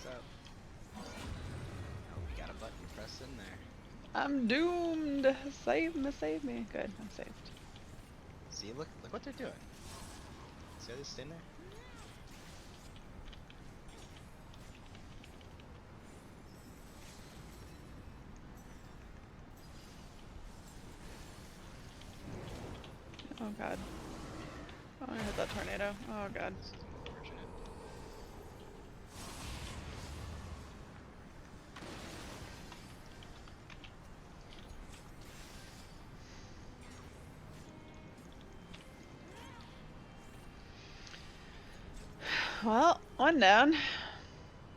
up. Oh, we got a button pressed in there. I'm doomed. Save me, save me. Good, I'm saved. See, look what they're doing. See how they stand there? Oh god. Oh, I hit that tornado. Oh god. This is unfortunate. Well, one down.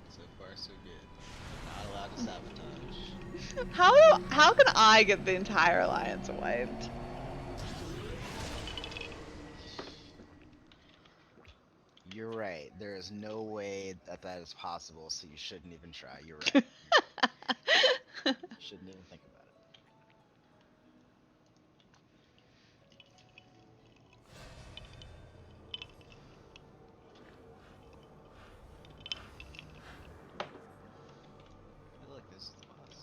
So far, so good. Not allowed to sabotage. How can I get the entire alliance wiped? You're right. There is no way that that is possible, so you shouldn't even try. You're right. You shouldn't even think about it. Hey, look, this is the boss.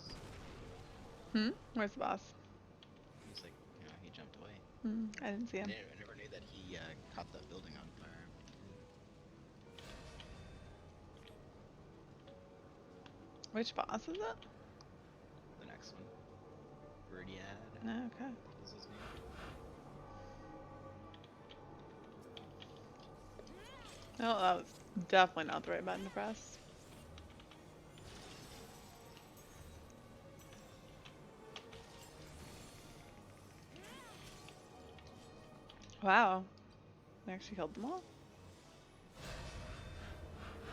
Where's the boss? He's like, he jumped away. I didn't see him. I never knew that he caught that building on fire. Which boss is it? The next one, Birdiad, I No, okay. think is his name. No, that was definitely not the right button to press. Wow. I actually killed them all?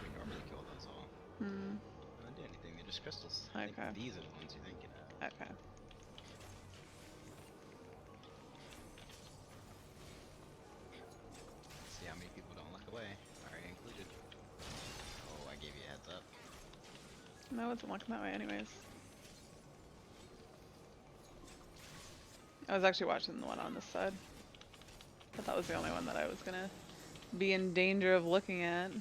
We normally kill those all. Hmm. They don't do anything. They're just crystals. Okay. I think these are the ones you're thinking of. Okay. See how many people don't look away. Already included. Oh, I gave you a heads up. No, I wasn't looking that way anyways. I was actually watching the one on this side. But that was the only one that I was gonna be in danger of looking at.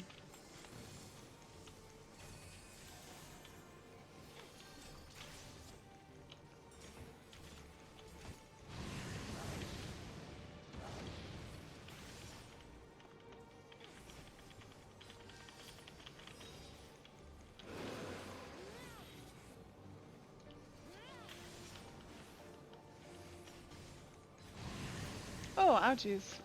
Oh, ouchies.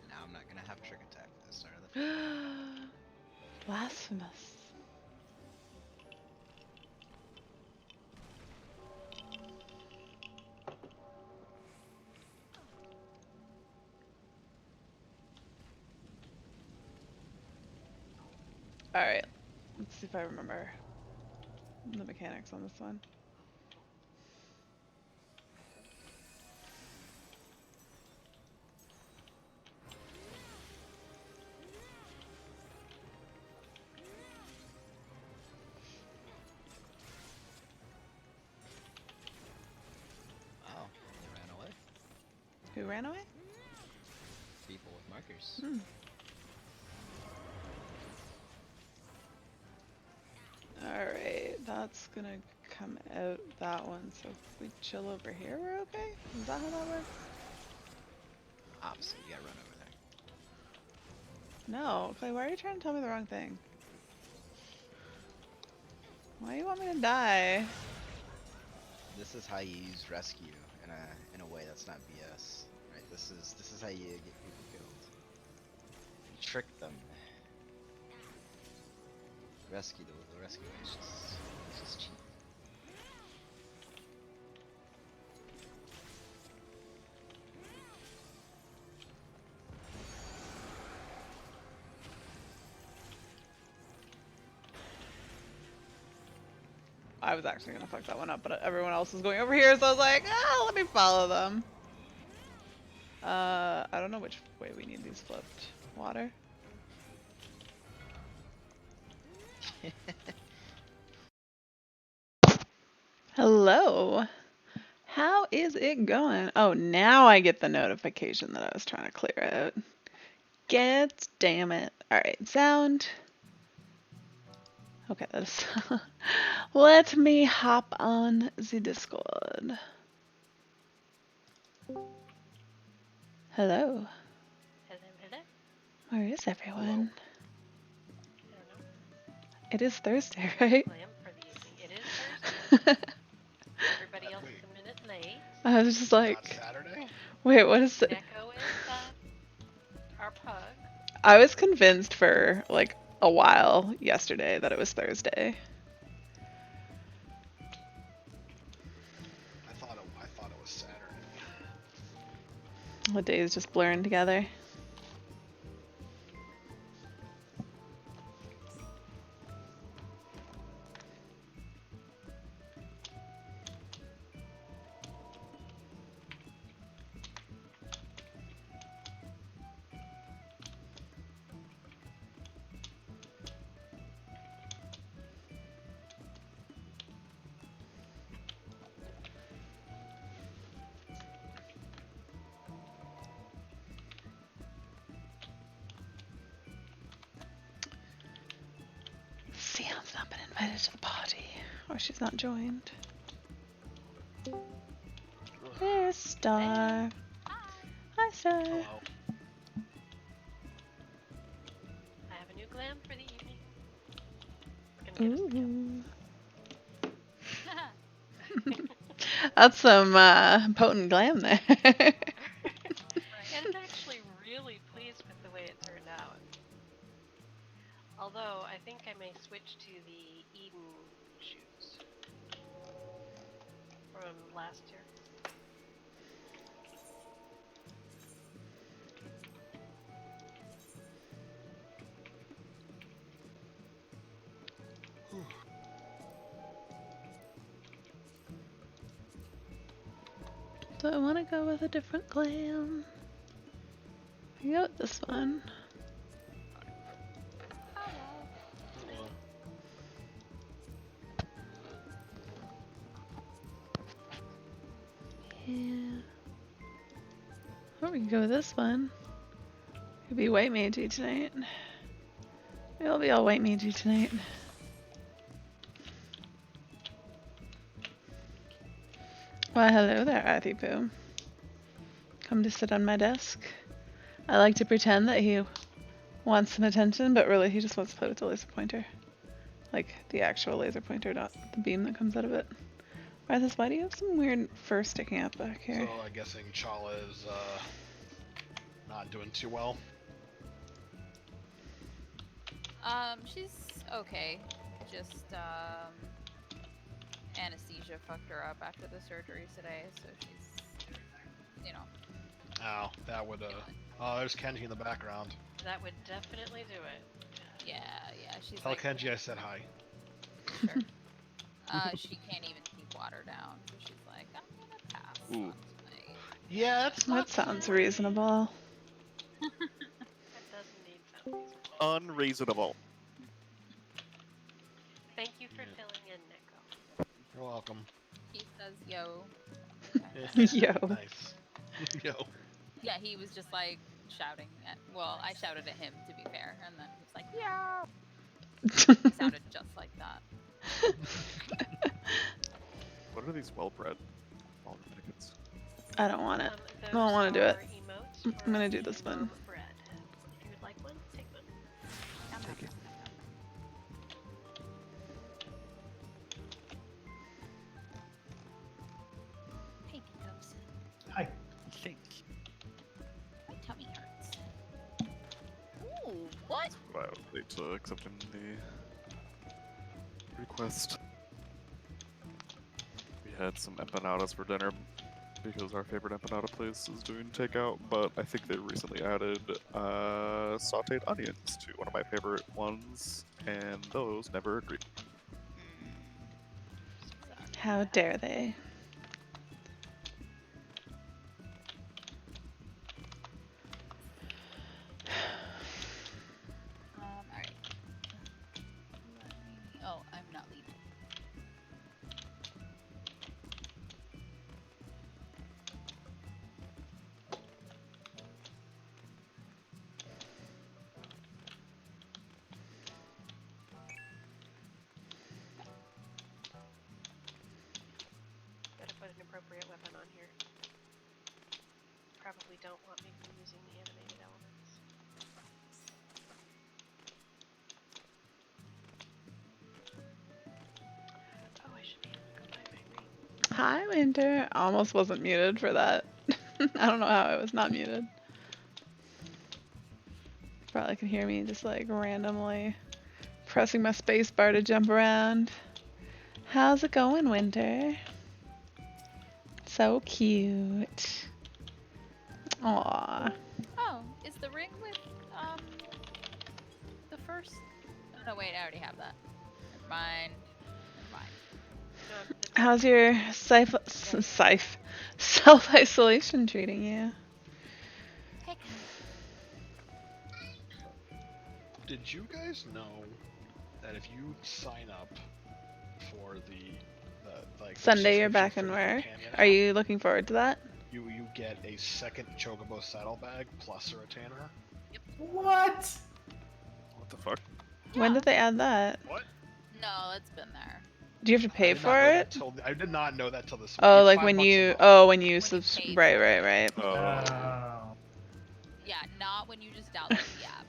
Now I'm not gonna have trick attack for the start of the fight. Blasphemous. Alright, let's see if I remember the mechanics on this one. Wow, they ran away. Who ran away? People with markers. Alright, that's gonna come out that one, so if we chill over here, we're okay? Is that how that works? Opposite, you gotta run over there. No, Clay, why are you trying to tell me the wrong thing? Why do you want me to die? This is how you use rescue in a way that's not BS. Right? This is how you get people killed. You trick them. Rescue the rescue is just cheap. I was actually gonna fuck that one up, but everyone else was going over here, so I was like, let me follow them. I don't know which way we need these flipped. Water? Hello. How is it going? Oh, now I get the notification that I was trying to clear out. Get damn it. Alright, sound. Okay, that's. Let me hop on the Discord. Hello. Hello. Where is everyone? I don't know. It is Thursday, right? Glam for the evening. It is Thursday. Everybody else is a minute late. I was just Not like, Saturday? wait, what is it? Neko is our pug. I was convinced for like a while yesterday that it was Thursday. I thought it was Saturday. The days just blurring together. Sam's not been invited to the party, or she's not joined. There's Star. Hi, Star. Hello. I have a new glam for the evening. It's gonna get us the job. That's some potent glam there. And I'm actually really pleased with the way it turned out. Although I think I may switch to the Eden shoots from last year. Do I want to go with a different glam? I can go with this one. Yeah. Or we can go with this one. Could be white magey tonight. Maybe I'll be all white magey tonight. Why, hello there, Arthipoo. Come to sit on my desk. I like to pretend that he wants some attention, but really he just wants to play with the laser pointer. Like, the actual laser pointer, not the beam that comes out of it. Arthas, why do you have some weird fur sticking up back here? So I'm guessing Chala is not doing too well. She's okay. Just anesthesia fucked her up after the surgery today, so she's, you know. Oh, that would oh, there's Kenji in the background. That would definitely do it. Yeah, she's Tell like, Kenji I said hi. sure. She can't even keep water down, so she's like, I'm gonna pass on tonight. Yeah, that's That sounds reasonable. That does indeed sound reasonable. Unreasonable. Thank you for filling in, Neko. You're welcome. He says, yo. Yo. Nice. Yo. Yeah, he was just like shouting at, well, I shouted at him to be fair, and then he was like, yo. He sounded just like that. What are these well-bred Walden tickets? I don't want it. Those I don't want to do it. are emotes I'm for gonna do this one. bread. If you would like one, take one. Take it. Hey, Peeps. Hi. Thank My tummy hurts. Ooh, what? But I was late to accepting the request. We had some empanadas for dinner because our favorite empanada place is doing takeout, but I think they recently added sauteed onions to one of my favorite ones, and those never agreed. How dare they? Alright. Oh, I'm not leaving. probably don't want me using the animated elements. Oh, I should be able to combine my ring. Hi, Winter. Almost wasn't muted for that. I don't know how I was not muted. Probably can hear me just like randomly pressing my space bar to jump around. How's it going, Winter? So cute. Aww. Oh, is the ring with the first? Oh, no, wait, I already have that. Never mind. Never mind. How's your self-isolation treating you? Heck. Did you guys know that if you sign up for the like Sunday, you're subscription back for in the where? companion Are app, you looking forward to that? you get a second Chocobo saddlebag plus a retainer? What? What the fuck? When Yeah. did they add that? What? No, it's been there. Do you have to pay for it? I did not know that till this week. Oh, It's like $5 when a you, month. when you you subscribe. pay Right, for right, it. right. Oh. Yeah, not when you just download the app.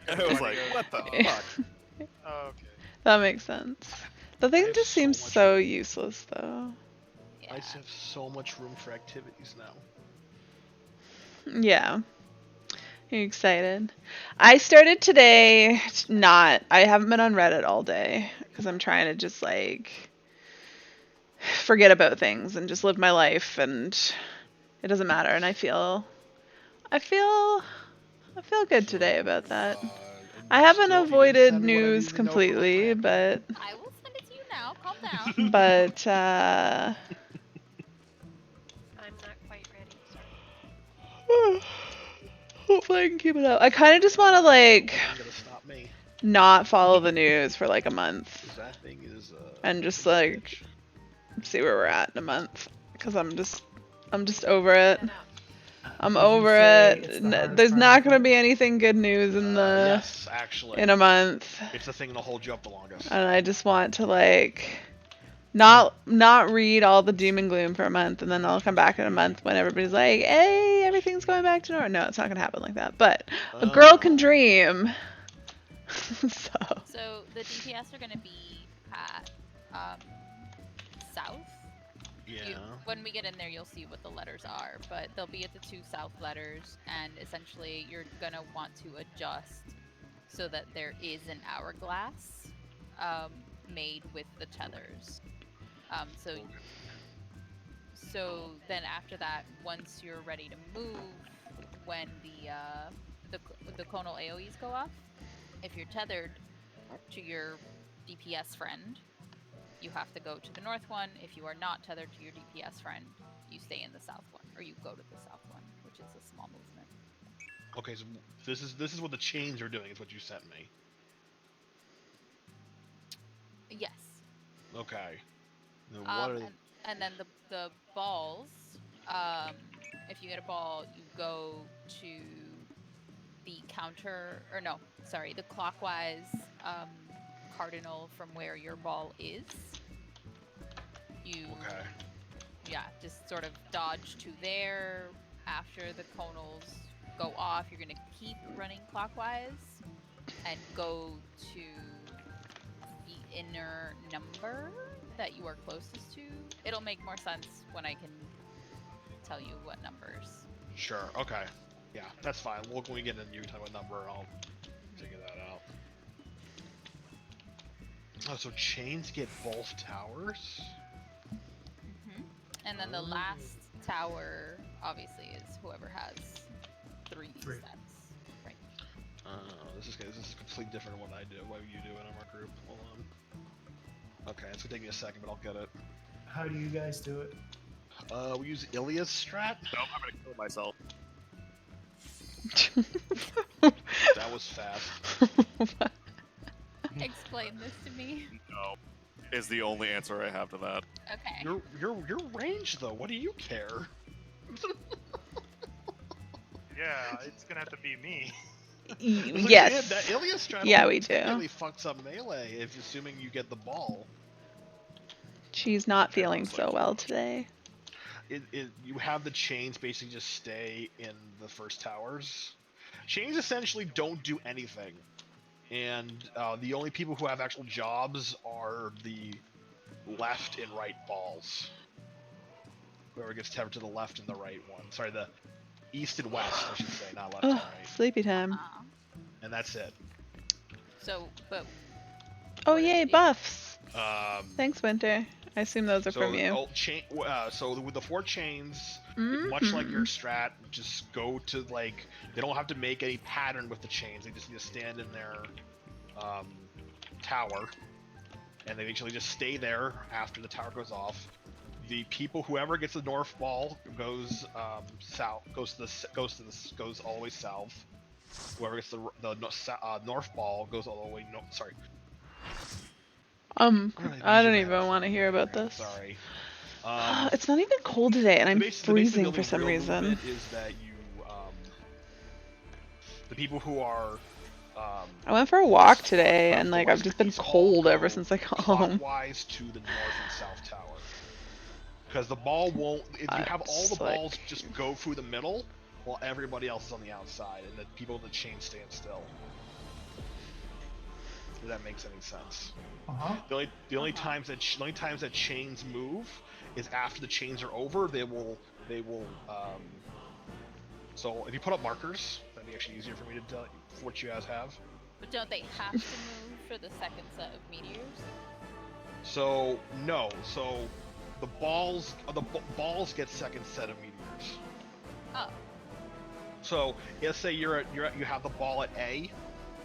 No. I was like, what the fuck? Okay. That makes sense. The I thing have just so seems much so room. useless, though. Yeah. I just have so much room for activities now. Yeah. Are you excited? I started today I haven't been on Reddit all day because I'm trying to just like forget about things and just live my life and it doesn't matter and I feel good today about that. I haven't avoided news completely, but I will send it to you now. Calm down. but I'm not quite ready. Sorry. hopefully I can keep it up. I kind of just want to like You're gonna stop me. not follow the news for like a month That thing is and just like see where we're at in a month because I'm just over it. Set up. I'm Would you over say it. it's the hardest There's part not of gonna the be anything good news in the yes, actually. in a month, It's the thing that'll hold you up the longest. and I just want to like not read all the doom and gloom for a month, and then I'll come back in a month when everybody's like, "Hey, everything's going back to normal." No, it's not gonna happen like that. But a girl can dream. So the DPS are going to be at south. Yeah. When we get in there, you'll see what the letters are, but they'll be at the 2 south letters, and essentially you're going to want to adjust so that there is an hourglass made with the tethers. So then after that, once you're ready to move, when the conal AoEs go off, if you're tethered to your DPS friend, you have to go to the north one. If you are not tethered to your DPS friend, you stay in the south one, or you go to the south one, which is a small movement. Okay, so this is what the chains are doing. Is what you sent me. Yes. Okay. Then what are And then the balls. If you get a ball, you go to the the clockwise cardinal from where your ball is. You just sort of dodge to there. After the conals go off, you're gonna keep running clockwise and go to the inner number that you are closest to. It'll make more sense when I can tell you what numbers. Sure. Okay. Yeah, that's fine. When we get into you talk about number, I'll figure that out. Oh, so chains get both towers? And then the last tower, obviously, is whoever has 3 Three. sets. Right. This is completely different than what I do. What you do in our group? Hold on. Okay, it's gonna take me a second, but I'll get it. How do you guys do it? We use Ilia's strat. Nope, I'm gonna kill myself. That was fast. Explain this to me. No, is the only answer I have to that. Okay. Your range though. What do you care? Yeah, it's gonna have to be me. Yes. That Ilia's strat. Yeah, we do. Really fucks up melee if assuming you get the ball. She's not feeling so well today. you have the chains basically just stay in the first towers. Chains essentially don't do anything, and the only people who have actual jobs are the left and right balls. Whoever gets tethered to the left and the right one. Sorry, the east and west, I should say, not left and Oh, right. sleepy time. And that's it. So, but Oh, what yay, if- buffs. Thanks. Thanks, Winter. I assume those are So, from you. so with the 4 chains, much like your strat, just go to like they don't have to make any pattern with the chains. They just need to stand in their tower, and they actually just stay there after the tower goes off. The people, whoever gets the north ball, goes south, goes all the way south. Whoever gets the north ball goes all the way north. Sorry. I don't even want to hear about this. Sorry. It's not even cold today, and I'm Basically, freezing the for some real reason. movement is that you, the people who are, I went for a walk today, and like I've west just been east all cold ever go since I got home. clockwise to the north and south tower. Because the ball won't. If you have all the like- balls just go through the middle, while everybody else is on the outside, and the people in the chain stand still. If that makes any sense. The only times that chains move is after the chains are over. They will. So if you put up markers, that'd be actually easier for me to tell for what you guys have. But don't they have to move for the second set of meteors? So no. So the balls get second set of meteors. Oh. So let's say you have the ball at A.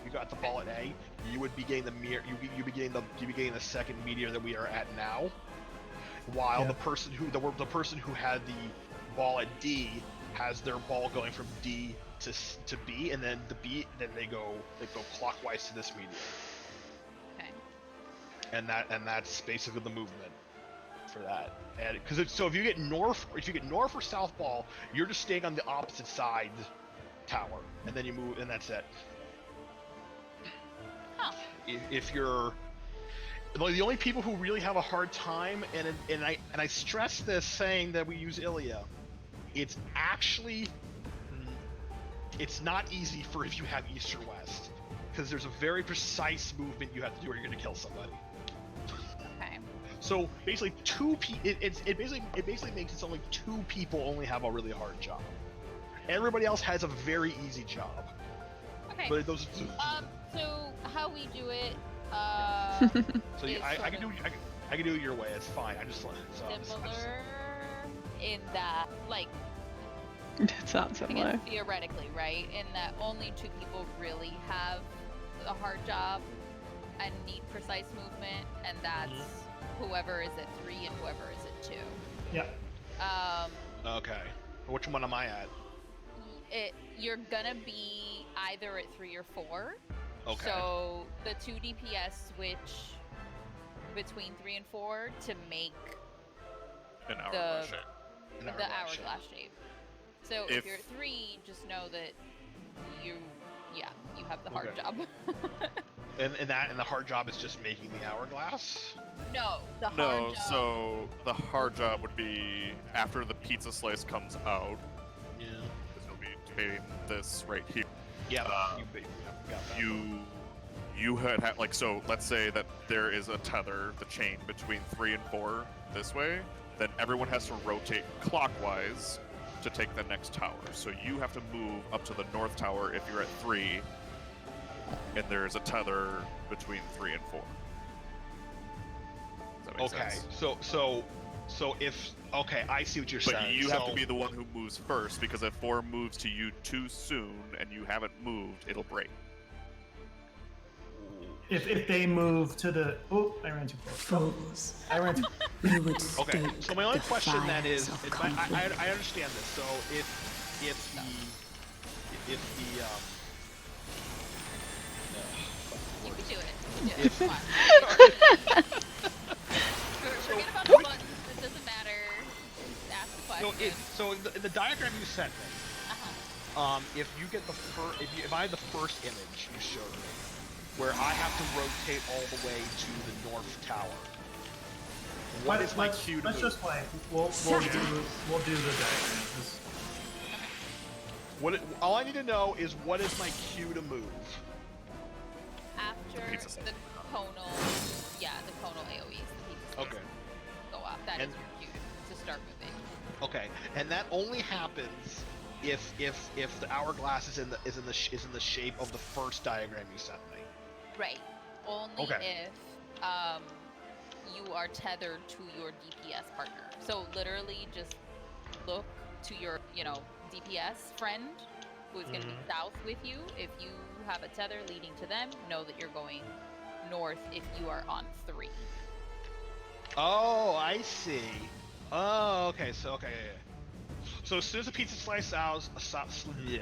You got the ball at A. You would be getting the you'd be getting the second meteor that we are at now. While the person who had the ball at D has their ball going from D to B, and then they go clockwise to this meteor. Okay. And that's basically the movement for that. And because so if you get north or south ball, you're just staying on the opposite side tower, and then you move, and that's it. Huh. If you're the only people who really have a hard time, and I stress this saying that we use Ilya, it's actually it's not easy for if you have east or west, because there's a very precise movement you have to do or you're going to kill somebody. Okay. So basically, it basically makes it so like 2 people only have a really hard job. Everybody else has a very easy job. Okay. But those. So how we do it? So I can do it your way. It's fine. I just Similar in that, like, It's not similar. again, theoretically, right? In that only 2 people really have a hard job and need precise movement, and that's whoever is at 3 and whoever is at 2. Yep. Okay. Which one am I at? You're gonna be either at 3 or 4. Okay. So the 2 DPS switch between 3 and 4 to make An hourglass shape. the hourglass shape. So if you're at 3, just know that you have the hard Okay. job. And the hard job is just making the hourglass. No, the hard No, job. so the hard job would be after the pizza slice comes out, Yeah. because you'll be debating this right here. Yeah. You got that. You had like, so let's say that there is a tether, the chain between 3 and 4 this way, then everyone has to rotate clockwise to take the next tower. So you have to move up to the north tower if you're at 3, and there's a tether between 3 and 4. Does that make Okay. sense? So if I see what you're But saying. you have to be the one who moves first, because if 4 moves to you too soon and you haven't moved, it'll break. If they move to the I ran too close. Fools. I ran too. We would Okay, stoke so my only the question then fires is, of I conflict. understand this. So if the You can do it. You can do it. If- Come on. Forget about the buttons. It doesn't matter. Just ask the question. so in the diagram you sent me, Uh-huh. if you get the if I have the first image you showed me, where I have to rotate all the way to the north tower, What is my cue to Let's move? just play. We'll do the diagram. Just- All I need to know is what is my cue to move? After Pizza slice. the conal, the conal AoEs, the pizza slice Okay. go off. That is And- your cue to start moving. Okay, and that only happens if the hourglass is in the shape of the first diagram you sent me. Right. Only Okay. if you are tethered to your DPS partner. So literally just look to your, DPS friend who's going to be south with you. If you have a tether leading to them, know that you're going north if you are on 3. Oh, I see. Oh, okay. So yeah. So as soon as the pizza slice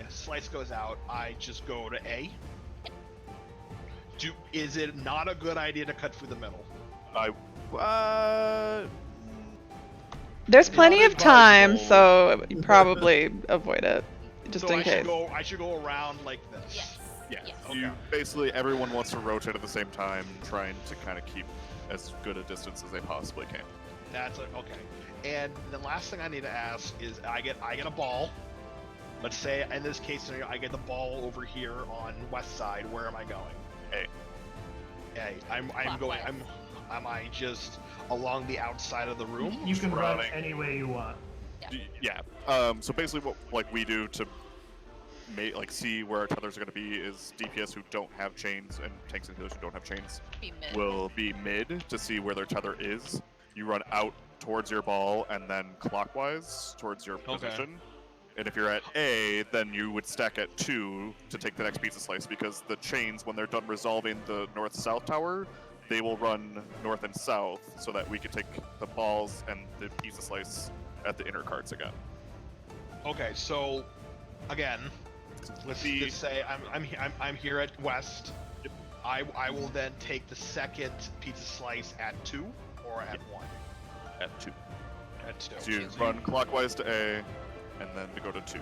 slice goes out, I just go to A. Is it not a good idea to cut through the middle? There's plenty of time, advisable. so you probably avoid it, just So in case. I should go around like this. Yes. Yeah. Yes. You basically everyone wants to rotate at the same time, trying to kind of keep as good a distance as they possibly can. That's okay. And the last thing I need to ask is I get a ball. Let's say in this case scenario I get the ball over here on west side. Where am I going? A. I'm going. Am I just along the outside of the room? You can run Running. any way you want. Yeah. So basically, what we do to see where our tethers are going to be is DPS who don't have chains and tanks and healers who don't have chains Be mid. will be mid to see where their tether is. You run out towards your ball and then clockwise towards your position. And if you're at A, then you would stack at 2 to take the next pizza slice, because the chains, when they're done resolving the north-south tower, they will run north and south so that we can take the balls and the pizza slice at the inner cards again. Okay, so again, let's say I'm here at west. Yep. I will then take the second pizza slice at 2 or at 1. At 2. At 2. So you run clockwise to A, and then to go to 2.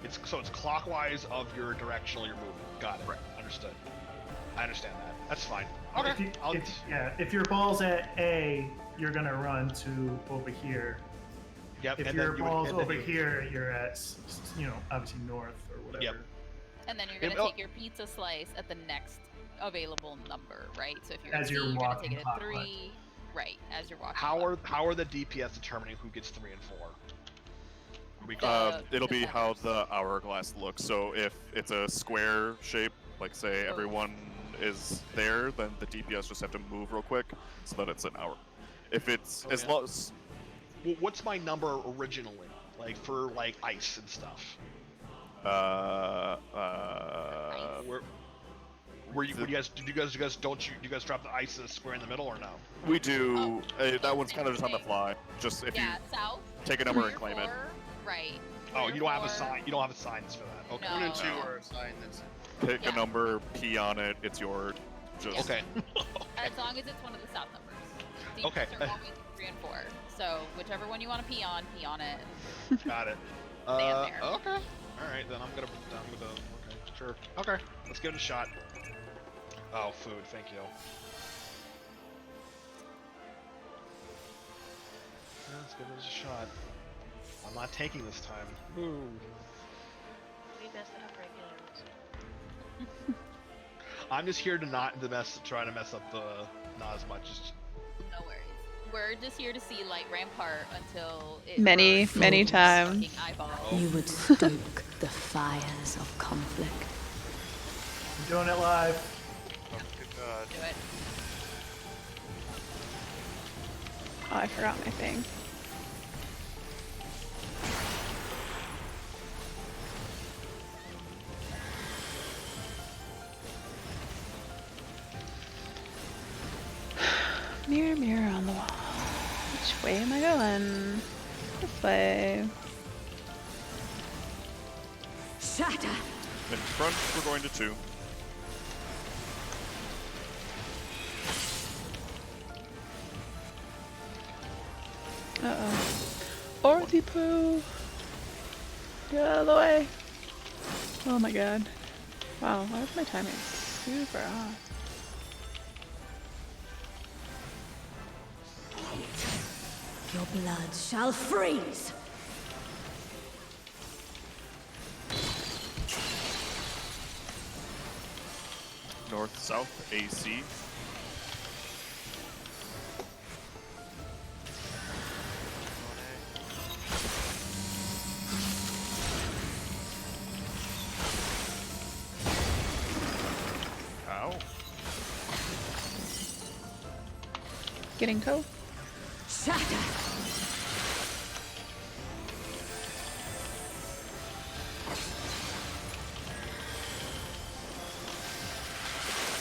It's clockwise of your directional you're moving. Got it. Right. Understood. I understand that. That's fine. Okay. If your ball's at A, you're gonna run to over here. Yep. If and your then you would- ball's and then over you- here, you're at obviously north or whatever. Yep. And then you're going Yep, to oh. take your pizza slice at the next available number, right? So if you're As at you're C, you're going to walking take it at clockwise. 3. Right, as you're walking. How clockwise. are the DPS determining who gets 3 and 4? It'll the be how tethers. the hourglass looks. So if it's a square shape, like say Oh. everyone is there, then the DPS just have to move real quick so that it's an hour. If it's as Okay. long as What's my number originally? Like for ice and stuff. Were you guys do you guys drop the ice in a square in the middle or no? we do, that one's kind of just on the fly. Just if Yeah, you south. take a number 3 and or claim it. 4, Right. Oh, 3 you or don't have a 4. sign. You don't have a signs for that. Okay. No. 1 and 2 No. are assigned. That's Pick Yeah. a number, pee on it, it's yours. Just Okay. As long as it's one of the south numbers. DPS Okay. are always 3 and 4. So whichever one you want to pee on it. Got it. Stand there. Okay. All right, then I'm gonna. Okay, sure. Okay, let's give it a shot. Oh, food. Thank you. Let's give it a shot. I'm not taking this time. Ooh. We messed it up regulars. I'm just here to try to mess up the not as much as. No worries. We're just here to see Light Rampart until it Many, burns many its times. fucking eyeballs. You would stoke the fires of conflict. I'm doing it live. Oh, good God. Do it. Oh, I forgot my thing. Mirror, mirror on the wall. Which way am I going? This way. Shatter! in front, we're going to 2. Uh-oh. Orthy poo! Get out of the way! Oh my god. Wow, why is my timing super off? Your blood shall freeze. North, south, AC. Ow. Getting co. Shatter.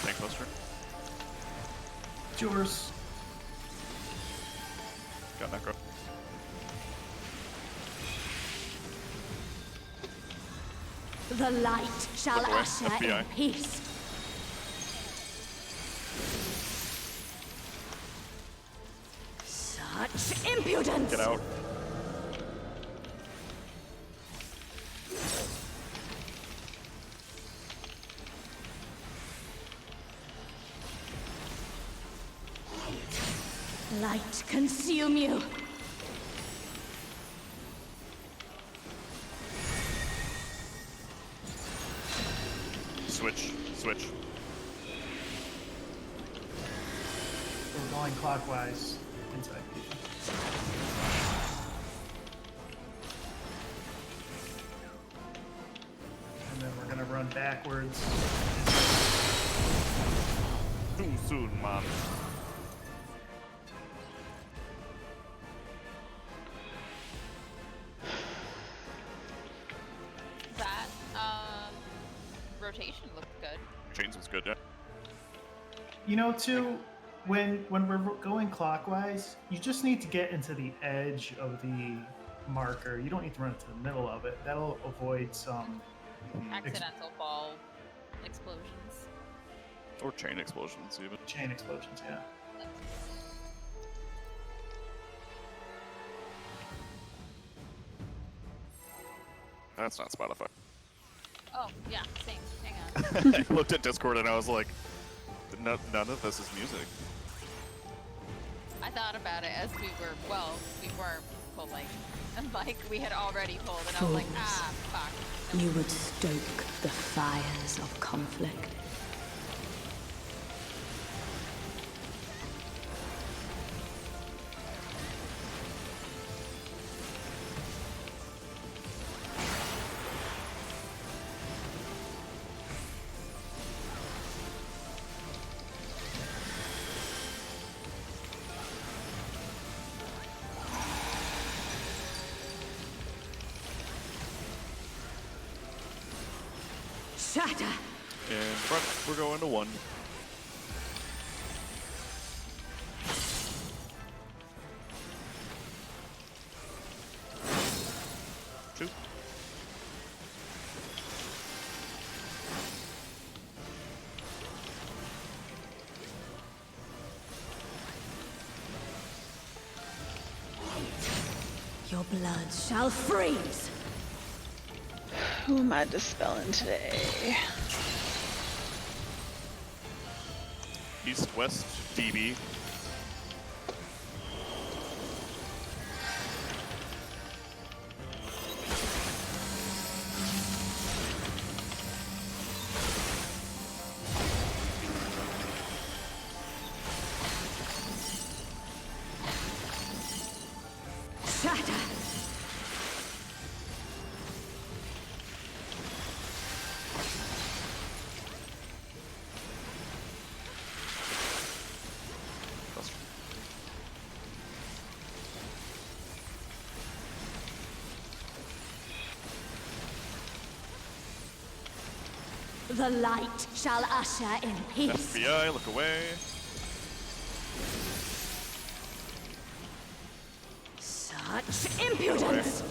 Tank poster. It's yours. Got necro. The light shall Look away, usher FBI. in peace. Such impudence! Get out. Light consume you. Switch. Switch. We're going clockwise inside people. And then we're gonna run backwards. Too soon, man. That rotation looked good. Chains was good, yeah. You know, too, when we're going clockwise, you just need to get into the edge of the marker. You don't need to run into the middle of it. That'll avoid some. Accidental ball explosions. Or chain explosions, even. Chain explosions, yeah. That's not Spotify. Oh, yeah, same. Hang on. I looked at Discord and I was like, none of this is music. I thought about it as we weren't pulling. And like, we had already pulled, and I was like, ah, fuck. You would stoke the fires of conflict. Shatter! And front, we're going to 1. Two. Your blood shall freeze! Who am I dispelling today? East, west, DB. Shatter! The light shall usher in peace. FBI, look away. Such impudence!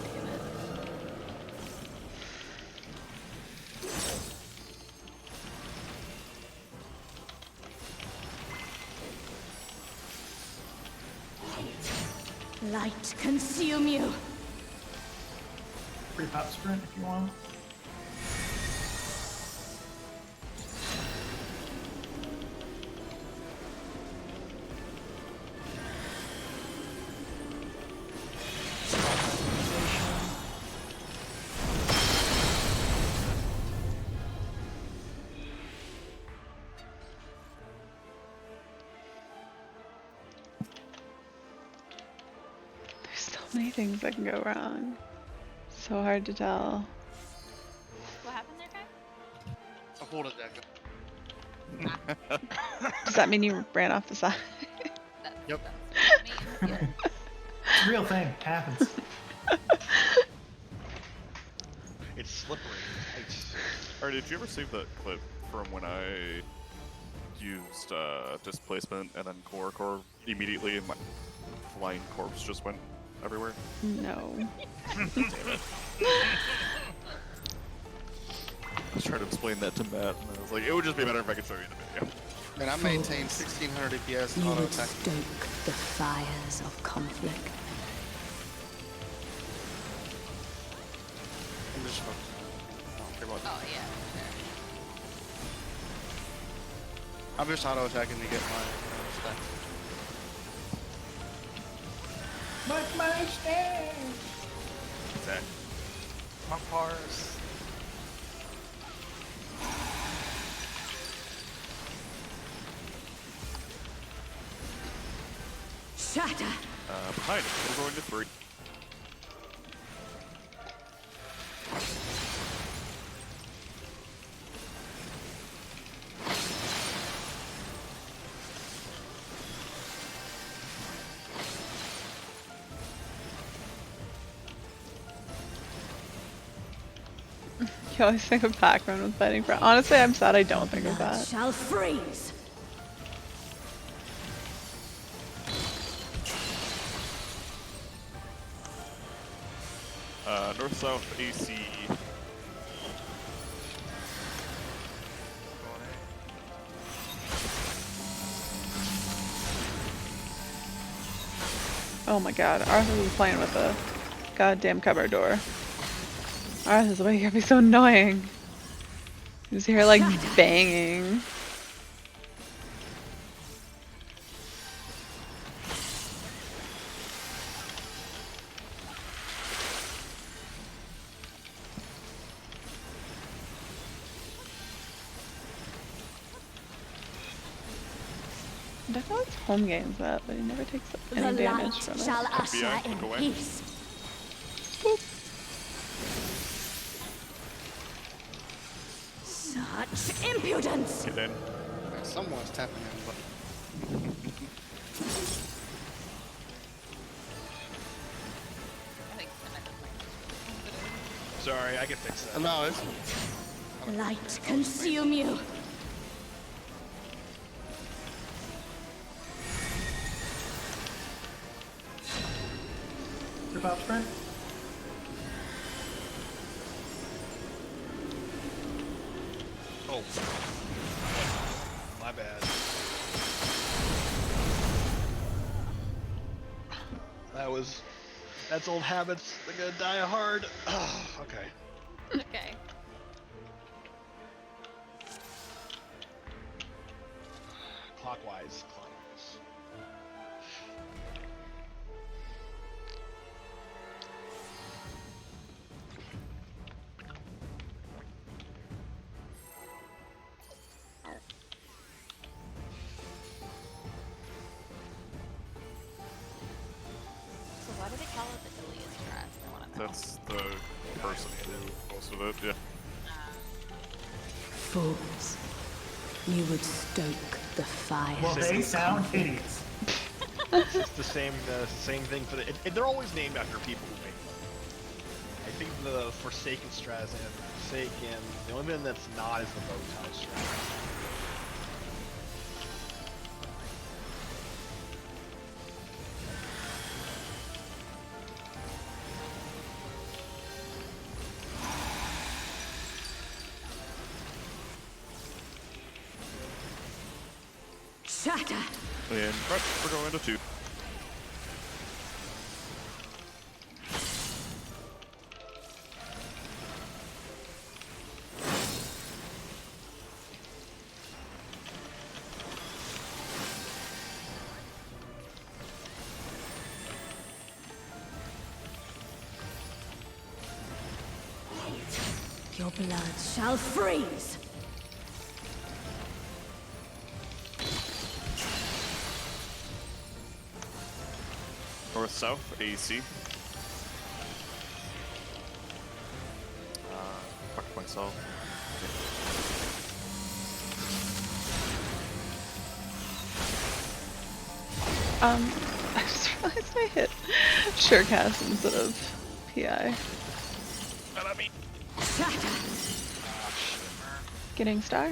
Light consume you. Free pop sprint if you want. many things that can go wrong. So hard to tell. What happened there, Kai? A hold it, Decker. Does that mean you ran off the side? That's, Yep. That's what it means, yes. It's a real thing. Happens. It's slippery. Nice. Or did you ever save that clip from when I used displacement and then core immediately and my flying corpse just went everywhere? No. I was trying to explain that to Matt, and I was like, it would just be better if I could show you the video. Man, I maintain 1600 DPS You auto would attack. stoke the fires of conflict. I'm just focused. I don't care about that. Oh, yeah, sure. I'm just auto attacking to get my stack. My stand. Exactly. My parse. Shatter! Behind it. We're going to 3. You always think of Pac-Man with fighting for. Honestly, I'm sad I don't think of Blood that. shall freeze! North-south AC. Oh my god, Arthur was playing with the goddamn cupboard door. Arthur's waking up, he's so annoying. You just hear like banging. Definitely home games that, but he never takes The any damage light from it. shall usher FBI, in look away. peace. Such impudence! Get in. Man, someone's tapping in, but I think Samantha's like, Sorry, I can fix that. no, it's Light consume you! Trip out sprint. Oh. My bad. That's old habits. They're gonna die hard. Oh, okay. okay. Clockwise. So why do they call it the Ilias dress? I want to know. That's the person who did most of it, yeah. Fools. You would stoke the fire. Well, they sound hideous. It's the same thing for the. They're always named after people who make them. I think the Forsaken Straz and Forsaken. The only one that's not is the Bowtie Straz. Shatter! And right, we're going to 2. Your blood shall freeze! North-south AC. myself. I just realized I hit Surecast instead of PI. Getting star?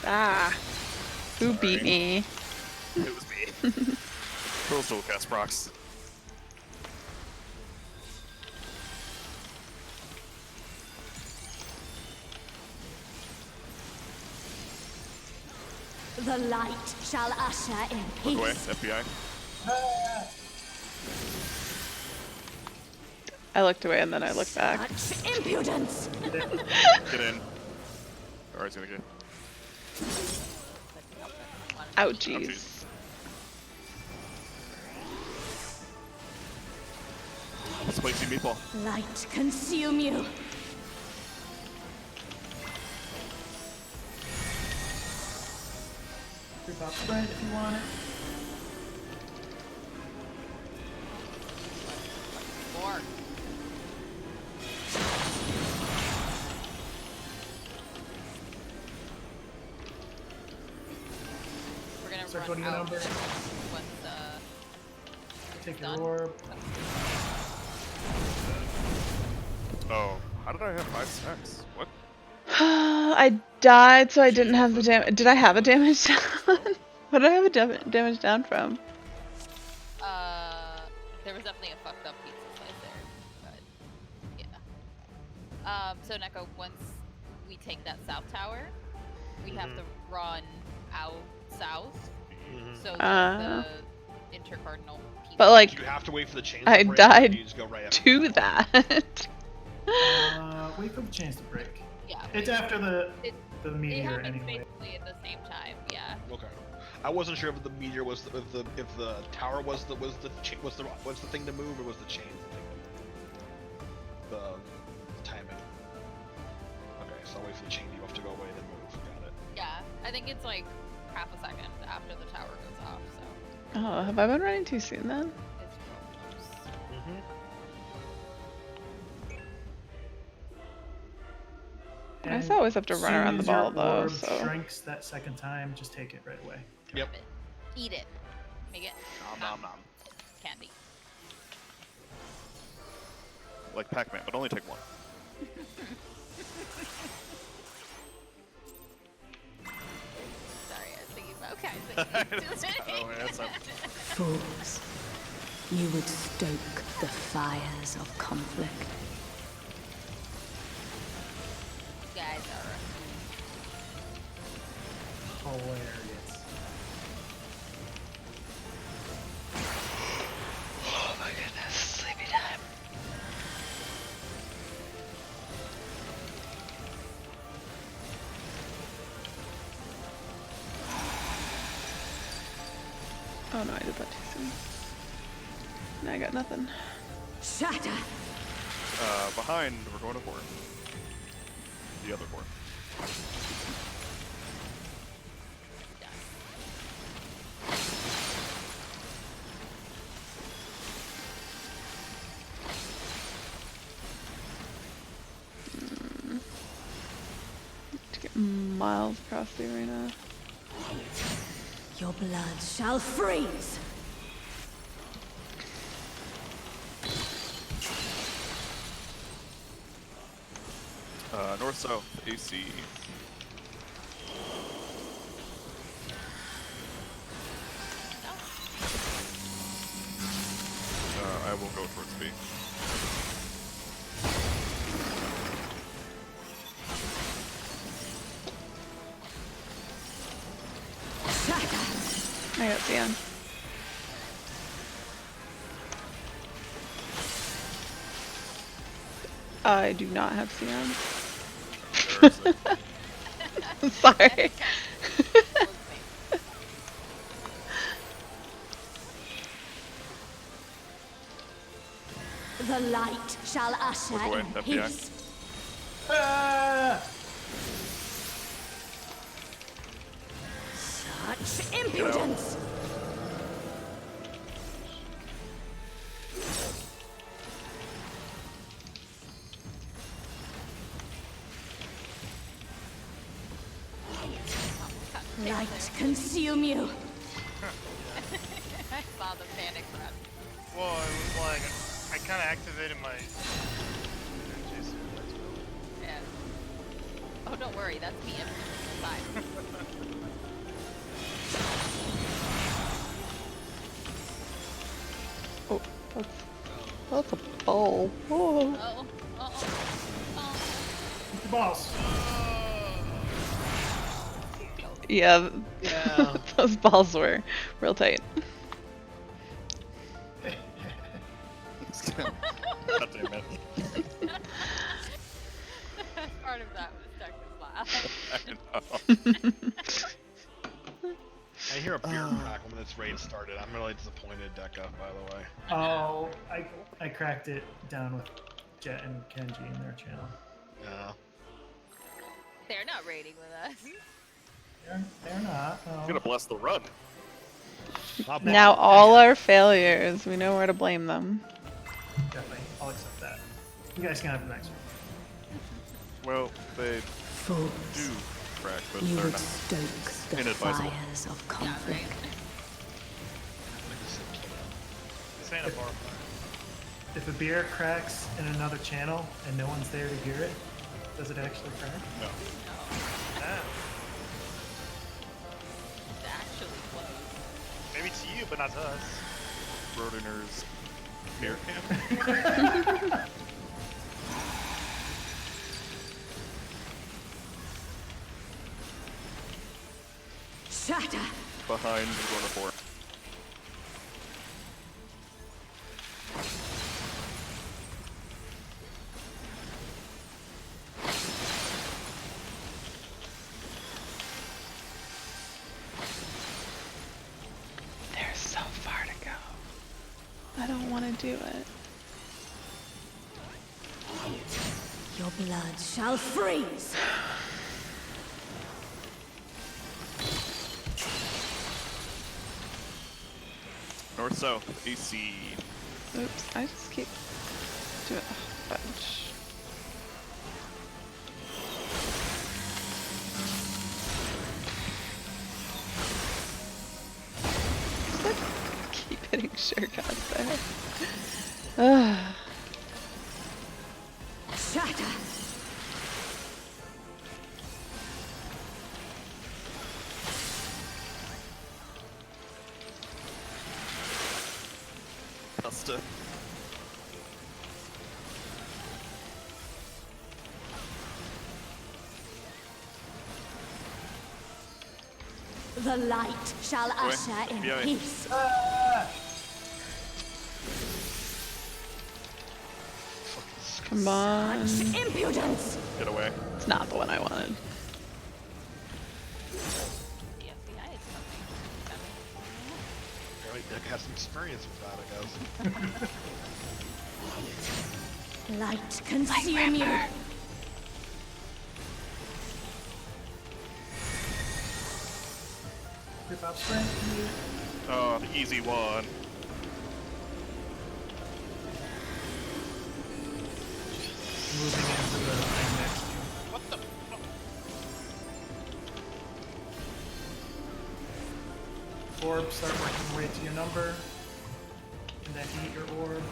Ah. Who beat me? It was me. Pearl still cast procs. The light shall usher in Look away, peace. FBI. I looked away and then I looked back. Such impudence! Get in. Alright, he's gonna get. Ouchies. Spicy meatball. Light consume you. Free pop spread if you want it. More. We're gonna Start run putting a out number. once Take done. your orb. Oh, how did I have 5 stacks? What? I died, so I didn't have the damage. Did I have a damage down? What did I have a damage down from? There was definitely a fucked up pizza slice there, but yeah. So Neko, once we take that south tower, we have to run out south, so that the intercardinal pizza. But like, You have to wait for the chains I to break, died or you just go right after. to that. Wait for the chains to break. Yeah. It's after the It meteor happens anyway. basically at the same time. Yeah. Okay. I wasn't sure if the meteor was if the tower was the thing to move, or was the chain the thing to move? The timing. Okay, so I'll wait for the chain to go away, then move. Got it. Yeah. I think it's like half a second after the tower goes off. So Oh, have I been running too soon then? it's real close. Mm-hmm. I guess I always have to run around the ball though, Soon as your so. orb shrinks that second time, just take it right away. Yep. Eat it. Make it Nom nom nom. candy. Like Pac-Man, but only take one. Sorry, I was thinking about Oh, yeah, that's not... Fools. You would stoke the fires of conflict. You guys are. Hilarious. Oh my goodness, sleepy time. Oh no, I did that too soon. Now I got nothing. Shatter! Behind, we're going to port. The other port. To get miles across the arena. Your blood shall freeze! North-south, AC. I will go towards B. I got Xian. I do not have Xian. Sorry. The light shall usher Look away, in FBI. peace. Ah! Such impudence! Light consume you. I saw the panic run. Well, it was like I kind of activated my. Yeah. Oh, don't worry, that's me every single time. Oh, that's a ball. Whoa. Oh, oh. The boss. Yeah, Yeah. those balls were real tight. God damn it. Part of that was Declan's laugh. I hear a beer crack when this raid started. I'm really disappointed, Deca, by the way. Oh, I cracked it down with Jet and Kenji in their channel. Yeah. They're not raiding with us. They're not. I'm No. gonna bless the run. Not bad. Now all our failures, we know where to blame them. Definitely, I'll accept that. You guys can have the next one. Well, they Fools. do crack, but You they're would not. stoke the Inadvisable. fires of Yeah, conflict. right. This ain't a bar fight. If a beer cracks in another channel and no one's there to hear it, does it actually crack? No. Nah, It's actually close. maybe to you, but not to us. Rodiner's beer can. Shatter! Behind Zona 4. There's so far to go. I don't want to do it. Your blood shall freeze! North south, AC. Oops, I just keep doing a bunch. Keep hitting Surecat there. Ugh. Shatter! Busta. The light shall usher in BOE. peace. Come on. Impudence! Get away. It's not the one I wanted. The FBI is coming. Apparently Deca has some experience with that, I guess. Light consume you. Rip up strength. Oh, the easy one. Moving into the thing next to you. What the? Orbs start working their way to your number. And then eat your orb.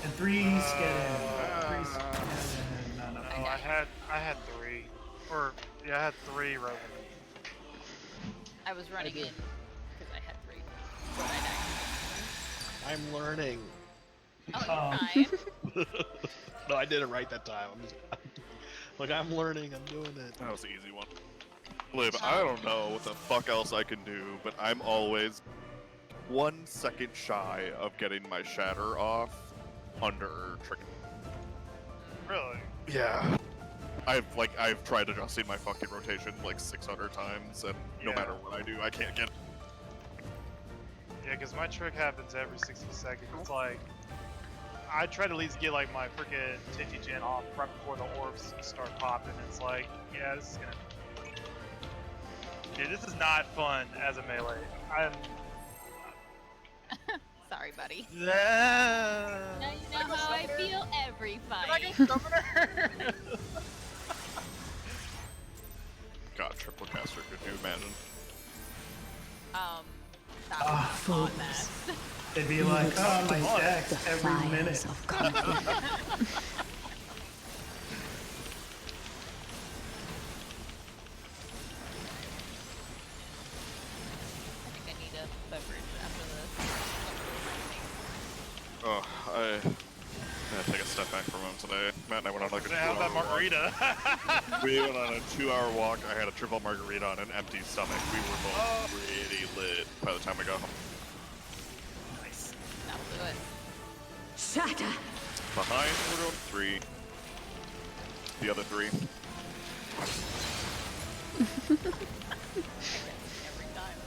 And threes get in. Threes get in. No, no. No, I had three, or yeah, I had three right when I was running in because I had 3. But I died. I'm learning. Oh, Oh. you're fine. No, I did it right that time. I'm just, like, I'm learning. I'm doing it. That was the easy one. Lib, I don't know what the fuck else I can do, but I'm always 1 second shy of getting my shatter off under trigger. Really? Yeah. I've tried adjusting my fucking rotation like 600 times, and no Yeah. matter what I do, I can't get. Yeah, because my trick happens every 60 seconds. It's like, I try to at least get like my freaking Tinty Gen off right before the orbs start popping. It's like, yeah, this is gonna. Yeah, this is not fun as a melee. I'm. Sorry, buddy. Yeah. Now you know how I feel every fight. God, triple cap Can you imagine? That Ah, was not fools. best. They'd be like, oh, my deck The every fires minute. of conflict. I think I need a beverage after this. Oh, I gotta take a step back from him today. Matt and I went on like a Gonna have that 2-hour walk. margarita. We went on a 2-hour walk. I had a triple margarita on an empty stomach. We were both really lit by the time we got home. Nice. That'll do it. Shatter! Behind, we're going 3. The other 3. Every time.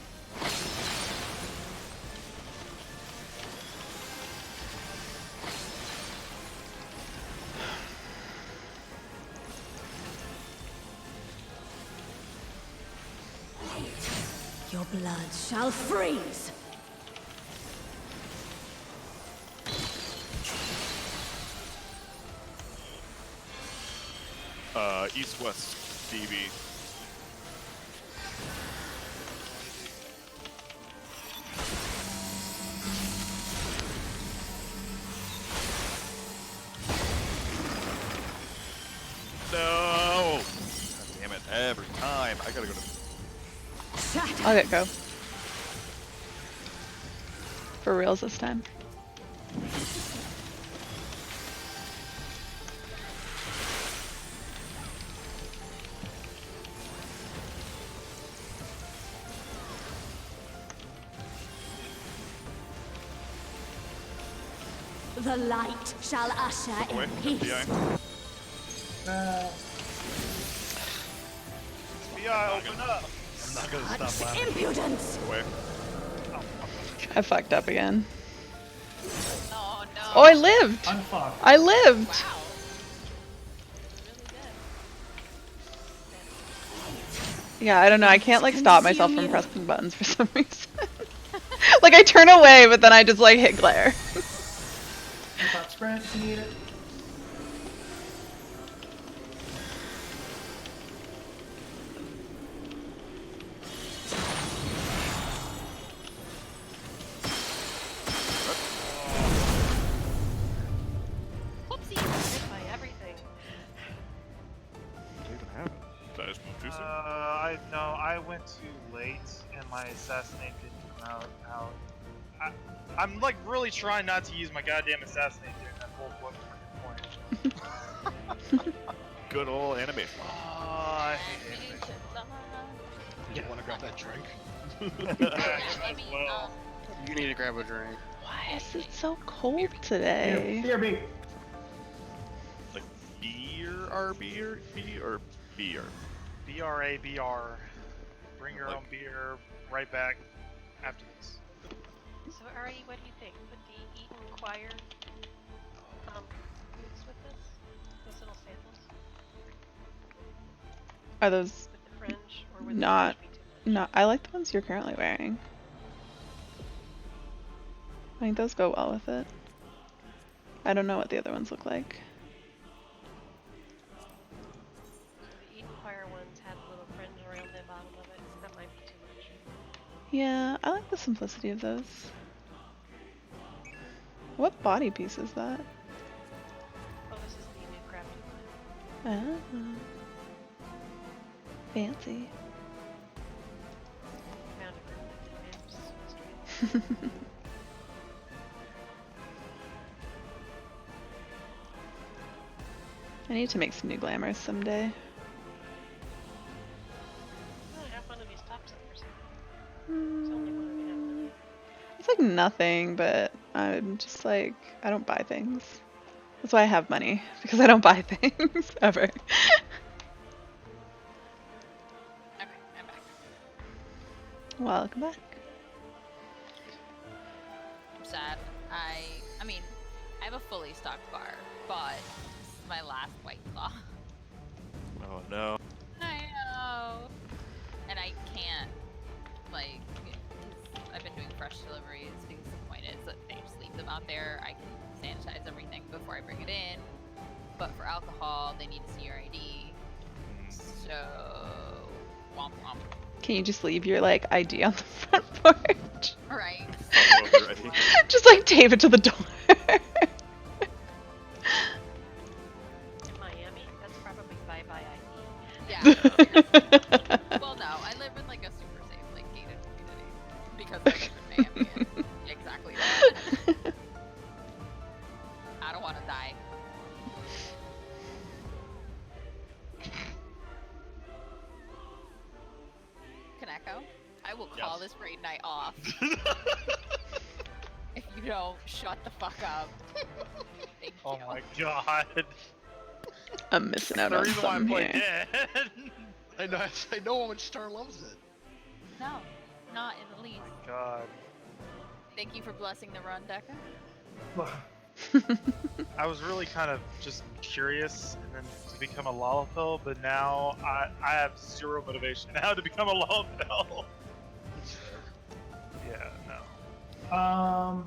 Your blood shall freeze! East-west, DB. No! God damn it, every time. I gotta go to... Shatter! I'll get go. For reals this time. The light shall usher Away, in peace. FBI. BI, open up. I'm not gonna stop Such laughing. impudence! Away. I fucked up again. Oh no. Oh, I lived! Unfuck. I lived! Wow. Really good. Yeah, I don't know. I can't like stop myself from pressing buttons for some reason. Like I turn away, but then I just like hit glare. Top sprint if you need it. Whoopsie! Hit by everything. What even happened? Did I just move too soon? I went too late, and my assassinate didn't come out. I'm like really trying not to use my goddamn assassinate during that whole point. Good old animation. I hate Need it. to die. You wanna grab that drink? I mean, well. You need to grab a drink. Why is it so cold today? BRB. Like beer, RB, or B, or beer? BRABR. Bring your Like- own beer right back after this. So Ari, what do you think? Would the Eaton Choir boots with this? Those little sandals? Are those With the fringe? Or would Not- the fringe be too much? no? I like the ones you're currently wearing. I think those go well with it. I don't know what the other ones look like. The Eden Choir ones had a little fringe around the bottom of it. That might be too much. Yeah, I like the simplicity of those. What body piece is that? Oh, this is the new crafting one. Ah, fancy. Found it really good. I need to make some new glamours someday. I have one of these tops up for sale. It's the only one we have really. It's like nothing, but I'm just like, I don't buy things. That's why I have money, because I don't buy things ever. Okay, I'm back. Welcome back. I'm sad. I mean, I have a fully stocked bar, but this is my last White Claw. Oh no. I know. And I can't, like, 'cause I've been doing fresh deliveries because the point is that they just leave them out there. I can sanitize everything before I bring it in. But for alcohol, they need to see your ID. So, womp womp. Can you just leave your like ID on the front porch? Right. Oh, you're right. Just like tape it to the door. In Miami, that's probably bye-bye ID. Yeah. Well, no, I live in like a super safe, like gated community because I live in Miami. And exactly that. I don't want to die. Kaneko, I will call Yes. this raid night off if you don't shut the fuck up. Thank Oh you. my god. I'm missing out The on reason why I something played here. dead. I know how much Star loves it. No, not in the least. God. Thank you for blessing the run, Decker. I was really kind of just curious and then to become a Lalafell, but now I have zero motivation now to become a Lalafell. That's fair. Yeah, no.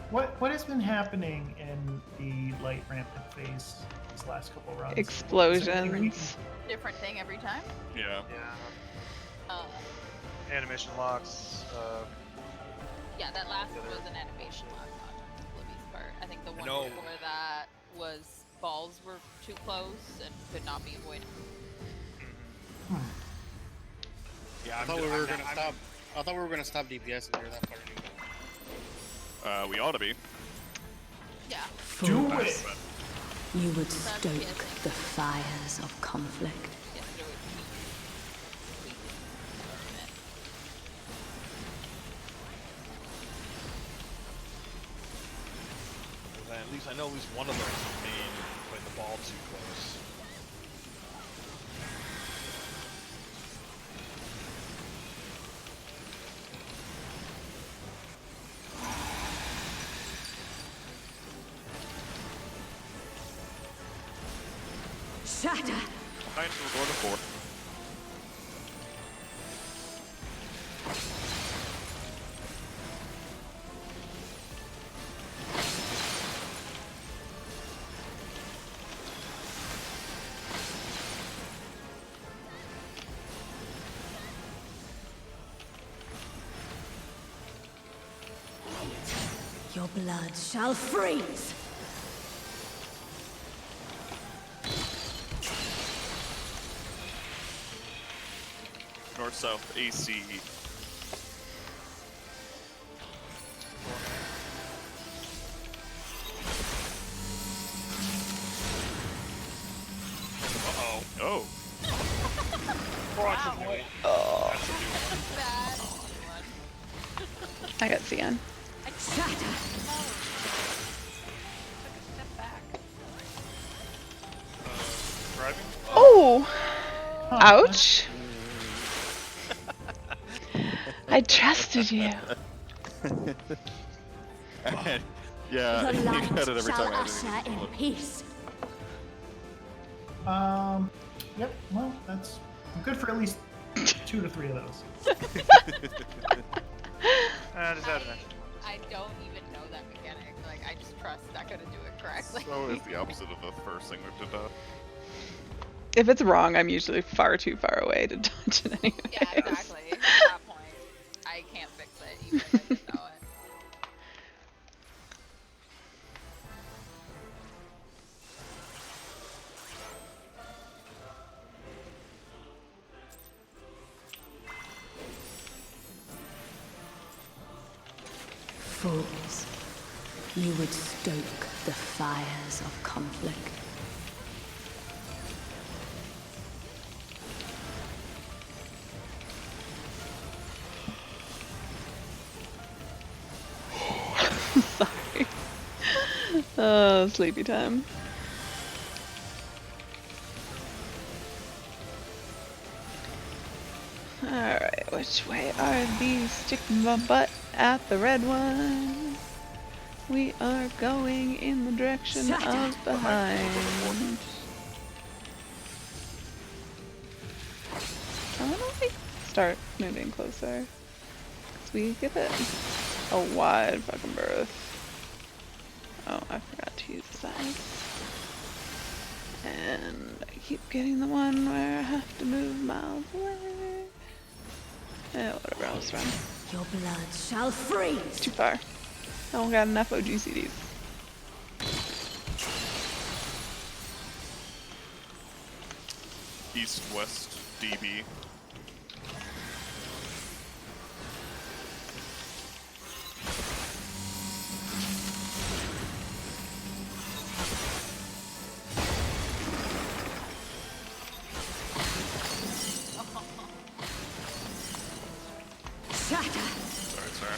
What has been happening in the light rampant phase these last couple runs? Explosions. Different thing every time. Yeah. Yeah. Uh, Animation locks, yeah, that last one was an animation lock on Libby's part. I think the one No. before that was balls were too close and could not be avoided. Yeah, I thought we were gonna stop. I thought we were gonna stop DPS and you're that far anyway. We ought to be. Yeah. Do it! You would stoke the fires of conflict. Yesterday was weak. Then at least I know at least one of those is mean putting the ball too close. Shatter! Alright, so we're going to 4. Your blood shall freeze! North, south, AC. Uh-oh. Oh. Wow. Oh, That's a new one. Bad one. I got Cian. Shatter! Took a step back. Driving? Oh! Ouch! I trusted you. Yeah, The you light got it every shall time I usher in peace. Yep, well, that's good for at least 2 to 3 of those. I just had to mention. I don't even know that mechanic. Like, I just trust Decker to do it correctly. So is the opposite of the first thing we've done. If it's wrong, I'm usually far too far away to dodge it anyway. Yeah, exactly. At that point, I can't fix it, even if I didn't know it. Fools, you would stoke the fires of conflict. Sorry. Oh, sleepy time. Alright, which way are these? Stick my butt at the red one. We are going in the direction of behind. I want to like start moving closer. 'Cause we give it a wide fucking berth. Oh, I forgot to use the size. And I keep getting the one where I have to move miles away. Whatever, I'll just run. Your blood shall freeze. Too far. I don't got enough OGCDs. East-west DB. Shatter. Sorry, sorry.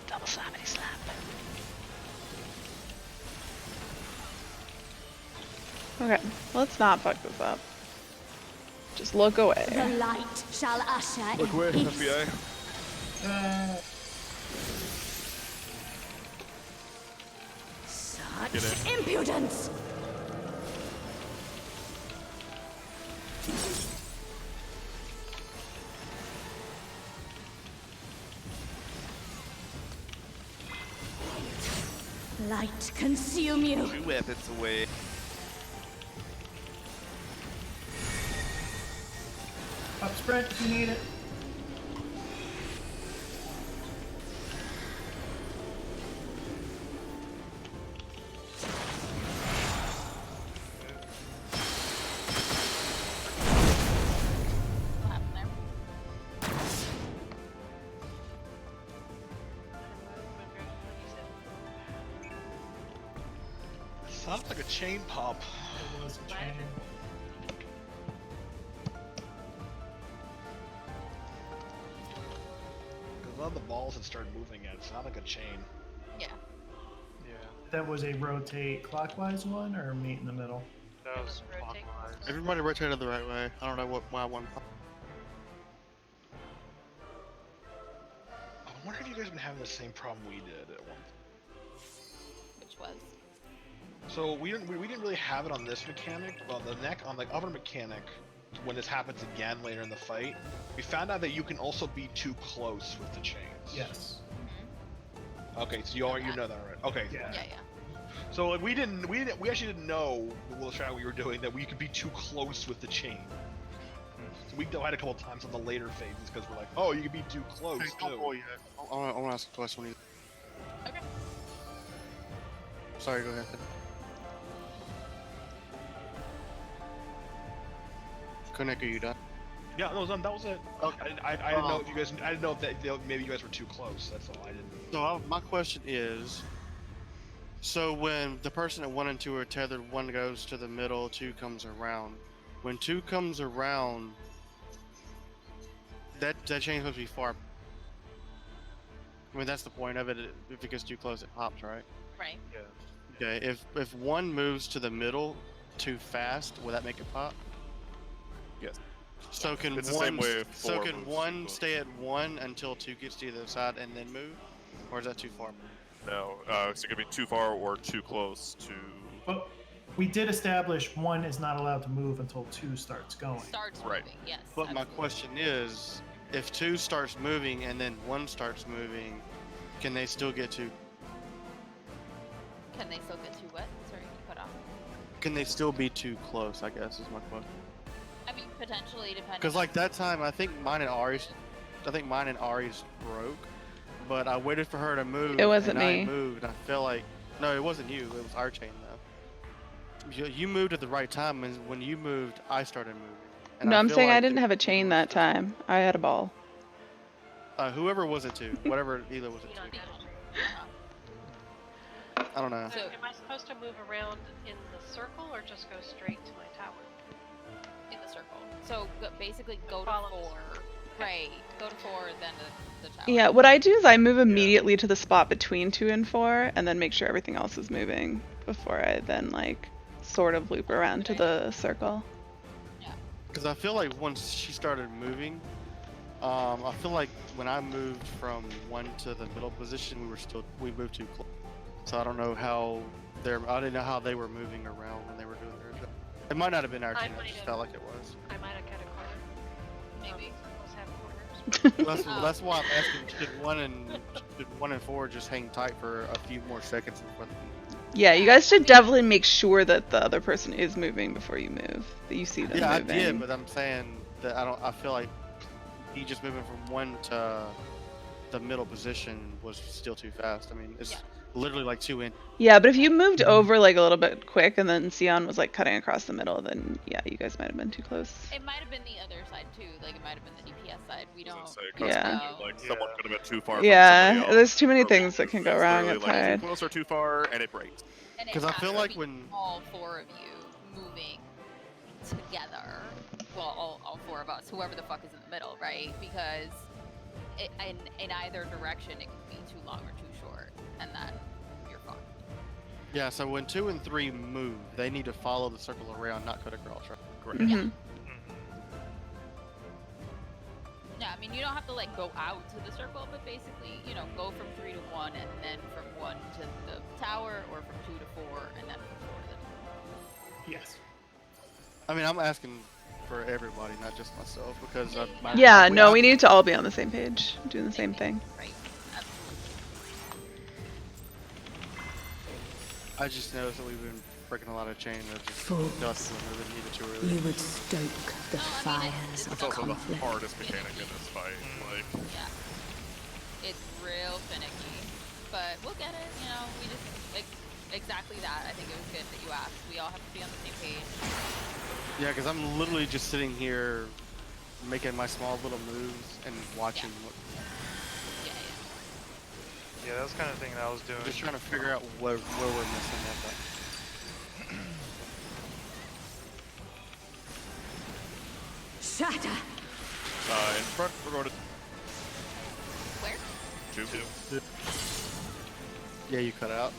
Double slappity slap. Okay, let's not fuck this up. Just look away. The light shall usher Look in away, peace. FBI. Get Such in. impudence! Light consume you. 2 weapons away. Up sprint if you need it. What happened there? Sounds like a chain pop. It was a chain. Because none of the balls had started moving yet. It sounded like a chain. Yeah. Yeah, That was a rotate clockwise one or meet in the middle? that was Rotate. clockwise. Everybody rotated the right way. I don't know why one. I wonder if you guys have been having the same problem we did at one. Which was? So we didn't really have it on this mechanic, but on the other mechanic, when this happens again later in the fight, we found out that you can also be too close with the chains. Yes. Okay, so you know that, right? Okay. Yeah. Yeah, yeah. So like, we actually didn't know the little strat we were doing that we could be too close with the chain. So we died a couple times on the later phases because we're like, oh, you can be too close Hey, too. don't pull yet. I want to ask a question. When you... Okay. Sorry, go ahead. Connect, are you done? Yeah, that was it. Okay. I didn't know if you guys. I didn't know if that maybe you guys were too close. That's all. I didn't. So my question is, so when the person at 1 and 2 are tethered, 1 goes to the middle, 2 comes around. When 2 comes around, that chain's supposed to be far. I mean, that's the point of it. If it gets too close, it pops, right? Right. Yeah. Okay. If 1 moves to the middle too fast, will that make it pop? Yes. So can It's the one? same way if So 4 can moves one too close. stay at 1 until 2 gets to the other side and then move, or is that too far? No, so it could be too far or too close to. But we did establish 1 is not allowed to move until 2 starts going. Starts Right. moving, yes. But my absolutely. question is, if 2 starts moving and then 1 starts moving, can they still get to? Can they still get to what? Sorry, you cut off. Can they still be too close? I guess is my question. I mean, potentially, depending. Because like that time, I think mine and Ari's broke, but I waited for her to move. It wasn't and me. I moved. And I feel like no, it wasn't you. It was our chain though. You moved at the right time, and when you moved, I started moving. And No, I'm feel saying I like didn't have a chain that time. I had a ball. Whoever was it to, whatever either was it You know, to. Uh-huh. I don't know. So, am I supposed to move around in the circle or just go straight to my tower? In the circle. So basically, go to Follow 4. Right. Go to 4, then the tower. Yeah, what I do is I move immediately to the spot between 2 and 4, and then make sure everything else is moving before I then like sort of loop around to the circle. Because I feel like once she started moving, I feel like when I moved from 1 to the middle position, we moved too close. So I don't know how I didn't know how they were moving around when they were doing their job. It might not have been our I team. It might just have- felt like it was. I might have cut a corner. Maybe. Circles have corners. That's why I'm asking. Should 1 and Should 1 and 4 just hang tight for a few more seconds in front of them? Yeah, you guys should definitely make sure that the other person is moving before you move. That you see them Yeah, moving. I did, but I'm saying that I feel like he just moving from 1 to the middle position was still too fast. I mean, it's literally like 2 inches. Yeah, but if you moved over like a little bit quick and then Sion was like cutting across the middle, then yeah, you guys might have been too close. It might have been the other side too. Like it might have been the DPS side. We don't. Yeah. Like someone could have been too far. Yeah, from somebody else. there's too many Or things that can go it's wrong literally, at like, Tide. too close or too far, and it breaks. And it 'Cause I has feel to like be when- all 4 of you moving together, well, all 4 of us, whoever the fuck is in the middle, right? Because in either direction, it could be too long or too short, and then you're fucked. Yeah, so when 2 and 3 move, they need to follow the circle around, not cut across, right? Correct. Mhm. Yeah, I mean, you don't have to like go out to the circle, but basically, you know, go from 3 to 1, and then from 1 to the tower, or from 2 to 4, and then from 4 to the tower. Yes. I mean, I'm asking for everybody, not just myself, because Yeah, no, we need to all be on the same page, doing the same thing. Right. I just noticed that we've been breaking a lot of chain of just Fools. dust when we didn't need it too early. You would stoke the fires It's of also the conflict. hardest mechanic in this fight. Like, Yeah. It's real finicky, but we'll get it. You know, we just exactly that. I think it was good that you asked. We all have to be on the same page. Yeah, because I'm literally just sitting here making my small little moves and watching what. Yeah, that was kind of the thing that I was doing. Just trying to figure out where we're missing that. Shatter! in front, we're going to Where? 2. Yeah, you cut out.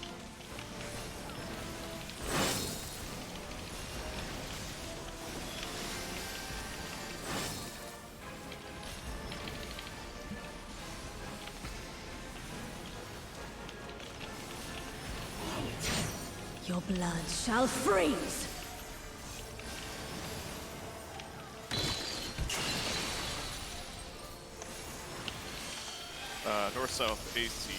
Your blood shall freeze! North-south AC.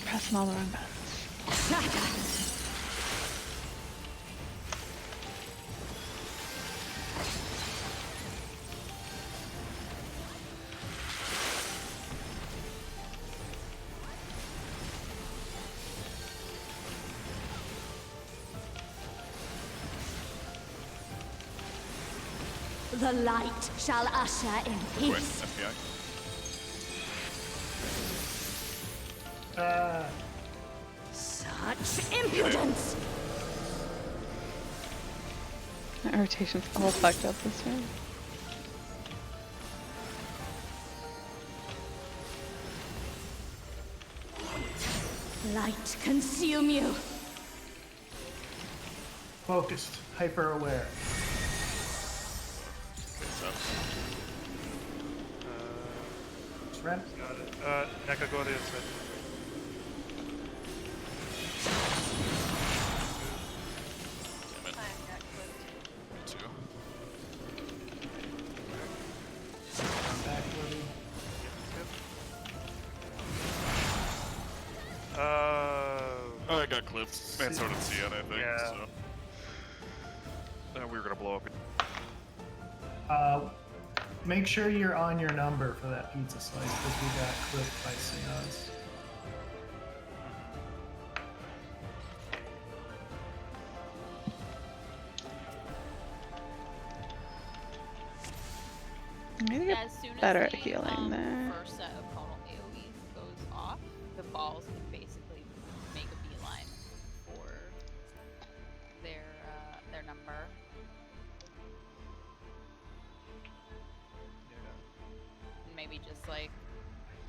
Pressing all the wrong buttons. Shatter! The light shall usher in Quick, peace. FBI. Such impudence! My rotation's all fucked up this way. Light consume you! Focused, hyper aware. Ren? Got it. Neka, go to the other side. Damn it. I got clipped. Me too. I'm back loading. Oh, I got clipped. And so did Cian, I think. Yeah. So. We were gonna blow up. Make sure you're on your number for that pizza slice because we got clipped by Seance. I'm gonna Yeah, get as soon as better at the, healing there. first set of conal AoEs goes off, the balls can basically make a beeline for their number. And maybe just like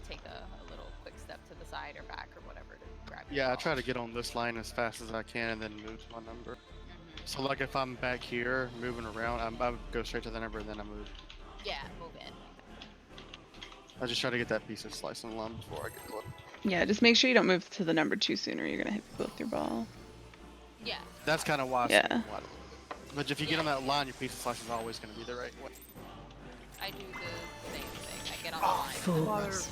take a little quick step to the side or back or whatever to grab your Yeah, I ball. try to get on this line as fast as I can and then move to my number. Mhm. So like if I'm back here moving around, I go straight to the number and then I move. Yeah, move in. I just try to get that piece of slice and lime before I get close. Yeah, just make sure you don't move to the number 2 soon or you're gonna hit people with your ball. Yeah. That's kind of why I Yeah. swing wide a little bit. But if you get on that line, your piece of slice is always going to be the right way. I do the same thing. I get on the line. Fools.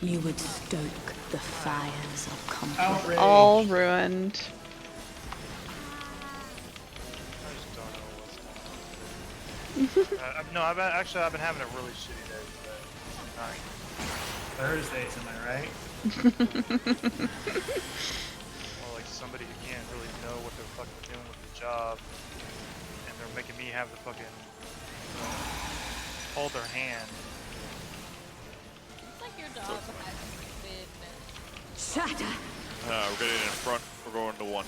You would stoke the fires of conflict. Outrage. All ruined. I just don't know what's going on. No, I've been having a really shitty day today. Alright. Thursdays, am I right? Well, like somebody who can't really know what they're fucking doing with the job, and they're making me have to fucking hold their hand. It's like your dog hasn't been. Shatter. We're getting in front. We're going to 1.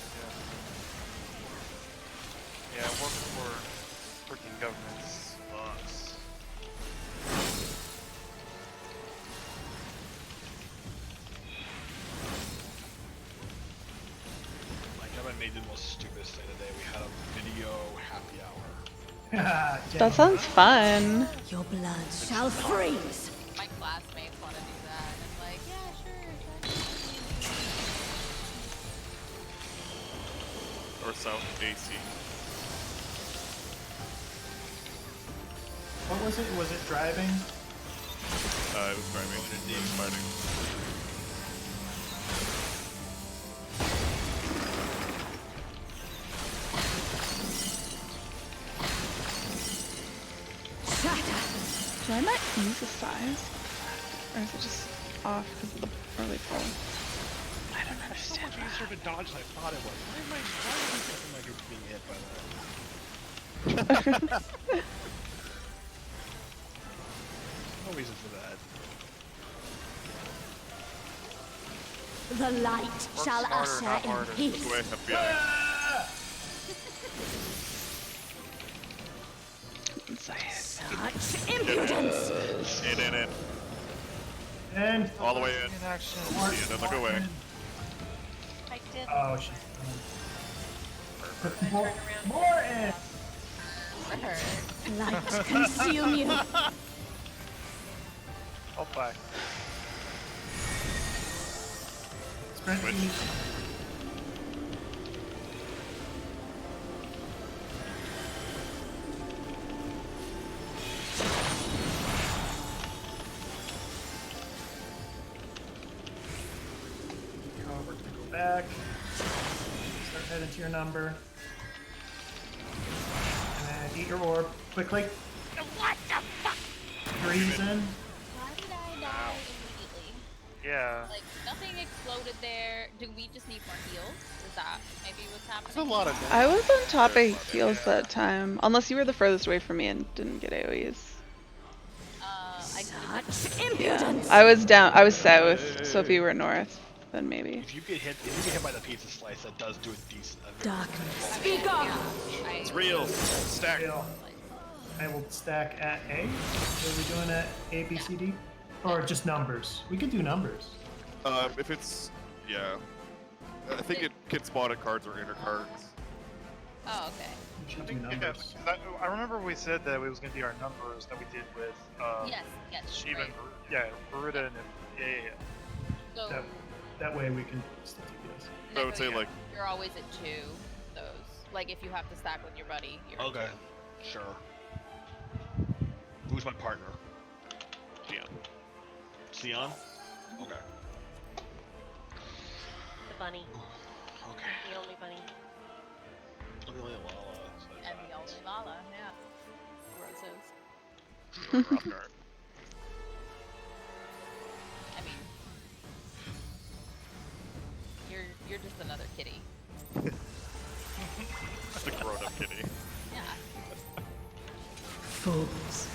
Yeah, working for freaking government sucks. Like, I made the most stupidest thing today. We had a video happy hour. That sounds fun. Your blood shall freeze. My classmates want to do that. And I'm like, yeah, sure. Or south AC. What was it? Was it driving? It was driving. It was fighting. Do I not use the size? Or is it just off because of the early pull? I don't It's so understand. much easier to dodge than I thought it was. Why am I being hit by that? No reason for that. The light shall smarter, usher not in harder. peace. Go away, FBI. Inside. Such impudence! In. And All the way in. In action. Yeah, don't look away. I did. oh, she's More, more, more in. Light consume you. Oh, bye. Sprint Switch. E. We're gonna go back. Start heading to your number. And then eat your orb quickly. What the fuck? Freeze in. Why did I die immediately? Yeah. Like, nothing exploded there. Do we just need more heals? Is that maybe what's That's happening? a lot of I was on top Very of funny, heals yeah. that time. Unless you were the furthest away from me and didn't get AoEs. I Such Yeah. impudence. I was down. I was south. So if you were north, then maybe. If you get hit by the pizza slice, that does do a decent. Darkness. Speak up. It's real. Stack. Deal. I will stack at A. What are we doing at A, B, C, D? Or just numbers? We could do numbers. If it's, yeah. I think it can spawn at cards or inner cards. Oh, okay. We should I do think, yeah, numbers. I remember we said that it was going to be our numbers that we did with Yes, Shiva right. and Baruda and yeah. So, That way we can still do this. I would say, like, you're always at 2, those. Like, if you have to stack with your buddy, you're Okay, at sure. Who's my partner? yeah. Sion? Okay. The bunny. Okay. The only bunny. I'm the only one. 2. And the only Lala, yeah. Roses. Rough guard. I mean, you're just another kitty. Just a grown-up kitty. Yeah. Fools.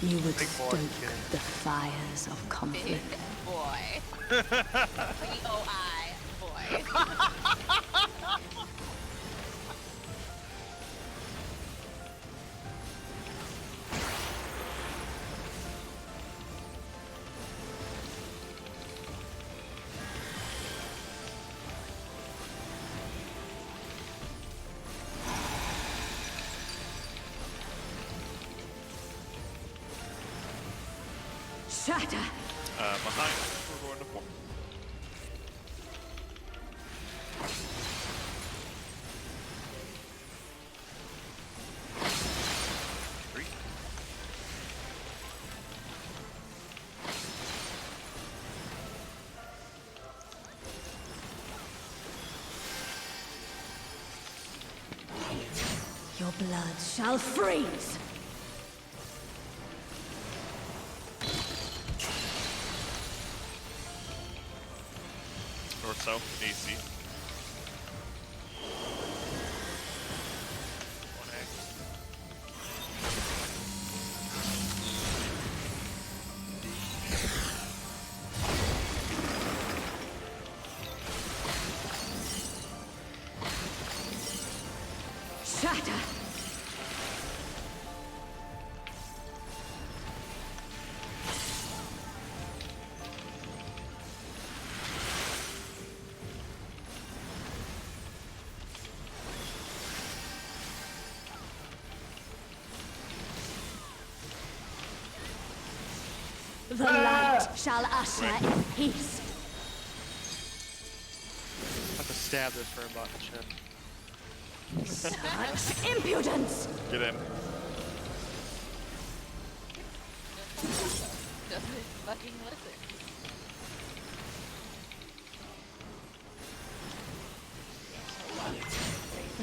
You would Big boy, stoke kid. the fires of Big conflict. boy. B-O-I, boy. Shatter. Behind, we're going to 4. Three. Your blood shall freeze. North south, AC. Shatter. The light shall usher in peace. I have to stab this for about a chip. Such impudence! Get in. Doesn't fucking listen.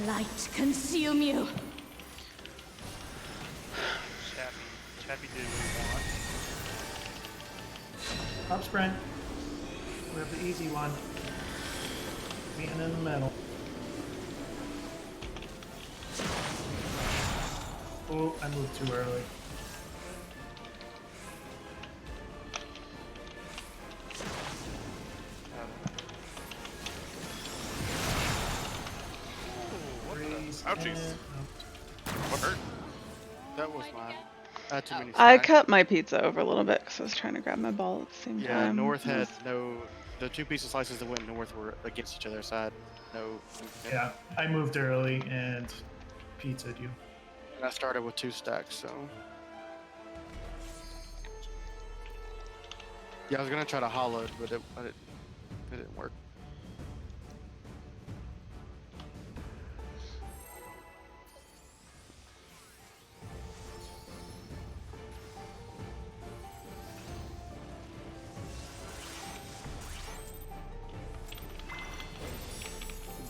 Light consume you. Chappy did what Up sprint. We have the easy one. Being in the middle. Oh, I moved too early. Freeze Ouchies. and- What hurt? That was mine. I had too many I stacks. cut my pizza over a little bit because I was trying to grab my ball at the same Yeah, time. north It had was- no. The two pizza slices that went north were against each other, so I had no. Yeah, I moved early and pizzaed you. And I started with 2 stacks, so. Yeah, I was gonna try to hollow it, but it didn't work.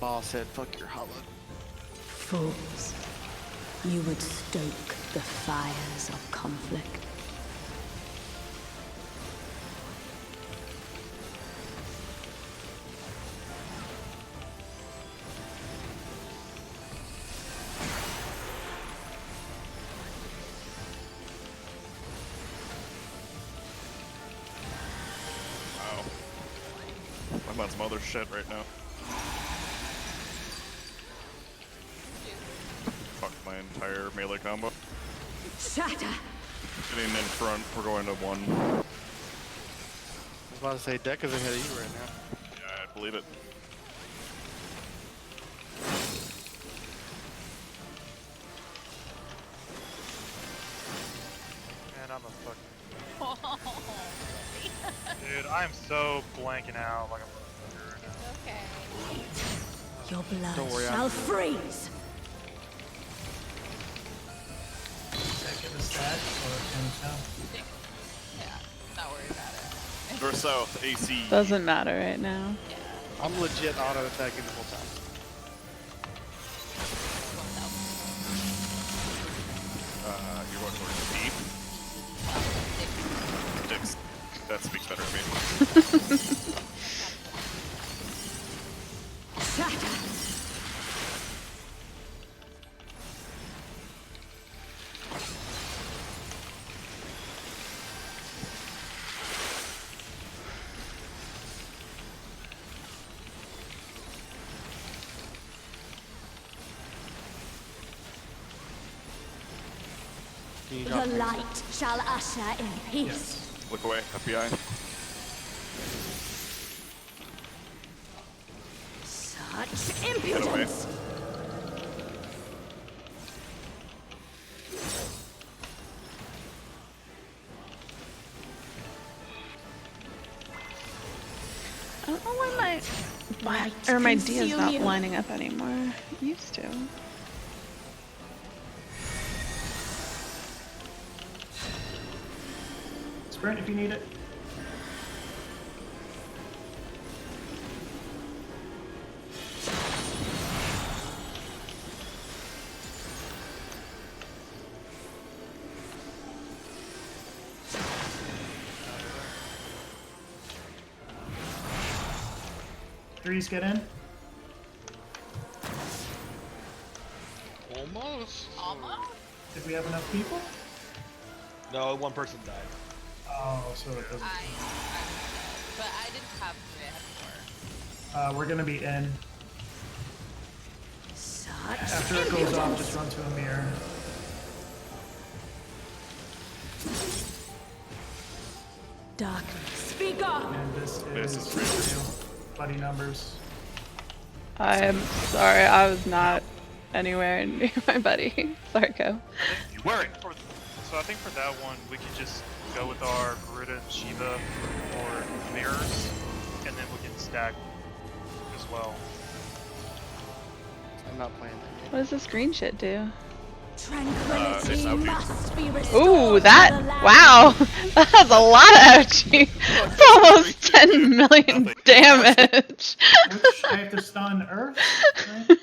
Ball said, "Fuck your hollow." Fools. You would stoke the fires of conflict. Wow. I'm on some other shit right now. Fuck my entire melee combo. Shatter. Getting in front, we're going to 1. I was about to say, Deck is ahead of you right now. Yeah, I believe it. Man, I'm a fucking dude. I'm so blanking out like I'm a right now. Okay. Your blood Don't worry, shall I'm- freeze. Second the stack or can you tell? Yeah, not worried about it. North south, AC. Doesn't matter right now. I'm legit auto attacking the whole time. You're going towards deep. Dix. That speaks better to me. Shatter. Can you The drop me? light shall usher in peace. Look away, FBI. Such Get away. impudence. don't know why Light my D is conceal not you. lining up anymore. It used to. Sprint if you need it. Threes get in. Almost. Almost. Did we have enough people? No, one person died. Oh, so it doesn't. But I didn't have 3, I had 4. We're gonna be in. Such After it goes off, just run to a mirror. darkness. Speak up. And this This is is real buddy numbers. I'm sorry, I was not anywhere near my buddy. Sorry, Ko. You weren't. So I think for that one, we could just go with our Garuda and Shiva or mirrors, and then we can stack as well. I'm not playing that game. What does this green shit do? Tranquility it's ouchie. must be restored. Ooh, to that, the land. wow, that has a lot of ouchie. It's almost 10 million Nothing. damage. Which I have to stun Earth.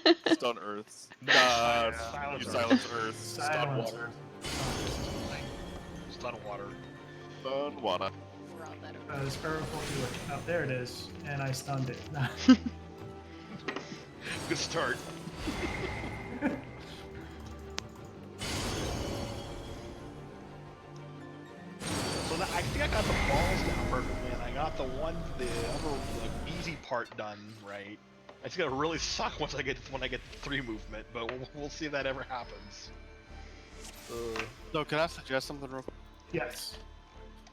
Right? Stun Earths. Silence You Earth. silence Earth. Stun Silence water. Earth. Stun water. Stun water. We're all better. Because Earth will do it. Oh, there it is. And I stunned it. Good start. So that, I think I got the balls down perfectly, and I got the easy part done right. It's gonna really suck when I get 3 movement, but we'll see if that ever happens. So can I suggest something real quick? Yes.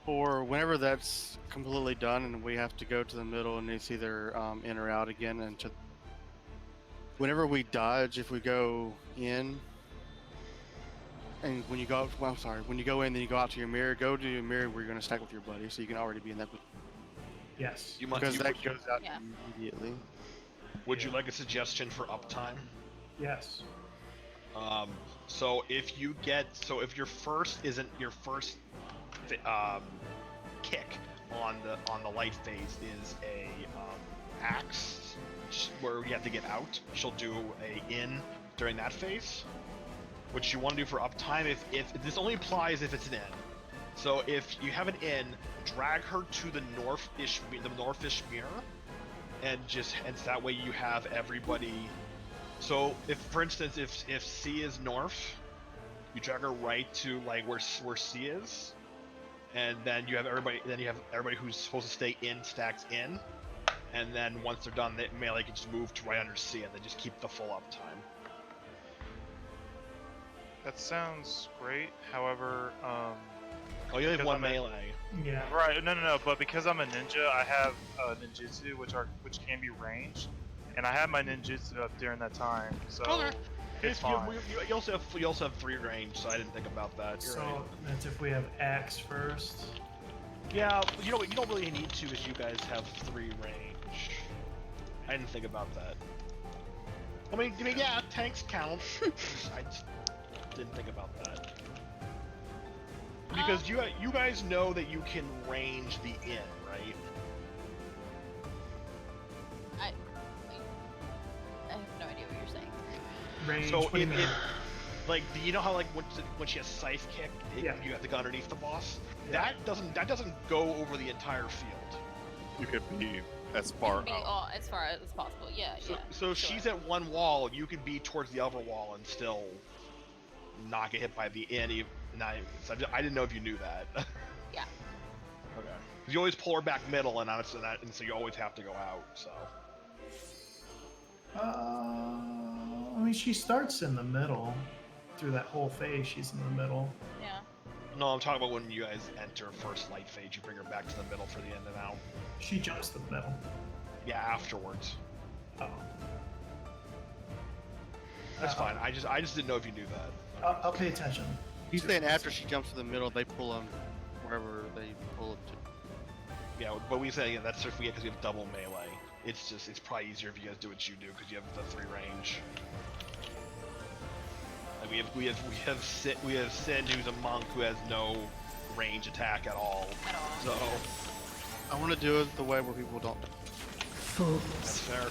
For whenever that's completely done and we have to go to the middle and it's either in or out again, and whenever we dodge, if we go in, and when you go, well, I'm sorry, when you go in, then you go out to your mirror. Go to your mirror where you're going to stack with your buddy, so you can already be in that position. Yes. Because that goes out Yeah. immediately. Would you like a suggestion for uptime? Yes. So if your first isn't your first kick on the light phase is a axe where you have to get out, she'll do a in during that phase. What you want to do for uptime, if this only applies if it's an in. So if you have an in, drag her to the northish mirror, and that way you have everybody. So if, for instance, if C is north, you drag her right to like where C is, and then you have everybody who's supposed to stay in stacks in, and then once they're done, they melee can just move to right under C, and then just keep the full uptime. That sounds great. However, Oh, you only have because one I'm a- melee. Yeah. right? No. But because I'm a ninja, I have ninjutsu, which can be ranged, and I have my ninjutsu up during that time, so Okay. it's fine. You also have 3 range, so I didn't think about that. You're So right. that's if we have axe first. Yeah, you know what you don't really need to is you guys have 3 range. I didn't think about that. I mean yeah, tanks count. I just didn't think about that. Because you guys know that you can range the in, right? I have no idea what you're saying. Range. So what do you mean? like, do you know how like when she has scythe kick, Yeah. you have to go underneath the boss? Yeah. That doesn't go over the entire field. You could be as far Be out. all as far as possible. Yeah, So, yeah. so if sure. she's at one wall, you can be towards the other wall and still not get hit by the in. So I didn't know if you knew that. Yeah. Okay. 'Cause you always pull her back middle, and so you always have to go out. So. I mean, she starts in the middle. Through that whole phase, she's in the middle. Yeah. No, I'm talking about when you guys enter first light phase, you bring her back to the middle for the in and out. She jumps to the middle. Yeah, afterwards. Oh. That's fine. I just didn't know if you knew that. I'll pay attention. He's saying after she jumps to the middle, they pull him wherever they pull it to. Yeah, but we say that's just because we have double melee. It's probably easier if you guys do what you do because you have the 3 range. Like we have Sin, who's a monk who has no range attack at all. So I want to do it the way where people don't. that's Fools, fair.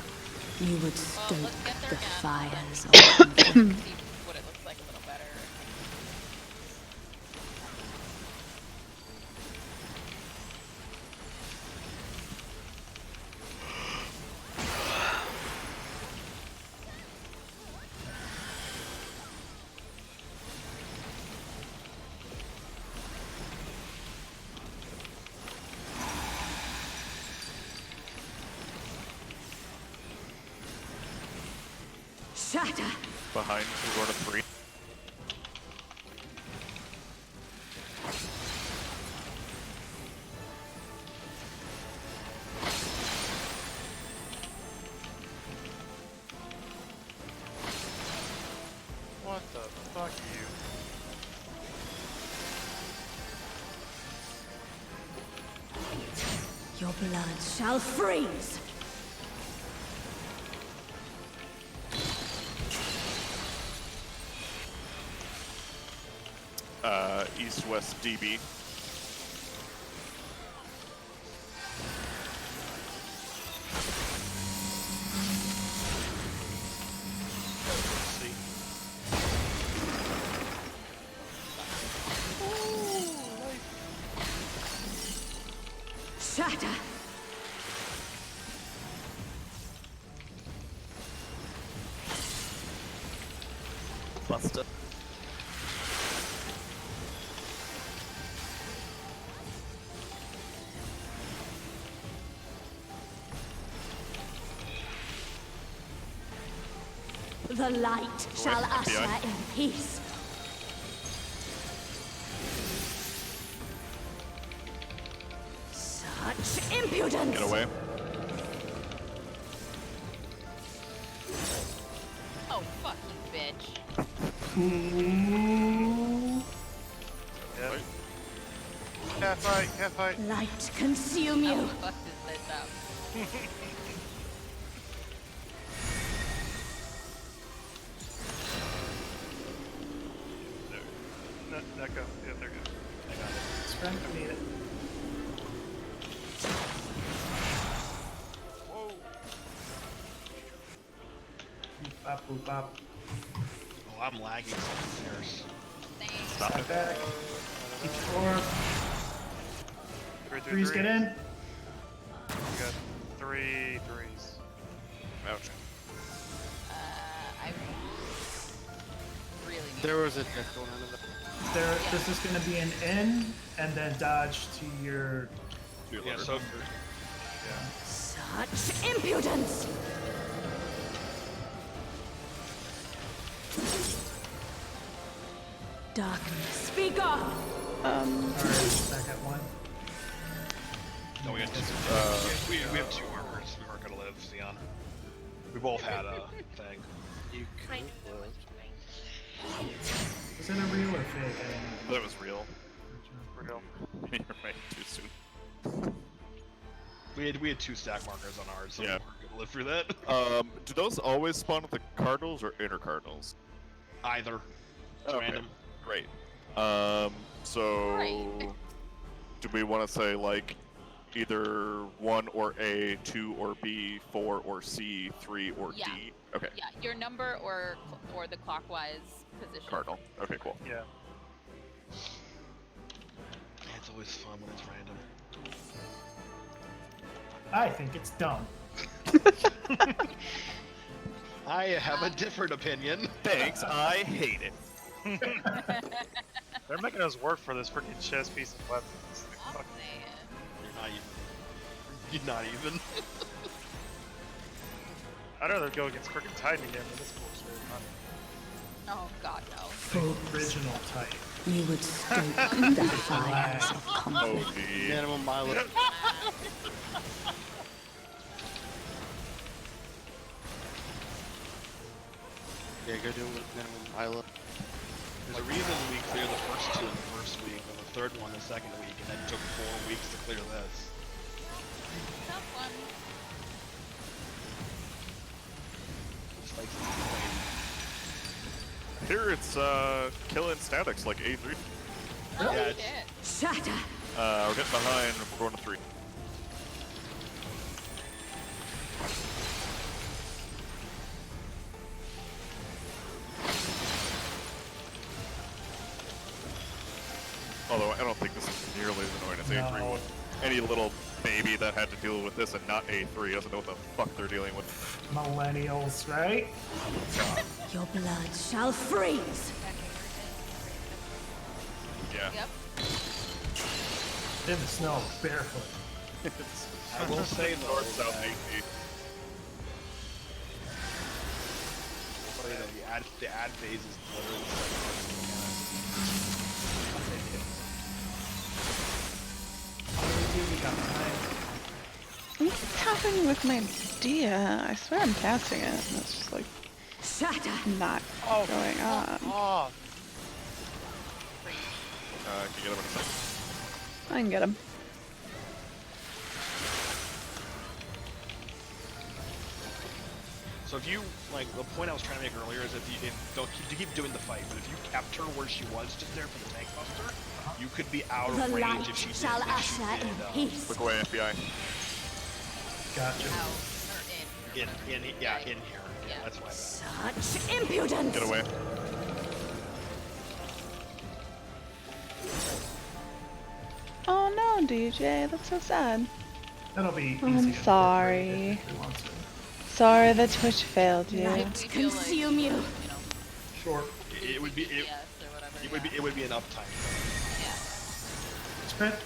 you would Well, let's stoke get there the again. fires of Let's conflict. see what it looks like a little better. Shatter! Behind, we're going to 3. What the fuck, you? Your blood shall freeze! East-west DB. Shatter! Busted. The light shall usher in peace. Such impudence! Get away. Oh, fuck you, bitch. Yeah. Cat fight, cat fight. Light consume How you. the fuck does this up? That go. Yeah, they're good. I got it. Strength need it. Whoa. Boop bop, boop bop. Oh, I'm lagging upstairs. Thanks. Stop Step it. back. Each orb. Three, Threes get in. We got 3 threes. Ouch. I really need There was a death going on in the. This is going to be an in, and then dodge to your. Yeah, so Such impudence! Darkness, speak up! Alright, back at 1. no, we got 2. We have 2 markers. We weren't gonna live, Xeon. We both had a thing. You I could knew that was coming. Was it a real or fake? I didn't That was real. Real. You're right, too soon. We had 2 stack markers on ours, so Yeah. we weren't gonna live through that. Do those always spawn with the cardinals or inner cardinals? Either. It's Okay. random. Great. So Right. do we want to say like either 1 or A, 2 or B, 4 or C, 3 or Yeah. D? Okay. Yeah, your number or the clockwise position. Cardinal. Okay, cool. Yeah. It's always fun when it's random. I think it's dumb. I have a different opinion. Thanks, I hate it. They're making us work for this freaking chess piece of weapons. Like, I'm fuck. saying. You're not even. You're not even. I'd rather go against freaking Titan again than this bullshit. Oh god, no. Fools, Original type. you would stoke the fires of Oh, conflict. the minimum mileage. Yeah, go do minimum mileage. There's a reason we cleared the first 2 in the first week, and the third one the second week, and then took 4 weeks to clear this. Tough one. Just like Here it's killing statics like A3. Oh, Yeah, shit. Shatter. We're getting behind. We're going to 3. Although I don't think this is nearly as annoying as A3 No. would. Any little baby that had to deal with this and not A3 doesn't know what the fuck they're dealing with. Millennials, right? Your blood shall freeze. Yeah. Yep. In the snow, barefoot. I will say though, North, south, AC. the ad phase is literally We got time. What's happening with my Dia? I swear I'm casting it, and it's just like Shatter. not Oh, going on. oh, Can you get him in a second? I can get him. So if you, like, the point I was trying to make earlier is if you keep doing the fight, but if you kept her where she was just there for the tank buster, you could be out of The range light if she did. shall if she usher did, in peace. Look away, FBI. Gotcha. Out or in. in here. Yeah, that's why. Such impudence. Get away. Oh no, DJ, that's so sad. That'll be Oh, easy. I'm to incorporate sorry. if we want to. Sorry that Twitch failed you. Light We feel like, consume you. you know, Sure. It would be yes or whatever. it would be enough time. Yeah. Spread.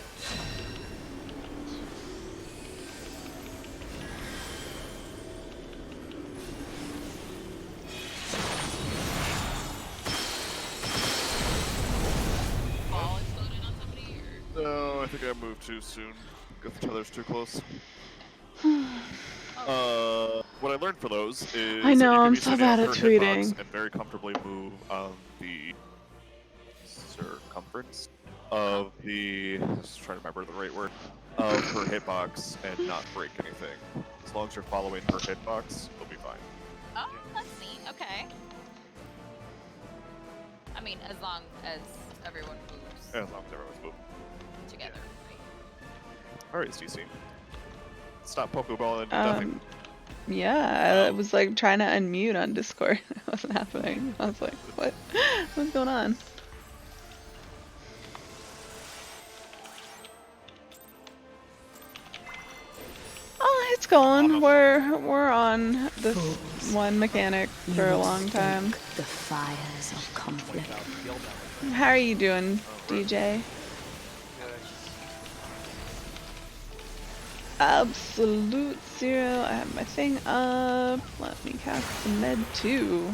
Ball exploded on somebody or? No, I think I moved too soon. Got the tethers too close. What I learned for those is I know, that you can I'm be so sitting bad on at her hitbox tweeting. and very comfortably move the circumference of the. Just trying to remember the right word of her hitbox and not break anything. As long as you're following her hitbox, you'll be fine. Oh, that's neat. Okay. I mean, as long as everyone moves As long as everyone's moving. together, right? All right, CC. Stop Pokeball and do nothing. Yeah, I was like trying to unmute on Discord. It wasn't happening. I was like, what? What's going on? Oh, it's going. We're on this one mechanic for a long time. The fires of conflict. How are you doing, DJ? Absolute zero. I have my thing up. Let me cast the med 2.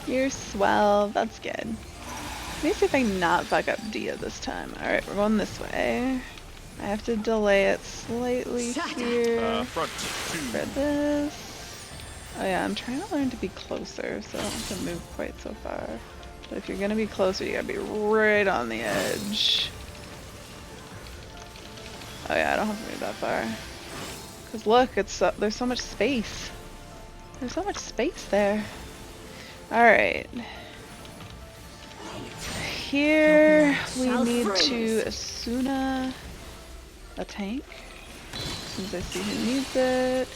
You're swell. That's good. Let me see if I can not fuck up Dia this time. Alright, we're going this way. I have to delay it slightly here. Front For 2. this. Oh yeah, I'm trying to learn to be closer, so I don't have to move quite so far. But if you're gonna be closer, you gotta be right on the edge. Oh yeah, I don't have to move that far. Cause look, it's there's so much space. There's so much space there. All right. Here we need to Asuna a tank. Since I see who needs it.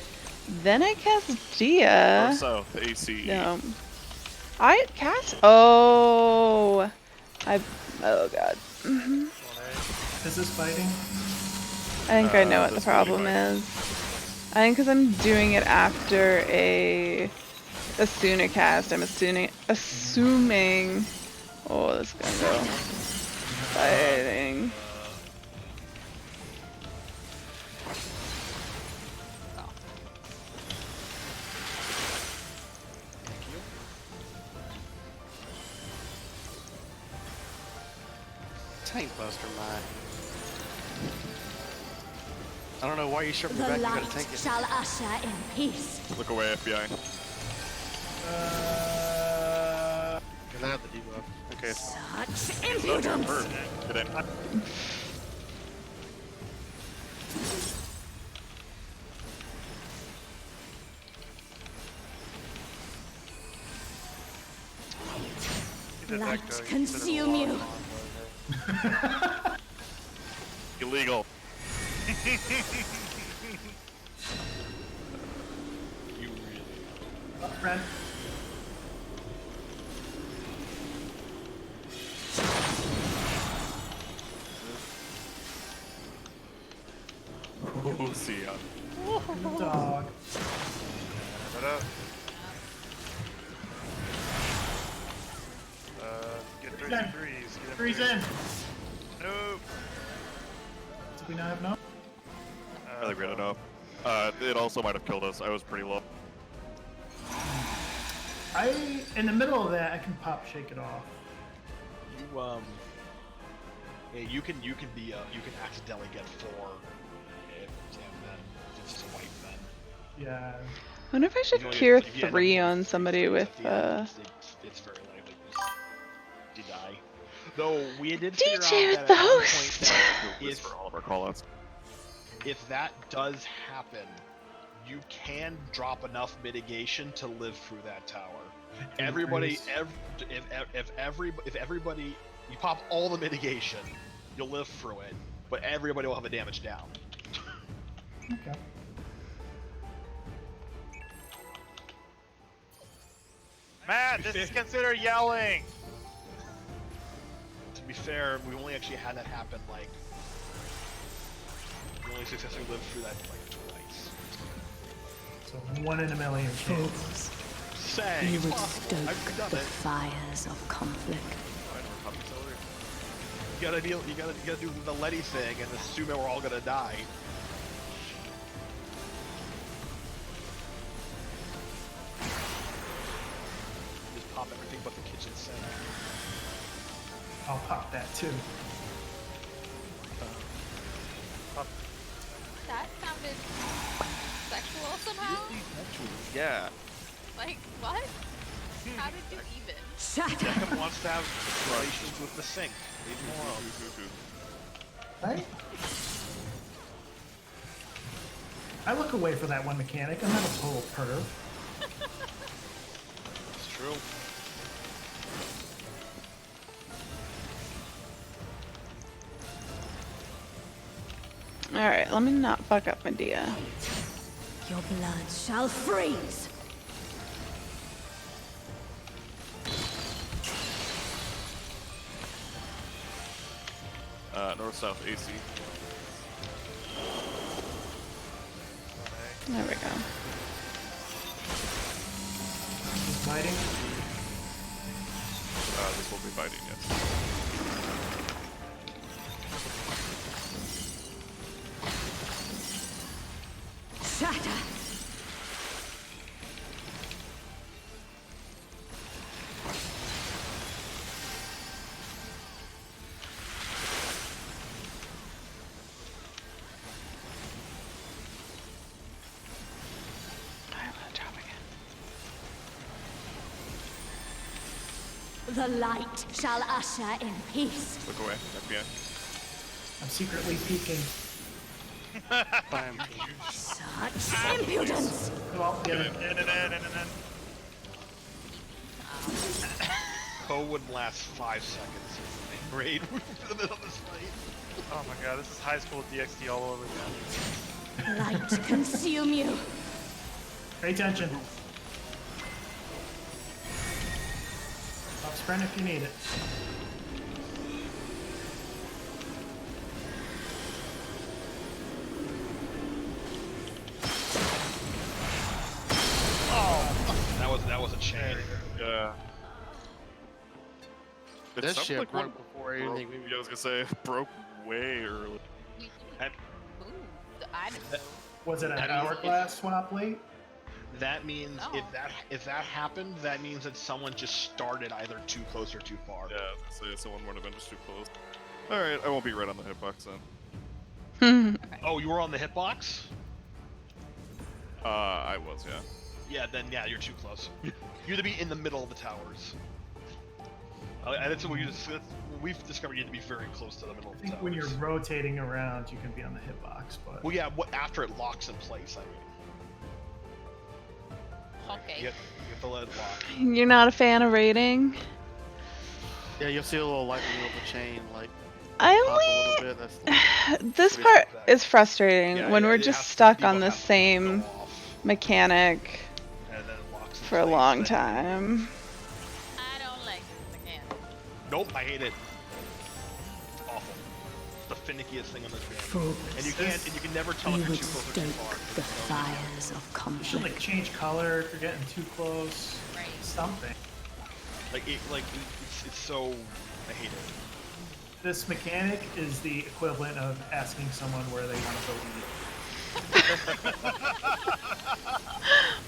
Then I cast Dia. North south, AC. No. I cast. Oh. Oh god. Is this fighting? I think I know what the this will be problem fine. is. I think because I'm doing it after a Asuna cast, I'm assuming. Oh, this is gonna go fighting. Tank Buster, mine. I don't know why you shoved me The back. You light gotta tank it. shall usher in peace. Look away, FBI. Can I have the debuff. Okay. Such impudence! Get in. He did Light echo, he consume considered a you. lot on, Illegal. You really. Up, friend. Oh, see ya. Good dog. But get Three's 33s. in. Get him Three's threes. in. Nope. Do we not have no? I think we had enough. It also might have killed us. I was pretty low. In the middle of that, I can pop shake it off. Yeah, you can be you can accidentally get 4 if it's just a white then. Yeah. I wonder if I should You only cure if you end up 3 with on 3 somebody threes with at the end, it's very likely you die. Though we did figure DJ out the that at one point host! that This for all of our callouts. if that does happen, you can drop enough mitigation to live through that tower. Everybody, if everybody, you pop all the mitigation, you'll live through it, but everybody will have a damage down. Okay. Matt, this is considered yelling. To be fair, we only actually had that happen like we only successfully lived through that like twice. So 1 in a million chance. Fools. Saying You it's would possible. stoke I've done the it. fires of conflict. You gotta do the Letty thing and assume that we're all gonna die. Just pop everything but the kitchen sink. I'll pop that too. That sounded sexual somehow. Yeah. Like what? How did you even? Shatter! Declan wants to have relations with the sink. Leave him alone. Right? I look away for that one mechanic. I'm not a total perv. It's true. Alright, let me not fuck up Medea. Your blood shall freeze! North-south AC. There we go. Fighting. This will be fighting, yes. Shatter! I'm gonna drop again. The light shall usher in peace. Look away. FBI. I'm secretly peeking. Bam. Such impudence! Well, get it. Poe would last 5 seconds if they raid in the middle of this fight. Oh my god, this is high school DxD all over again. Light consume you! Pay attention. Pop sprint if you need it. That was a chain. Yeah. It That sounds shit like broke one before anything. broke, yeah, I was gonna say, broke way early. We That- moved. I didn't move. Was it an That means hourglass swap late? That means No. if that happened, that means that someone just started either too close or too far. Yeah, I was gonna say, someone would have been just too close. Alright, I won't be right on the hitbox then. Oh, you were on the hitbox? I was, yeah. Yeah, then yeah, you're too close. You had to be in the middle of the towers. And that's what we've discovered you have to be very close to the middle I of the think when you're towers. rotating around, you can be on the hitbox, but Well, yeah, after it locks in place, I mean. Okay. You have to let it lock. You're not a fan of raiding? Yeah, you'll see a little light in the middle of the chain, like I pop a little bit. That's this Yeah, part exactly. is frustrating Yeah, when yeah, we're it just has to- stuck Devo on the has to same go off, mechanic and then it locks in for a place, long then- time. I don't like this again. Nope, I hate it. It's awful. It's the finickiest thing on this game. Focus. And you can never tell You if you're would too close or too stoke far. the fires of you should like conflict. change color if you're getting too close. Right. Something. It's so. I hate it. This mechanic is the equivalent of asking someone where they want to go eat.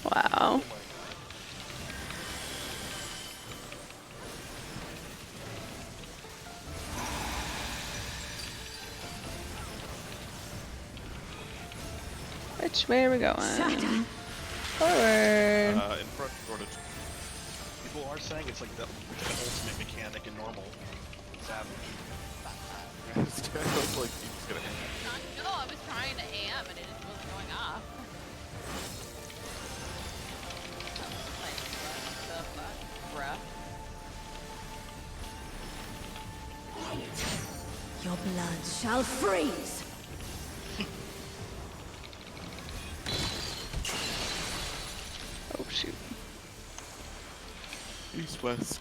Wow. Oh my god. Which way are we going? Shatter. Forward. In front, sort of. People are saying it's like the ultimate mechanic in normal. Savage. I was like, he's gonna hang No, I was trying to AM and it just wasn't going off. Like, what the fuck, bruh? Your blood shall freeze. Oh shoot. East, west.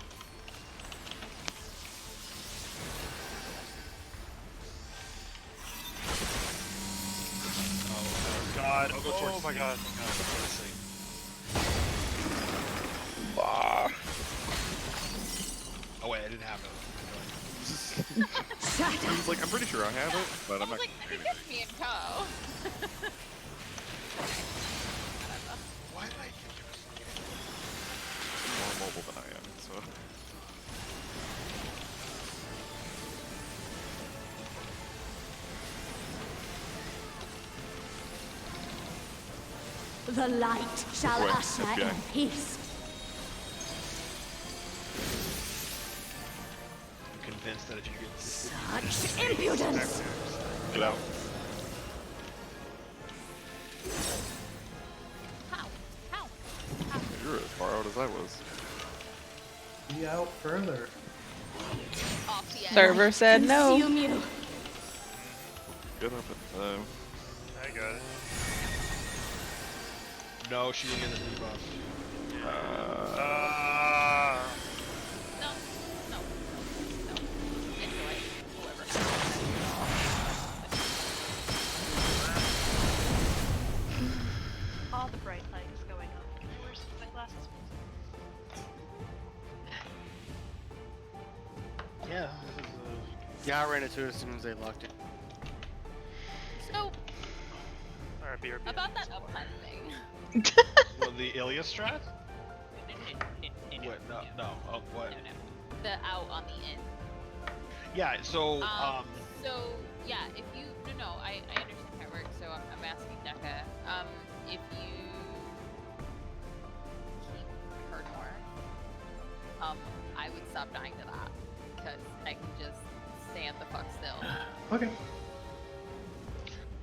God. I'll go Oh towards my the- god. Let's see. Bah. Oh wait, I didn't have it. Shatter. He's like, I'm pretty sure I have it, but I'm I was not. like, I think that's me in tow. Why did I think it was? More mobile than I am, so. The light shall Wait, usher okay. in peace. I'm convinced that if you get Such impudence! Get out. How? How? You're as far out as I was. Be out further. Off the edge. Server said no. Consume you. Get up in time. I got it. No, she didn't get the debuff. No. No. No. Enjoy. Whoever. All the bright light is going on. Where's my glasses? Yeah. Yeah, I ran into it as soon as they locked it. So, Alright, BRB. about that uptime thing. Well, the Ilya strat? No, What? No. Oh, what? No. The out on the in. Yeah. So, So yeah, if you no, I understand how it works. So I'm asking Deca, if you keep her north, I would stop dying to that because I can just stand the fuck still. Okay.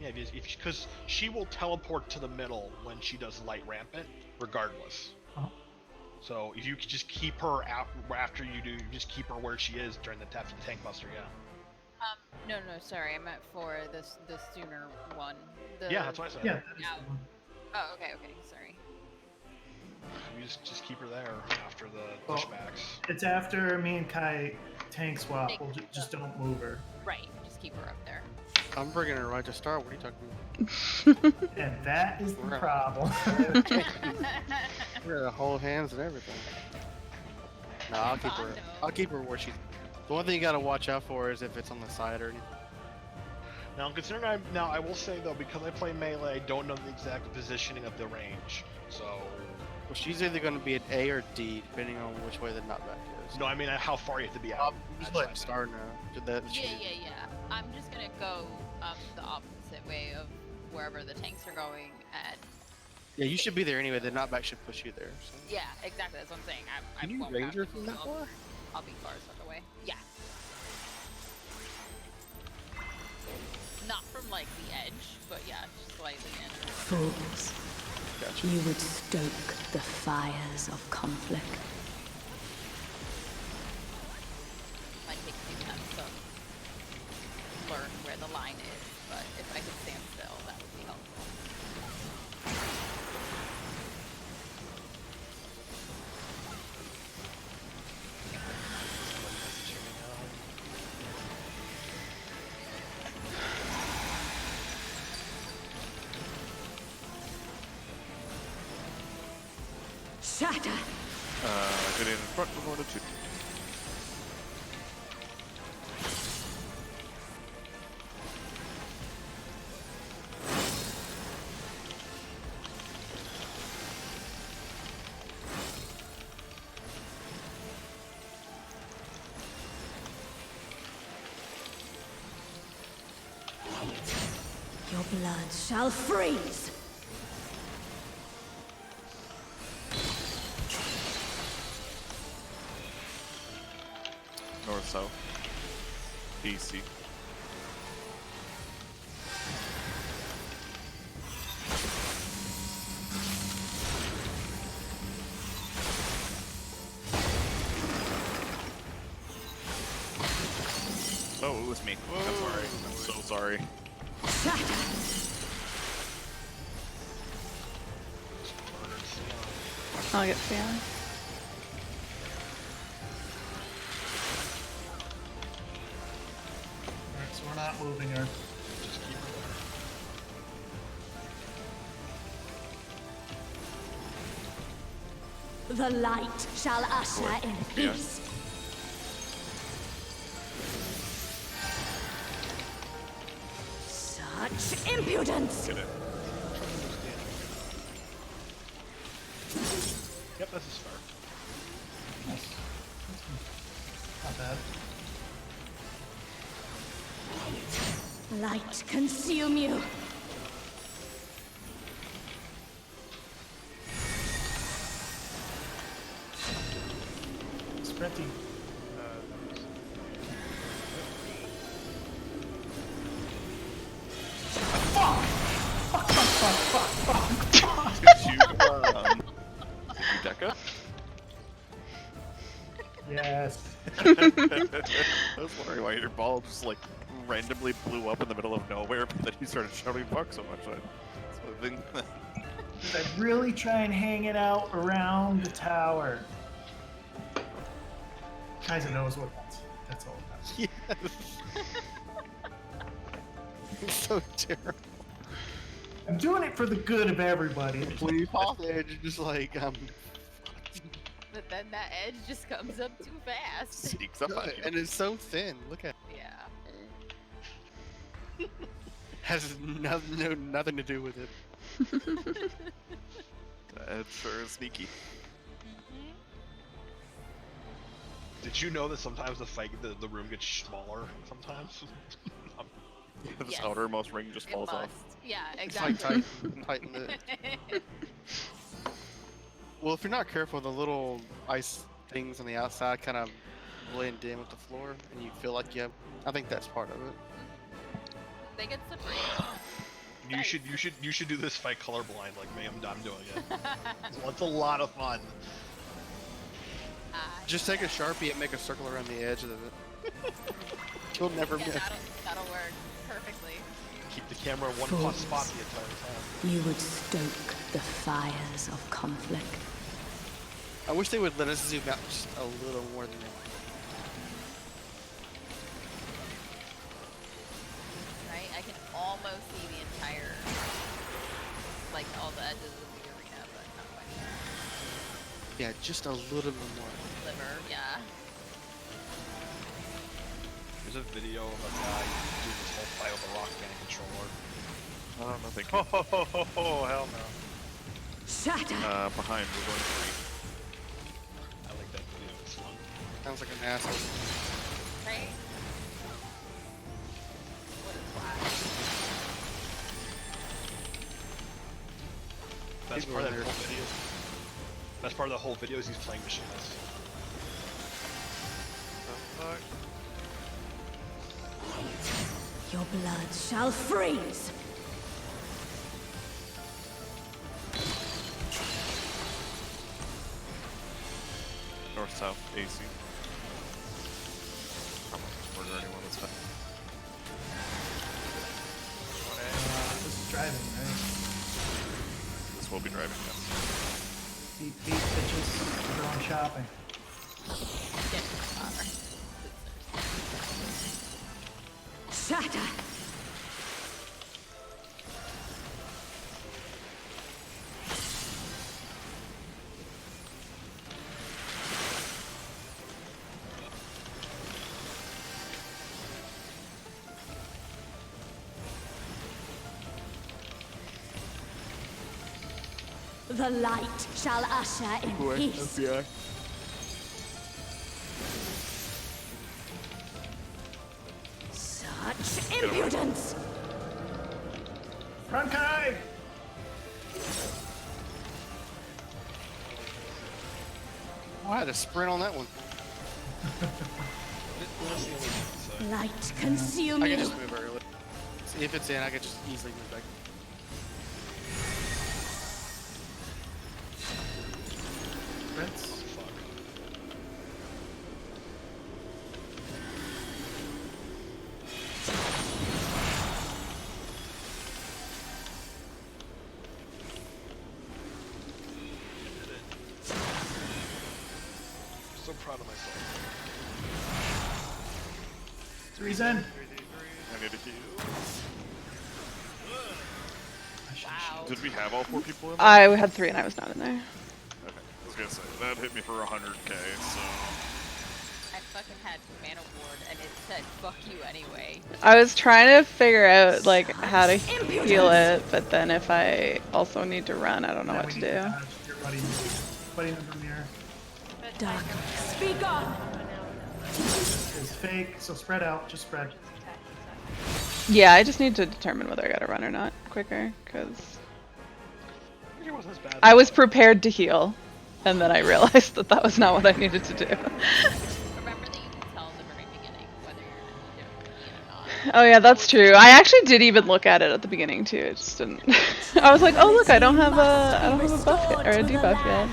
yeah, because she will teleport to the middle when she does light rampant, regardless. Uh-huh. So if you could just keep her out after you do, just keep her where she is during the tank buster. Yeah. No, sorry, I meant for the sooner one. The, Yeah, that's what I said. Yeah, that is Yeah. the one. Oh, okay, sorry. You just keep her there after the Well, pushbacks. It's after me and Kai tank swap. We'll just don't move her. Right, just keep her up there. I'm bringing her right to start. What are you talking about? And that is the Right. problem. We're gonna hold hands and everything. No, I'll keep her. Bondo. I'll keep her where she. The one thing you gotta watch out for is if it's on the side or anything. Now, considering I will say though, because I play melee, I don't know the exact positioning of the range. So, Well, she's either gonna be an A or D, depending on which way the knockback is. no, I mean how far you have to be out. Just That's let what I star now. Yeah. I'm just gonna go the opposite way of wherever the tanks are going, and Yeah, you should be there anyway. The knockback should push you there. So. yeah, exactly. That's what I'm saying. I Can you won't ranger have to from move that up. far? I'll be far as fuck away. Yeah. Not from like the edge, but yeah, just slightly in. Fools. Gotcha. You would stoke the fires of conflict. Might take a few attempts to learn where the line is, but if I could stand still, that would be helpful. Shatter! Getting in front, we're going to 2. Your blood shall freeze! North, south. DC. Oh, it was me. I'm sorry. I'm so sorry. Shatter! I'll get Fiona. Alright, so we're not moving her. Just keep her there. The light shall usher in Yeah. peace. Such impudence! Get it. Yep, this is fair. Nice. Not bad. Light consume you. Sprinting. Did you Deca? Yes. I was wondering why your ball just like randomly blew up in the middle of nowhere, but then you started shouting fuck so much. So I think I really try and hang it out around the tower. Kaiser knows what that's all about. Yes. It's so terrible. I'm doing it for the good of everybody. When you fall there, you're just like, But then that edge just comes up too fast. sneaks up on you. and it's so thin. Look at Yeah. Has nothing to do with it. It's sure is sneaky. Did you know that sometimes the room gets smaller sometimes? This Yes. outermost ring just It falls must. off. Yeah, It's like exactly. tighten it. Well, if you're not careful, the little ice things on the outside kind of blend in with the floor, and you feel like you have. I think that's part of it. They get slippery. You should do this fight colorblind like me. I'm doing it. It's a lot of fun. Just take a Sharpie and make a circle around the edge of it. You'll never Yeah, miss. that'll work perfectly. Keep the camera in one plus spot the entire time. You would stoke the fires of conflict. I wish they would let us zoom out just a little more than that. Right? I can almost see the entire, like all the edges of the arena, but not quite. Yeah, just a little bit more. Sliver, yeah. There's a video of a guy doing this whole fight with a rock band controller. I don't know, thank you. Oh, hell no. Shatter! Behind, we're going 3. I like that video. It's fun. Sounds like an asshole. Right? What a flash. That's People part are of the there. whole video. That's part of the whole video is he's playing machinist. fuck? Your blood shall freeze. North south AC. Murder anyone that's fine. This is driving, right? This will be driving, yes. Beep, beep, bitches. We're going shopping. Get armor. Shatter. The light shall usher in peace. FBI. Such impudence! Run, Kai! Oh, I had to sprint on that one. Light consume I you. can just move early. See if it's in, I can just easily move back. Prince. I'm so proud of myself. Three's in. 3D3. I need a heal. Wow. Did we have all 4 people in there? I had 3 and I was not in there. Okay. I was gonna say, that hit me for 100k, so... I fucking had mana ward and it said fuck you anyway. I was trying to figure out like how to heal it, but then if I also need to run, I don't know Now what we to need do. dodge your buddy in the mirror. But Darkness, be gone! It's fake, so spread out. Just spread. Yeah, I just need to determine whether I gotta run or not quicker, because It wasn't as bad. I was prepared to heal, and then I realized that that was not what I needed to do. Remember that you can tell in the very beginning whether you're immune or not. Oh yeah, that's true. I actually did even look at it at the beginning too. It just didn't. I was like, oh look, I don't have a buff yet, or a debuff yet.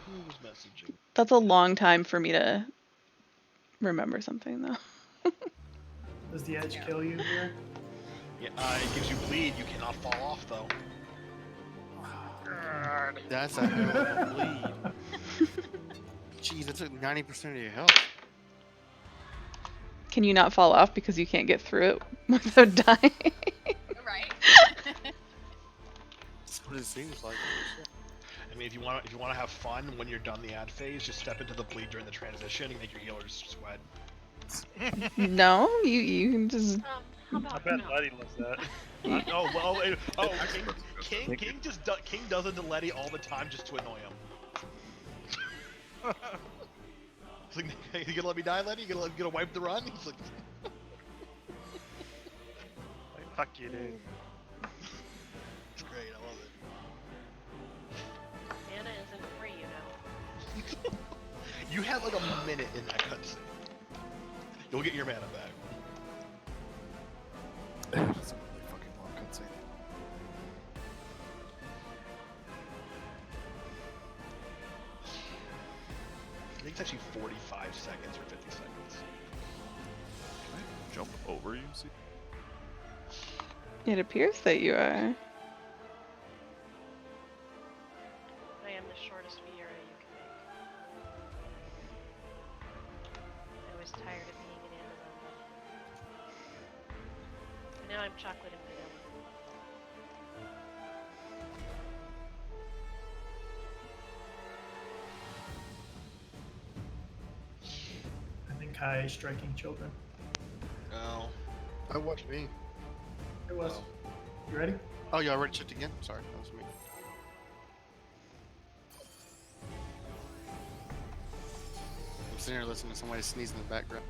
Who was messaging? That's a long time for me to remember something though. Does the edge kill you here? Yeah, it gives you bleed. You cannot fall off though. That's a hell of a bleed. Jeez, that took 90% of your health. Can you not fall off because you can't get through it without dying? Right? That's what it seems like. I mean, if you want to have fun when you're done the ad phase, just step into the bleed during the transition and make your healers sweat. No, you can just. How about I bet no? Letty loves that. King does it to Letty all the time just to annoy him. He's like, hey, you gonna let me die, Letty? You gonna wipe the run? He's like, Like, fuck you, dude. it's great. I love it. Mana isn't free, you know. You have like a minute in that cutscene. You'll get your mana back. It's a really fucking long cutscene. I think it's actually 45 seconds or 50 seconds. Can I jump over you, see? It appears that you are. I am the shortest Viera you can make. I was tired of being an Amazon button. And now I'm chocolate and vanilla. I think Kai is striking children. Oh. I watched me. It was. You ready? Oh, you already checked again? Sorry, that was me. I'm sitting here listening to somebody sneeze in the background.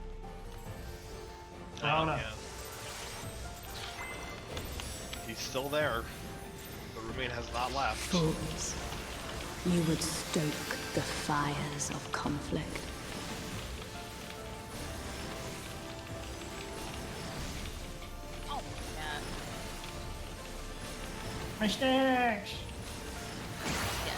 Oh no. Yeah. He's still there. The roommate has not left. Fools. You would stoke the the fires of conflict. Oh, yeah. My snacks! Yes.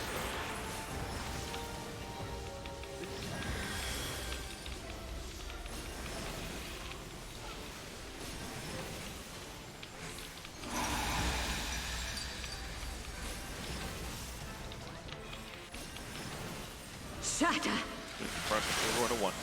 Shatter! Front, we're going to 1.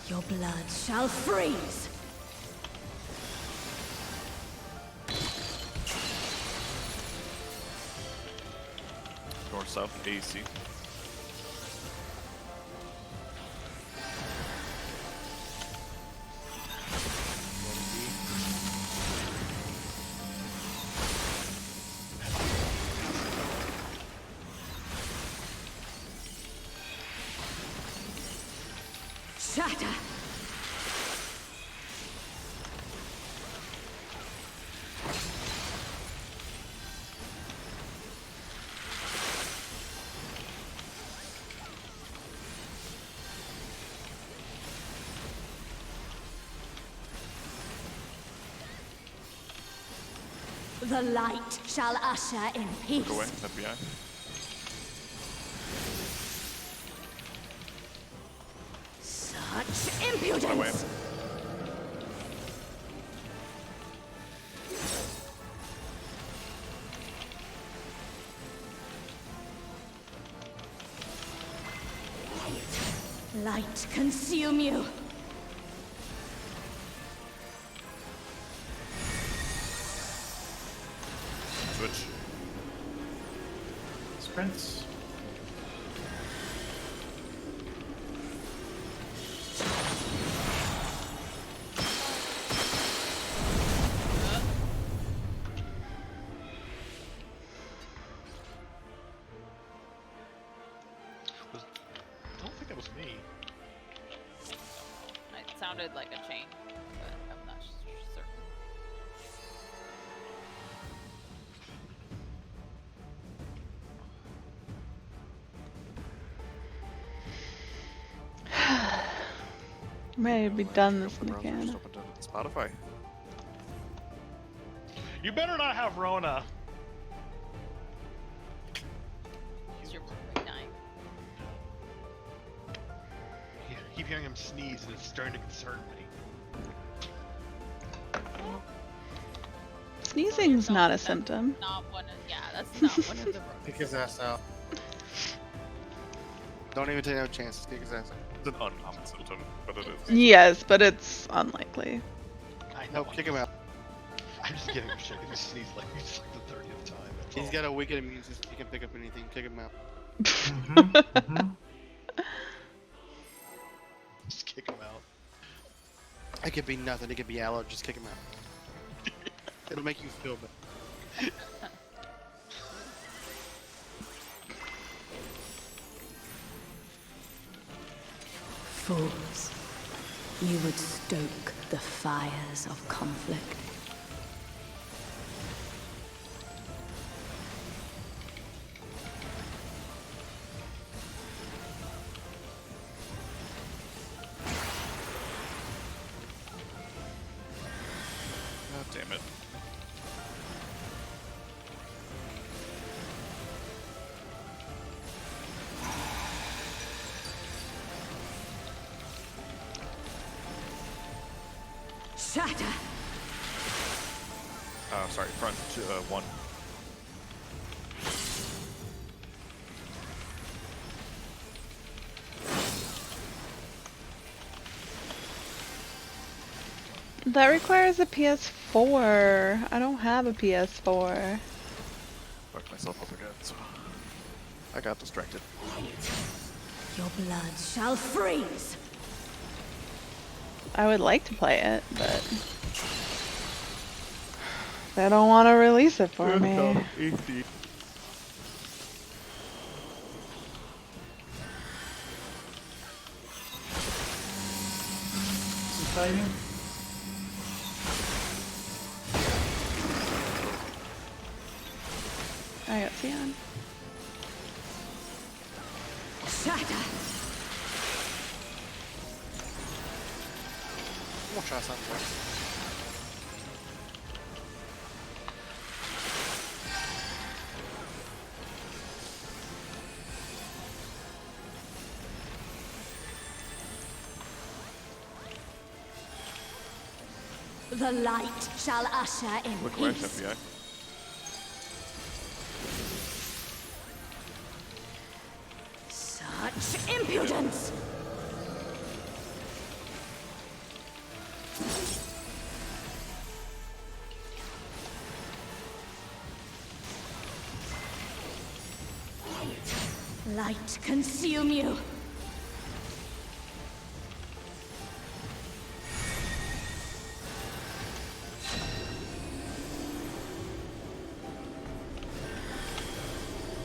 Your blood shall freeze! North, south, AC. Shatter! The light shall usher in peace. Look away, FBI. Such Away. impudence! Light consume you! Switch. Sprints. I don't think that was me. It sounded like a chain, but I'm not certain. I'm ready to be done this Open browser, weekend. just opened it. Spotify. You better not have Rona. Use your perfect time. I keep hearing him sneeze and it's starting to concern me. Sneezing's not a symptom. Not one of, yeah, that's not one of the Kick his ass out. Don't even take no chances. Kick his ass out. It's an uncommon symptom, but it is. Yes, but it's unlikely. I No, know. kick him out. I'm just giving him shit because he sneezed like it's like the 30th time. That's He's all. got a weakened immune system. He can pick up anything. Kick him out. Just kick him out. It could be nothing. It could be aloe. Just kick him out. It'll make you feel better. Fools, you would stoke the fires of conflict. God damn it. Shatter! Sorry, front to 1. That requires a PS4. I don't have a PS4. Fucked myself up again, so I got distracted. Your blood shall freeze! I would like to play it, but They don't want to release it for me. Some fighting. I got Sion. Shatter. We'll try something. Bro. The light shall usher in Look away, peace. FBI. Such impudence! Light consume you.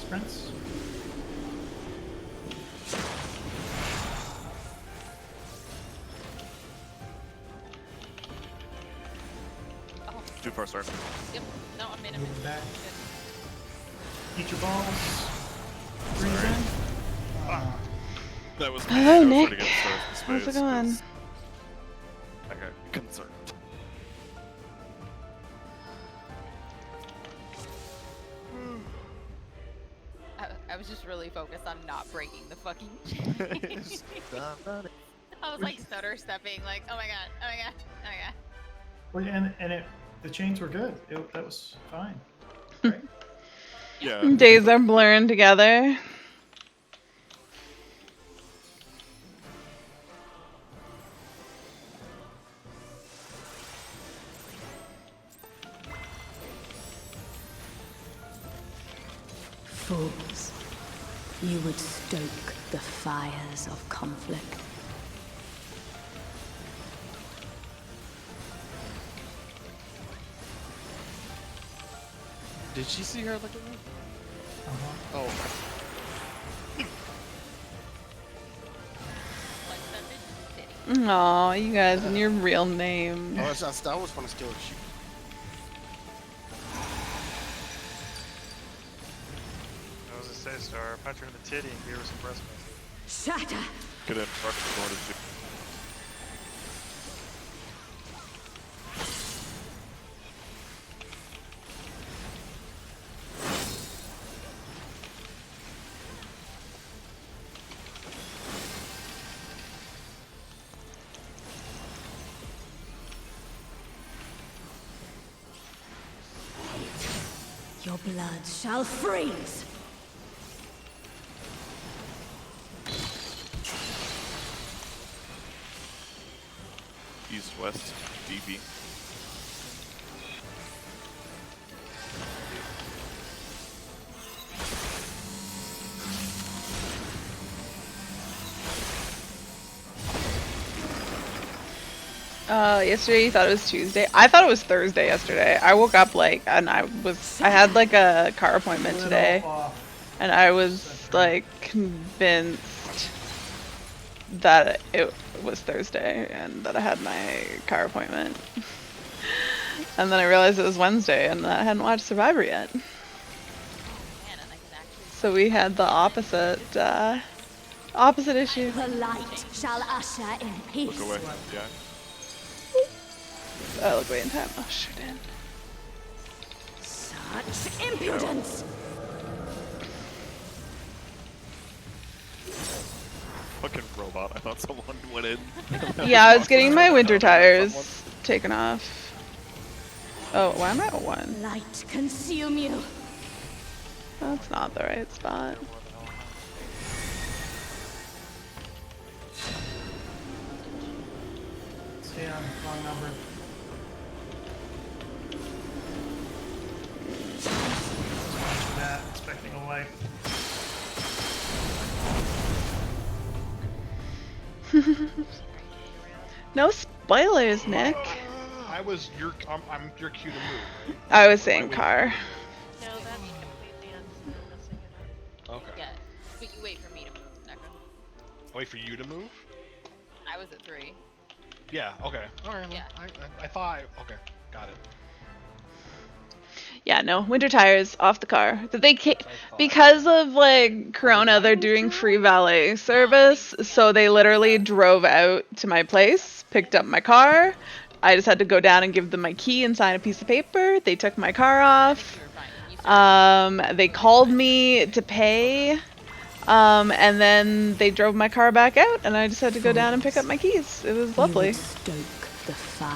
Sprints. Too far, sir. Yep. No, I'm in. Moving back. Good. Eat your balls. Breathe in. That was Hello, I was trying Nick. to get started in How's it space going? 'cause I got concerned. I was just really focused on not breaking the fucking chain. I was like stutter stepping, like, oh my god, oh my god, oh my god. Well, yeah, and the chains were good. That was fine. Right? Yeah. Days are blurring together. Fools. You would stoke the fires of conflict. Did she see her look at me? Uh-huh. Oh, Like that bitch titty. Aw, you guys and your real name. oh, I was going to steal the shoe. I was a say star. Punch her in the titty and give her some breast milk. Shatter. Get in, fuck the door to Your blood shall freeze. east, west, DB. Yesterday you thought it was Tuesday. I thought it was Thursday yesterday. I woke up like, and I had like a car appointment Little today, off. and I was like convinced that it was Thursday and that I had my car appointment. And then I realized it was Wednesday and that I hadn't watched Survivor yet. Man, and I could actually. So we had the opposite issue. The light shall usher in peace. Look away, yeah. I look way in time. Oh, shoot in. Such impudence. Fucking robot. I thought someone went in. Yeah, I was getting my winter tires taken off. Oh, why am I at 1? Light consume you. That's not the right spot. Stay on wrong number. That, expecting a wipe. No spoilers, Nick. I I was your I'm your cue to move, right? I was Or am saying waiting for car. you to No, that's completely messing it up. move? Okay. Yeah, but you wait for me to move, Neko. Wait for you to move? I was at 3. Yeah. Okay. All right. Yeah. I thought. Okay. Got it. Yeah, no, winter tires off the car. That they That's what I thought. because of like Corona, they're doing free valet service, so they literally drove out to my place, picked up my car. I just had to go down and give them my key and sign a piece of paper. They took my car off. You were fine. You started They called me to pay. And then they drove my car back out, and I just had to go down and pick up my keys. It was lovely.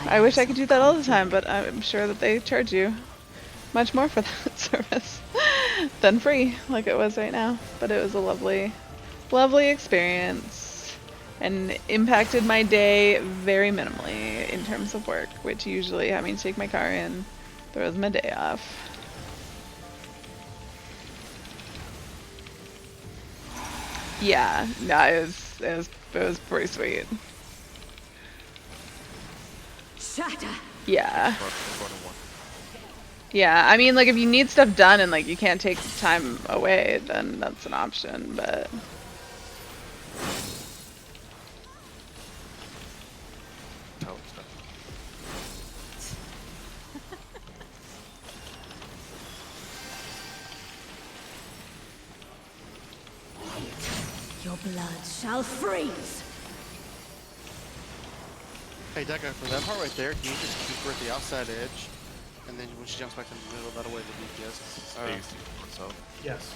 I wish I could do that all the time, but I'm sure that they charge you much more for that service than free, like it was right now. But it was a lovely, lovely experience, and impacted my day very minimally in terms of work, which usually having to take my car in throws my day off. Yeah, no, it was pretty sweet. Shatter. Yeah. We're going to 1. Yeah, I mean, like, if you need stuff done and, like, you can't take time away, then that's an option, but... Tell us that. Your blood shall freeze. Hey, Deca, for that part right there, can you just keep her at the outside edge? And then when she jumps back in the middle, that'll way the DPS. Space yourself. Yes,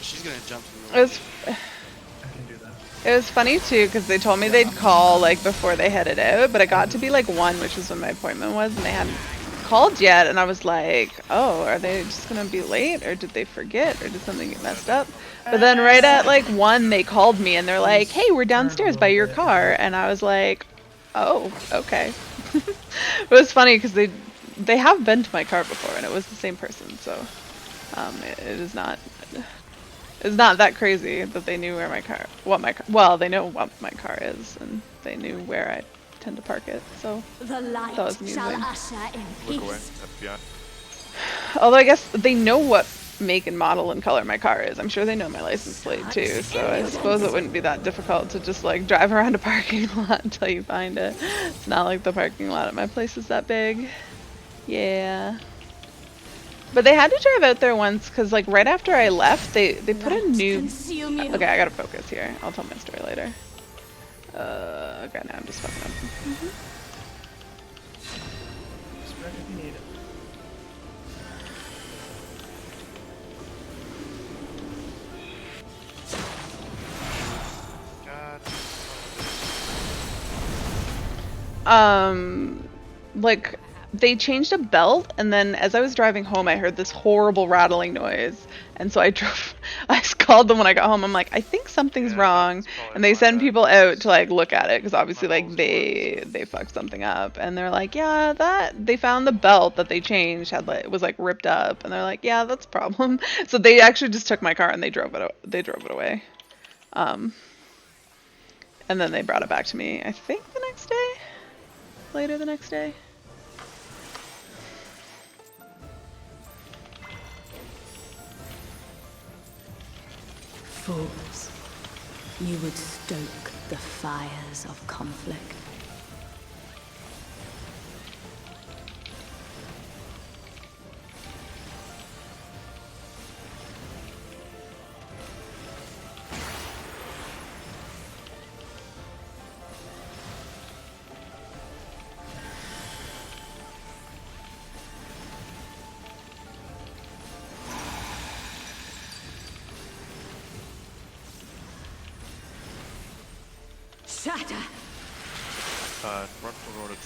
She's gonna jump to the It middle. was, I can do that. it was funny, too, because they told me they'd call, like, before they headed out, but it got to be, like, 1, which was when my appointment was, and they hadn't called yet, and I was like, oh, are they just gonna be late, or did they forget, or did something get messed up? But then right at, like, 1, they called me, and they're like, hey, we're downstairs by your car, and I was like, oh, okay. It was funny, because they have been to my car before, and it was the same person, so it is not... It's not that crazy that they knew where my car, well, they know what my car is, and they knew where I tend to park it, so The light that was shall amusing. usher in Look away. peace. FBI. Although I guess they know what make and model and color my car is. I'm sure they know my license plate too, so I suppose it wouldn't be that difficult to just like drive around a parking lot until you find it. It's not like the parking lot at my place is that big. Yeah. But they had to drive out there once because like right after I left, they put a new... Consume you. Okay, I gotta focus here. I'll tell my story later. Okay, now I'm just fucking up. Spread if you need it. God. Like they changed a belt, and then as I was driving home, I heard this horrible rattling noise, and so I called them when I got home. I'm like, I think something's Yeah, wrong, that's probably and they my send bad. people out to like look at it because obviously My like balls they fucked something up, and they're like, yeah, that they found the belt that they changed had like it was like ripped up, and they're like, yeah, that's a problem. So they actually just took my car and they drove it away, and then they brought it back to me. I think the next day, later the next day. Fools, you would stoke the fires of conflict. Shatter! Run for order 2.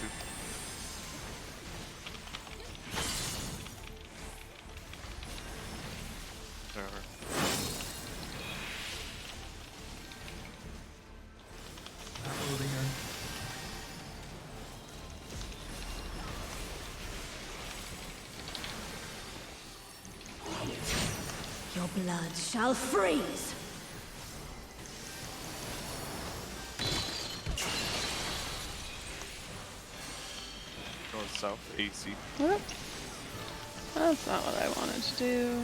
There. Not moving her. Your blood shall freeze! south, AC. Whoops. That's not what I wanted to do.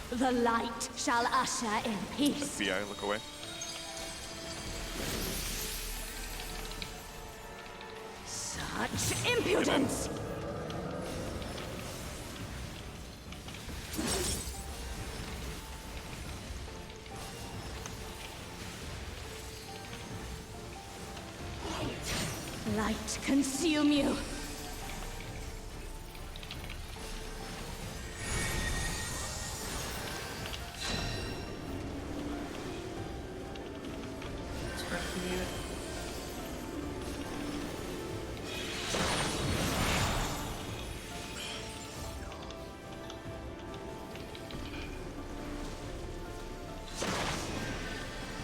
The light shall usher in peace. FBI, look away. Such impudence! Light consume you.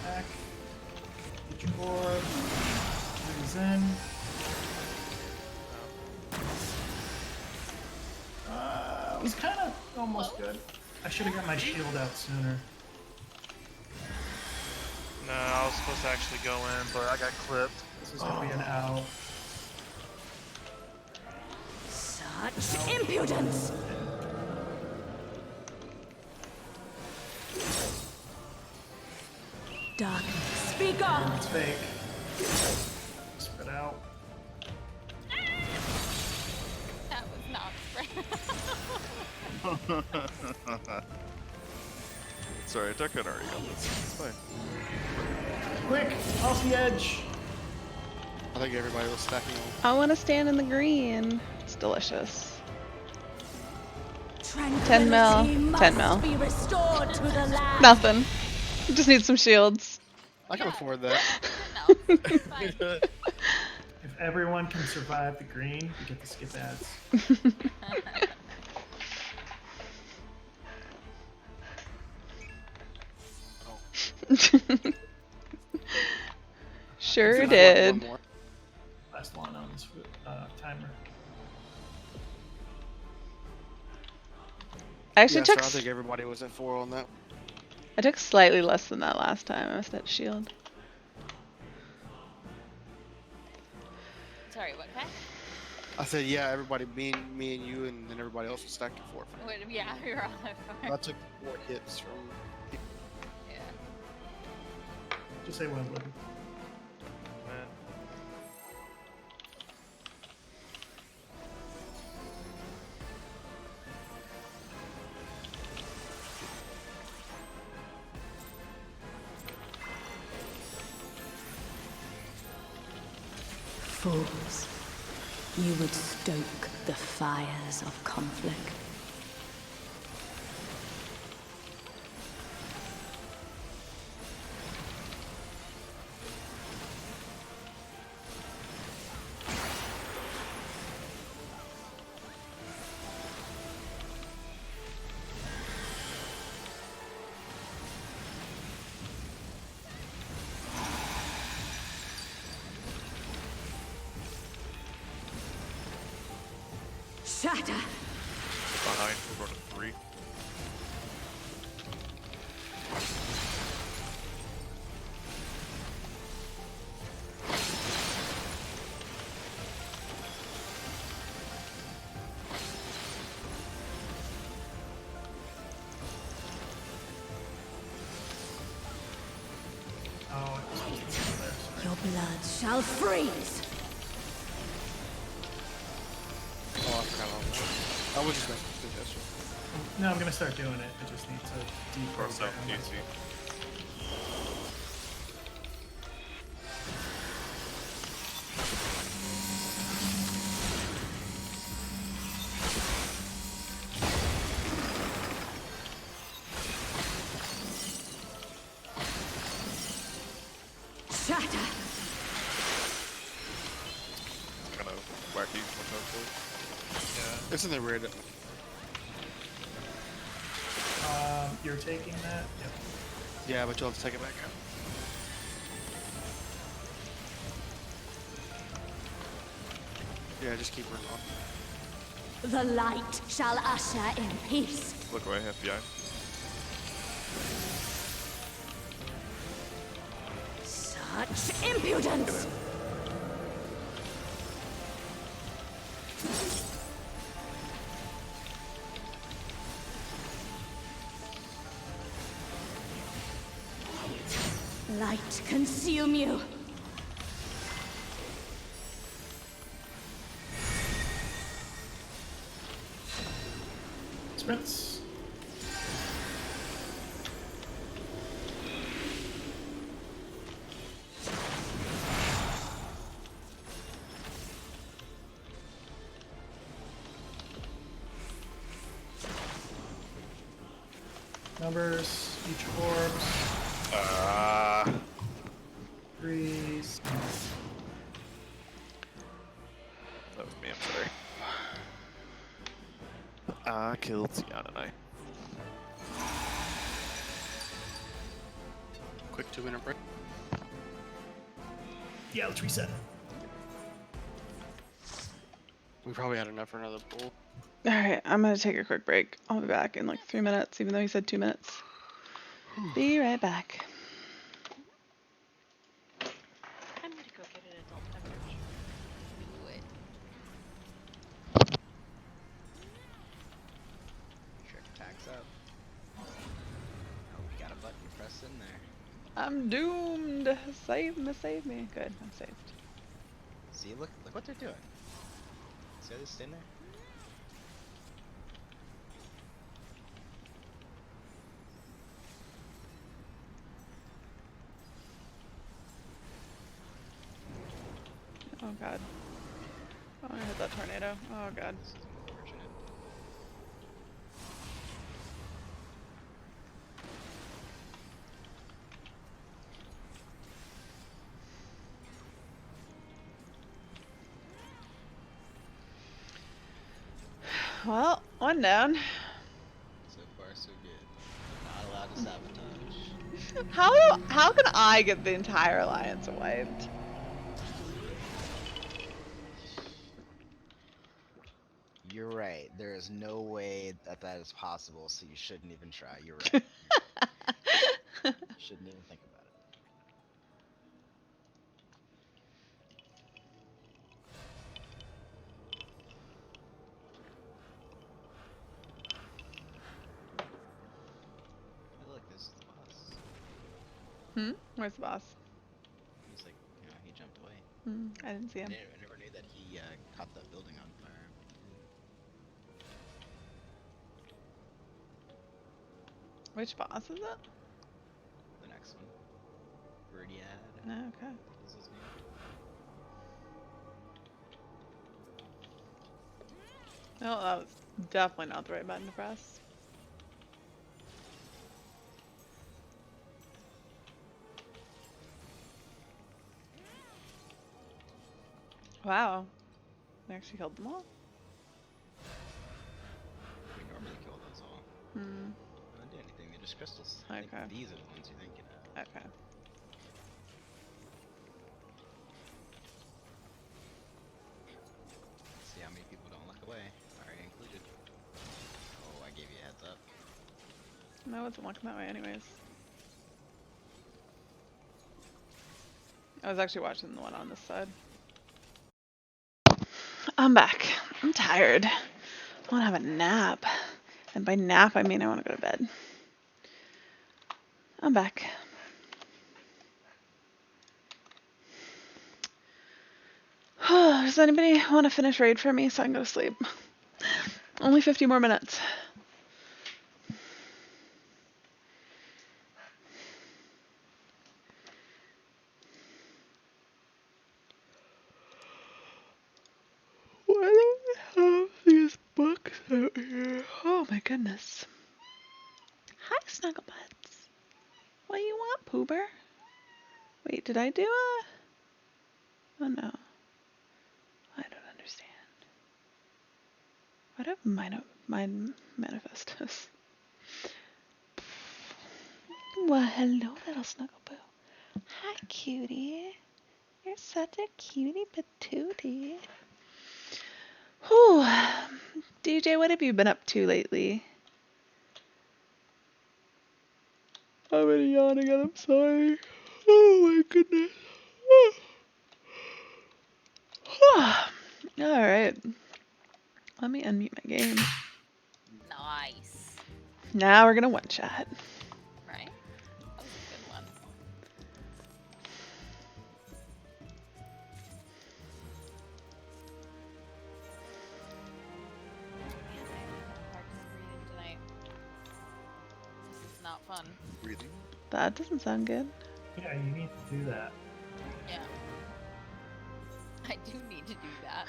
Back. Get your board. Brings in. It was kind of almost good. I should have got my shield out sooner. No, I was supposed to actually go in, but I got clipped. This is gonna be an out. Such impudence! Darkness, speak on! It's fake. Spit out. That was not Sorry, Deck had already got this. It's fine. Quick, off the edge. I think everybody was stacking on. I want to stand in the green. It's delicious. 10 mil. 10 mil. Be restored to the land. Nothing. Just need some shields. I can afford that. no. It's fine. If everyone can survive the green, you get to skip ads. Sure I want did. one more. Last one on this timer. I actually Yeah, took so I think everybody was at 4 on that. I took slightly less than that last time. I missed that shield. Sorry, what kind? I said, yeah, everybody, me and you, and then everybody else was stacked at 4. Wait, yeah, you're on that I far. took 4 hits from. Yeah. Just say one, Libby. Man. Fools, you would stoke the fires of conflict. Shatter! Behind, we're going to 3. Oh, it was supposed to be there. Sorry. Your blood shall freeze! Oh, I forgot all that. I was just making a suggestion. No, I'm gonna start doing it. I just need to Or south, deprogram. AC. shatter. Kind of wacky. Watch out for. Yeah. It's in the rear. You're taking that? Yep. Yeah, but you'll have to take it back out. Yeah, just keep her on. The light shall usher in peace. Look away, FBI. Such impudence! Light consume you. Sprints. Numbers, each corpse, threes. That was me, I'm sorry. I killed Tiana and I. Quick 2-minute break. Yeah, let's reset. We probably had enough for another pool. Alright, I'm gonna take a quick break. I'll be back in like 3 minutes, even though he said 2 minutes. Be right back. I'm gonna go get an adult beverage. Do it. Trick attacks up. Oh, we got a button pressed in there. I'm doomed. Save me, save me. Good, I'm saved. See, look what they're doing. See how they stand there? Oh god. Oh, I hit that tornado. Oh god. This is unfortunate. Well, one down. So far, so good. Not allowed to sabotage. How can I get the entire alliance wiped? You're right. There is no way that is possible, so you shouldn't even try. You're right. You shouldn't even think about it. Hey, look, this is the boss. Where's the boss? He's like, he jumped away. I didn't see him. I never knew that he caught that building on fire. Which boss is it? The next one. Verdiad. No, okay. Is his name. No, that was definitely not the right button to press. Wow. They actually killed them all? We normally kill those all. They don't do anything. They're just crystals. I think Okay. these are the ones you're thinking of. Okay. See how many people don't look away. Already included. Oh, I gave you a heads up. I wasn't looking that way anyways. I was actually watching the one on this side. I'm back. I'm tired. I want to have a nap. And by nap, I mean I want to go to bed. I'm back. Does anybody want to finish raid for me so I can go to sleep? Only 50 more minutes. Why do we have these books out here? Oh my goodness. Hi, Snugglebutts. What do you want, Poober? Wait, Wait, did I do a... Oh no. I don't understand. Why do I have mine manifestos? Well, hello, little Snuggleboo. Hi, cutie. You're such a cutie patootie. Whew. DJ, what have you been up to lately? I'm gonna yawn again, I'm sorry. Oh my goodness. Alright. Let me unmute my game. Nice. Now we're gonna one shot. Right? That was a good one. Man, I have a hard time breathing tonight. This is not fun. Breathing. That doesn't sound good. Yeah, you need to do that. Yeah. I do need to do that.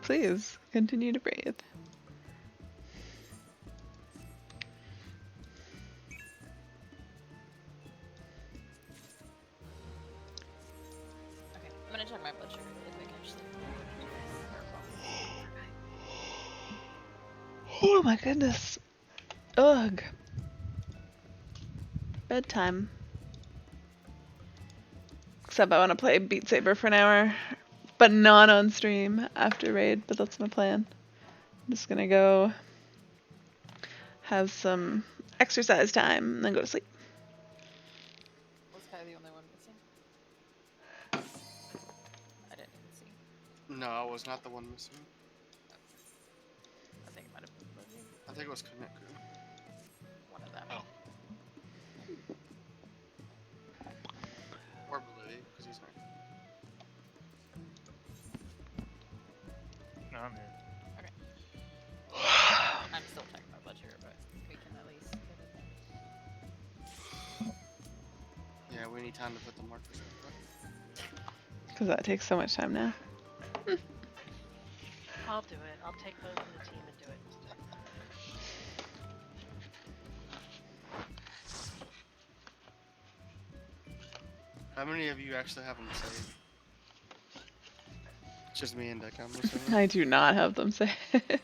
Please, continue to breathe. Okay, I'm gonna check my blood sugar really quick actually. Oh my goodness. Ugh. Bedtime. Except I want to play Beat Saber for an hour, but not on stream after raid, but that's my plan. I'm just gonna go have some exercise time and then go to sleep. Was Kai the only one missing? I didn't even see. No, I was not the one missing. I think it might have been Lizzie. I think it was Kaneko. One of them. Oh. Or Blue, because he's not. No, I'm here. I'm still checking my blood sugar, but we can at least get it. Yeah, we need time to put the markers up. Because that takes so much time now. I'll do it. I'll take both of the team and do it. How many of you actually have them saved? It's just me and Deck, I'm assuming. I do not have them saved. I saved it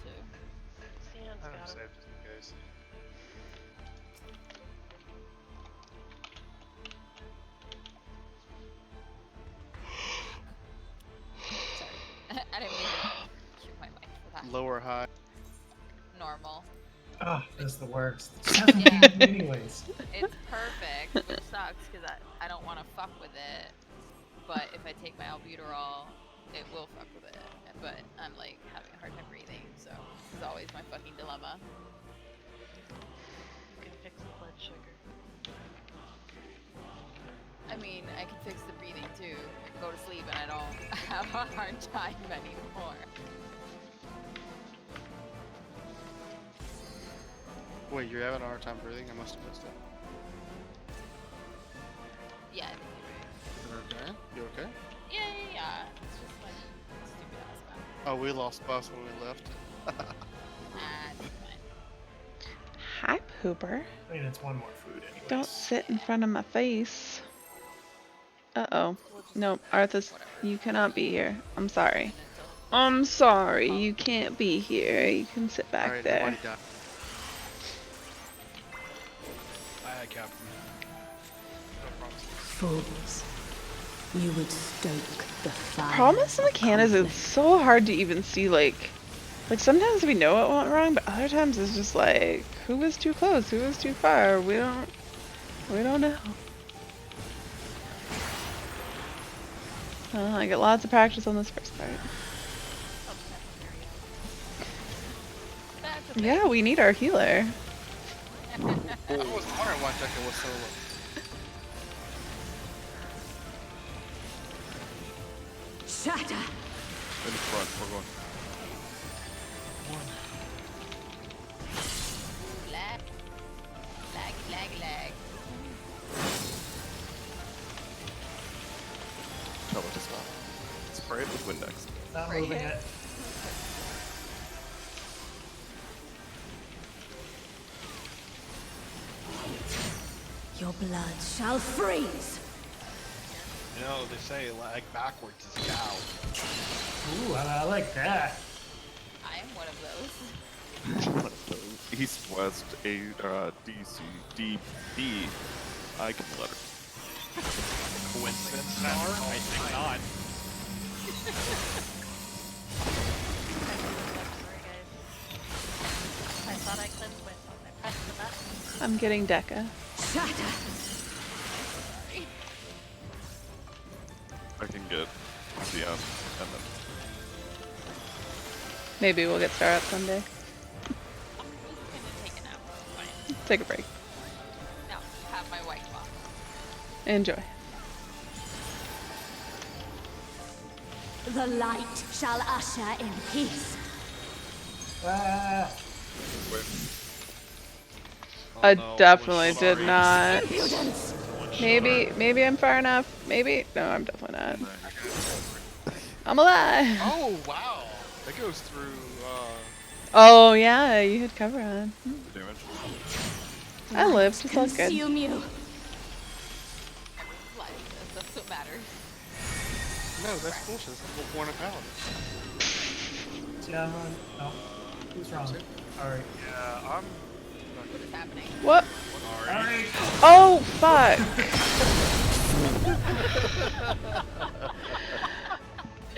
too. Stan's I'm got 'em. safe just in case. Sorry. I didn't mean to cue my mic for that. Lower, high. Normal. Oh, that's the worst. Yeah. Anyways. It's perfect, which sucks because I don't want to fuck with it. But if I take my albuterol, it will fuck with it. But I'm like having a hard time breathing, so this is always my fucking dilemma. You can fix the blood sugar. I mean, I can fix the breathing too. I can go to sleep and I don't have a hard time anymore. Wait, you're having a hard time breathing? I must have missed it. Yeah, I think you're right. Okay. You okay? Yeah. It's just like stupid ass stuff. Oh, we lost Bus when we left. It's fine. Hi, Pooper. I mean, it's one more food anyways. Don't sit in front of my face. Uh-oh. No, Arthas, you cannot be here. I'm sorry. I'm sorry, you can't be here. You can sit back Alright, there. nobody died. I had Captain. No problem. Fools. You would stoke the fire. Problem is in the can is it's so hard to even see like sometimes we know what went wrong, but other times it's just like who was too close, who was too far. We don't know. I get lots of practice on this first part. That's okay. Yeah, we need our healer. I was wondering why Decker was so low. Shatter. In the front, we're going. Lag. Tell it to stop. Spray it with Windex. Not Right moving here. it. Your blood shall freeze. know, they say lag backwards is cow. Ooh, I like that. I am one of those. East, West, A, DC, D, B. I can let her. Coincidence, Star? I think not. Sorry, guys. I thought I cleansed myself. I pressed the button. I'm getting Deca. Shatter. Sorry. I can get Xeon, and then Maybe we'll get Star up someday. I'm just gonna take a nap. It's fine. Take a break. No, have my white claw. Enjoy. The light shall usher in peace. Ah, I no, definitely sorry. did not. Impudence. Maybe I'm far enough. Maybe. No, I'm definitely not. I'm alive. Oh wow, that goes through. Oh yeah, you had cover on. damage. I lived. It's all good. Consume you. Everyone's life. That's what matters. No, that's bullshit. That's the whole point of paladin. yeah, no. Who's wrong? Alright. Yeah, I'm. What is happening? What? Alright. Oh fuck.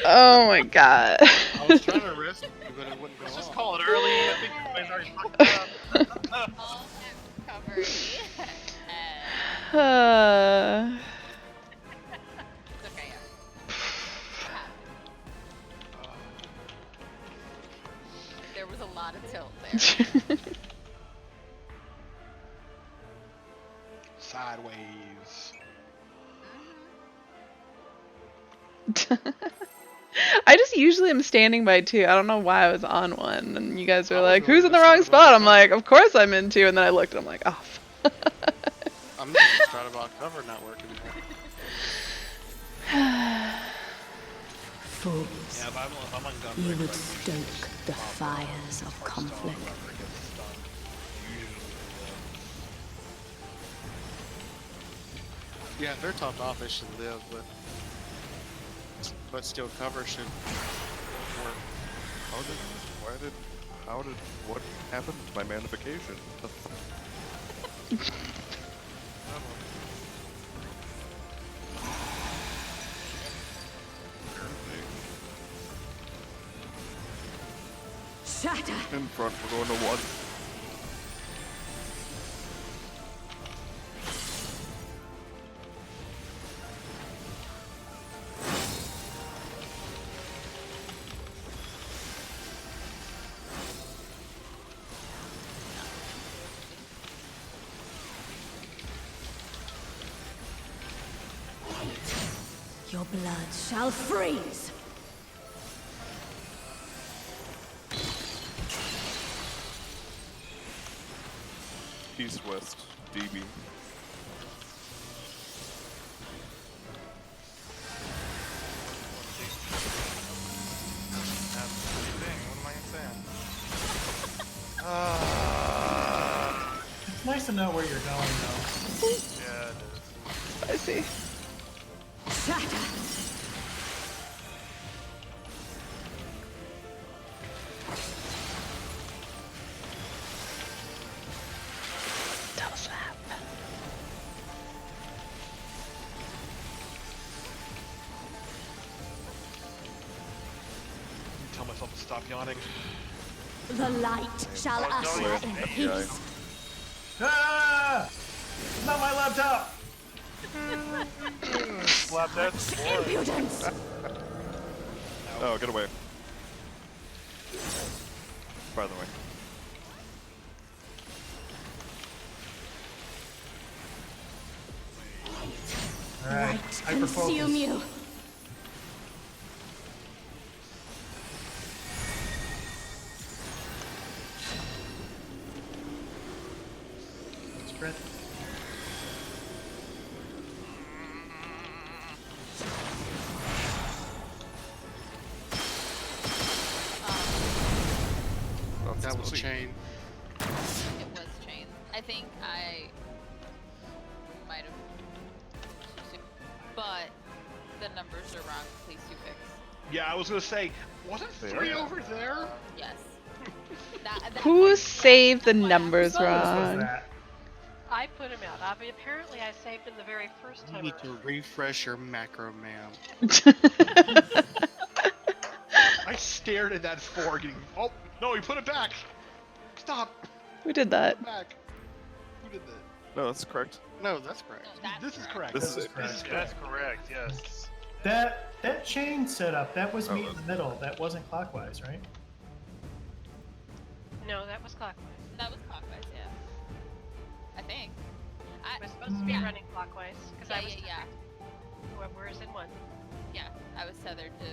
Oh my god. I was trying to risk it, but it wouldn't go Let's just off. call it early. I think everybody's already fucked up. All have covered. And it's okay, yeah. There was a lot of tilt there. Sideways. I just usually am standing by two. I don't know why I was on one, and you guys were I was like, really "Who's in the just wrong talking spot?" about I'm the like, "Of course I'm in two," and then I looked, and I'm like, "Oh." I'm just trying about cover not working. Fools. Yeah, if I'm on gun You break, would like, stoke the fires of conflict. whoever gets stunned, usually Yeah, if they're topped off, they should live, but still cover should work. What happened to my manification? The fuck? Shatter. In front, we're going to one. Your blood shall freeze. East, West, DB. It's nice to know where you're going, though. Yeah, it is. I see. Shatter. Double slap. tell myself to stop yawning. The light shall usher in peace. Ah! Not my laptop! Slap that sport. Impudence. Oh, get away. By the way. Alright, Light consume hyperfocus. you. Sprint. That was chain. It was chain. I think I might have too soon. But the numbers are wrong. Please do fix. Yeah, I was gonna say, wasn't They 3 are. over there? Yes. Who saved the numbers Whose was wrong? that? I put him out. Apparently, I saved him the very first You time need to around. refresh your macro, ma'am. I stared at that 4 getting. Oh, no, he put it back! Stop! Who did that? Put it back. Who did that? No, that's correct. No, that's correct. No, that's This is correct. This is correct. That's correct. Yes. That chain setup, that was me Oh, in the middle. That wasn't clockwise, right? No, that was clockwise. That was clockwise, yeah. I think. It was supposed to be Yeah. running clockwise because I was whoever is in 1. Yeah, I was tethered to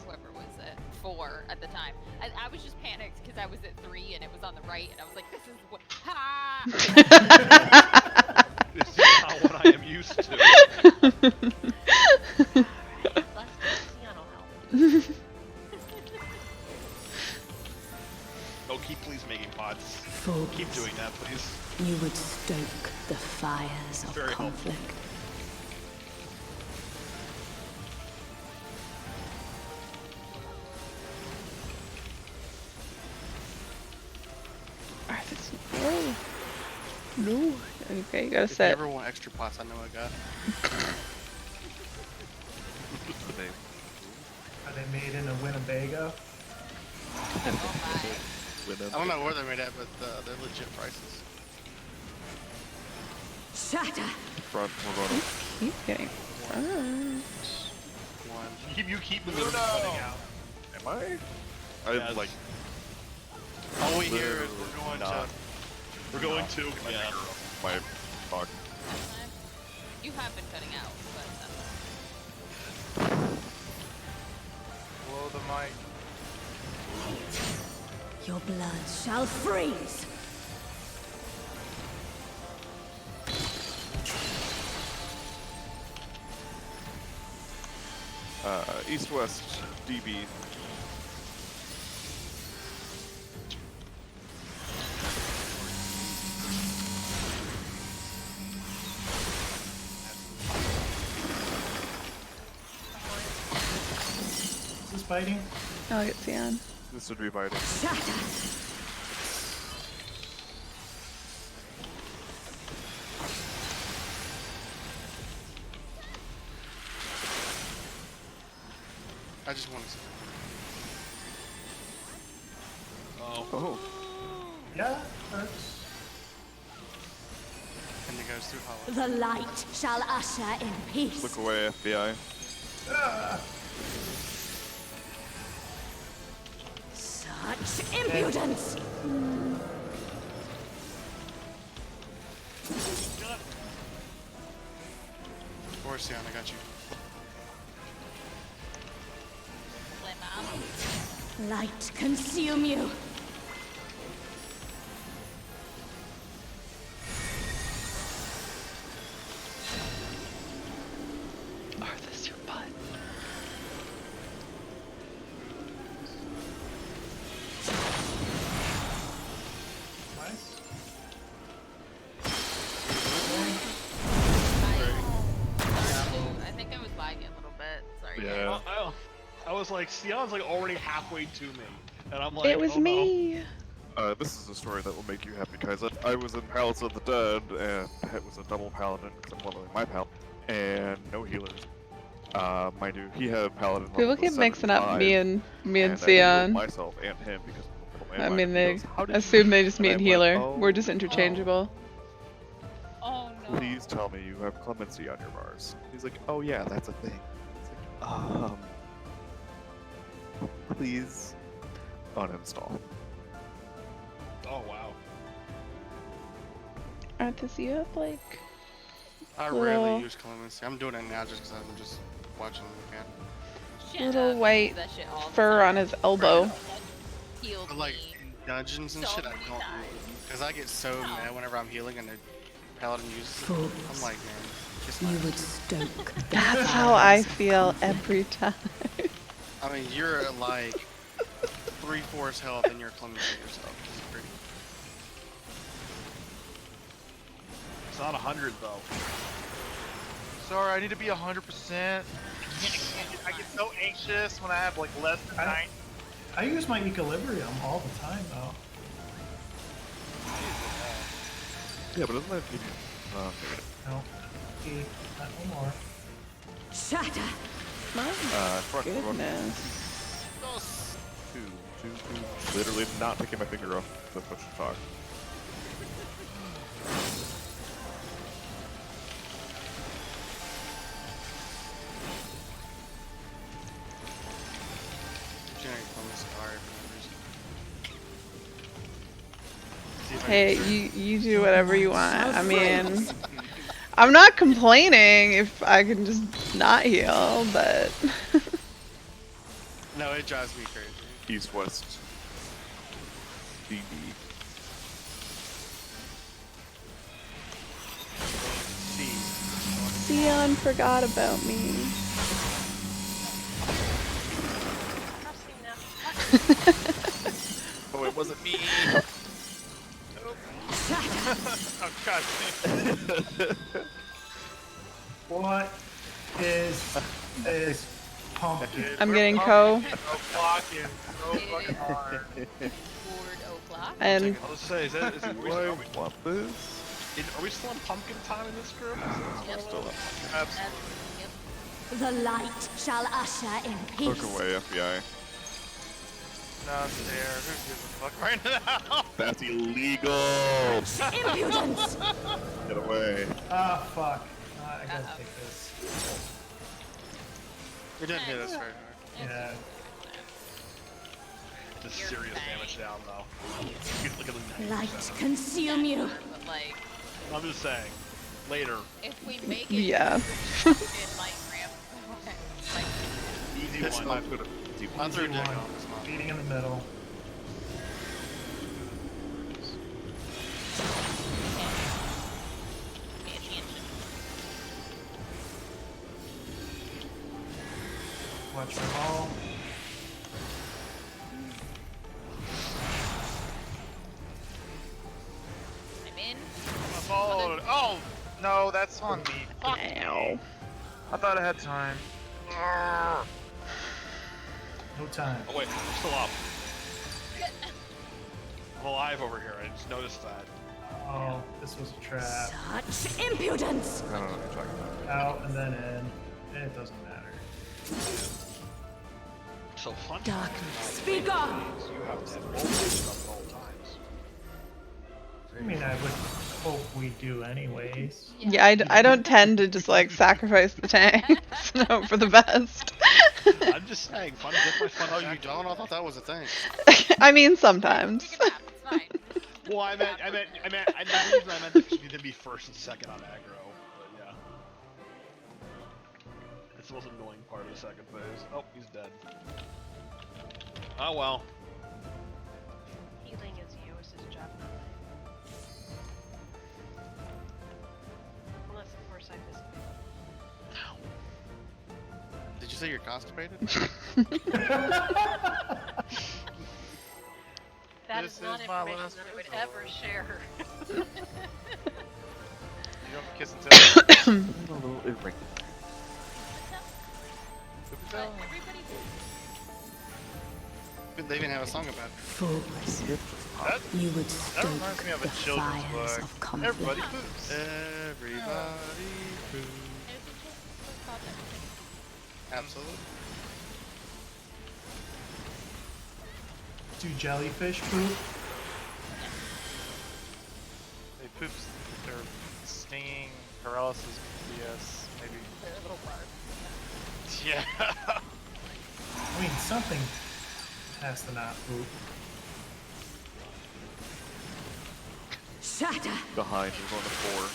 whoever was at 4 at the time. I was just panicked because I was at 3 and it was on the right, and I was like, "This is what." Ha! This is not what I am used to. Let's see on help. Oh, please making pods. Focus. Keep doing that, please. You would stoke the fires of Very helpful. conflict. Arthas, no. No. Okay, you gotta If you set. ever want extra pots, I know a guy. Are they made in a Winnebago? Oh my. Win I don't know where they're made at, but they're legit prices. Shatter! Front, we're going up. Keep getting front. One. You keep moving cutting out. Am I? I Yes. like. All we hear is we're going Not. to. We're going to. Yeah. My dog. You have been cutting out, but Blow the mic. Your blood shall freeze! East-west DB. Is this biting? I'll get Sion. This would be biting. Shatter! I just want to see. Oh. Yeah, hurts. And it goes through hollow. The light shall usher in peace. Look away, FBI. Such impudence! Or Sion, I got you. slim out. Light consume you! Arthas, your butt. Nice. I think I was lagging a little bit. Sorry. Yeah. I was like, Sion's like already halfway to me, and I'm like, It was oh, no. me. This is a story that will make you happy, Kaiser. I was in Palace of the Dead, and it was a double paladin, because I'm leveling my paladin, and no healers. Mind you, he had paladin People level keep mixing up 75, me and I healed Sion. myself and him because of the I middle mean, man. they He goes, "How did you assume do they this?" just And I mean went, healer. "Oh, We're just interchangeable. Oh no. Please tell me you have clemency on your Mars. He's like, oh yeah, that's a thing. It's like, please uninstall. Oh wow. Arthas, you have like I Little- rarely use clemency. I'm doing it now just because I'm just watching the can. Shut little up, I white do that shit all the fur time. on his elbow. Healed But like me in dungeons and so shit, I many don't. times. Because I get so No. mad whenever I'm healing and the paladin uses it. Fools. I'm like, man, kiss my You ass. would stoke the That's how I fires of feel conflict. every time. I mean, you're at like 3/4 health and you're clemency yourself. It's pretty. It's not 100 though. Sorry, I need to be 100%. I get so anxious when I have like less than 9. I use my equilibrium all the time though. Yeah, but doesn't that give you... No. Okay, not no more. Shatter. My front. goodness. Two. Literally not taking my finger off the push to talk. Generic bonus card for no reason. See if I Hey, can you do whatever you want. I mean, I'm not complaining if I can just not heal, but No, it drives me crazy. East West. DB. Sion forgot about me. Oh, it wasn't me. Oh god. What is pumpkin? I'm getting co. Blocking so fucking hard. Board o'clock. And I'll just say, is it, are we want this? are we still in pumpkin time in this group? Yep. Still up. Absolutely. Yep. The light shall usher in Look peace. away, FBI. Not there. Who gives a fuck right now? That's illegal. Impudence! Get away. Ah, fuck. I gotta take this. It didn't hit us very hard. Yeah. It's serious damage down though. Look at the Light consume you. But like, I'm just saying. Later. if we make it, yeah. it might ramp. Like, Easy That's one. my I threw a deck One. on this one. Beating in the middle. pay attention. Watch the ball. I'm in. Followed. Oh no, that's on me. Fuck. Ow. I thought I had time. Arrgh. No time. Oh wait, I'm still up. I'm alive over here. I just noticed that. Oh, this was a trap. Such impudence! I don't know what you're talking about. Out and then in. It doesn't matter. So fun. Darkness, be gone! You have to have stuff at all times. I mean, I would hope we do anyways. Yeah, I don't tend to just like sacrifice the tanks. No, for the best. I'm just saying, fun. That's my fun. Oh, you don't? I thought that was a thing. I mean, sometimes. We can nap, it's fine. Well, I meant, the reason I meant that you to be first and second on aggro, but yeah. It's the most annoying part of the second phase. Oh, he's dead. Oh well. Healing is Eos's job. Unless, of course, I miss Did you say you're constipated? That This is not is my information last that I would resort. ever share. You don't kiss and tell. A little earring. But everybody They even have a song about it. Fools, That, you would that stoke reminds me of the a children's fires book. of conflict. Everybody poops. Everybody poo. Absolutely. Do jellyfish poop? They poop their stinging paralysis BS, maybe. They're a little barb. Yeah. I mean, something has to not poop. Shatter! Behind, we're going to 4.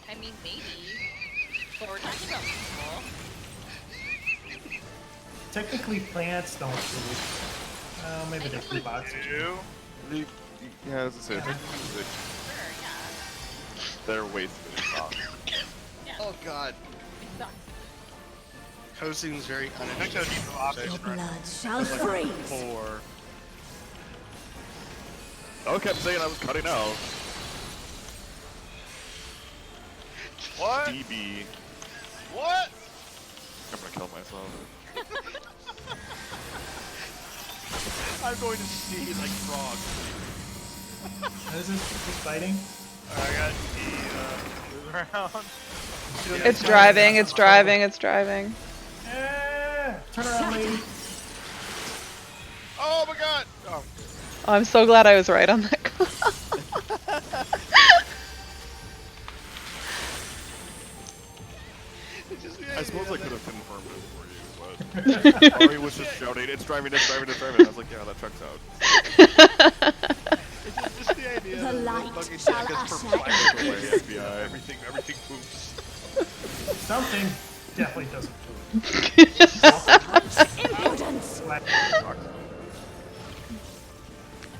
I mean, maybe. But we're talking about people. Technically, plants don't poop. Maybe they poop oxygen. Do. Yeah, as I said, Sure, yeah. they're wasted in socks. Oh god. It sucks. Co seems very I think I need some Your oxygen right now. blood shall freeze! 4. I kept saying I was cutting out. What? DB. What? kill myself. I'm going to see like Prog. Is this fighting? I got the move around. It's driving, it's driving, it's driving. Turn around, lady. Oh my god! Oh. Oh, I'm so glad I was right on that call. I suppose I could have confirmed it for you, but Ari was just shouting, it's driving, it's driving, it's driving. I was like, yeah, that checks out. It's just the idea The that light fucking shall Jack is usher perplexed in. away FBI. Everything poops. Something definitely doesn't Impudence! Swag. I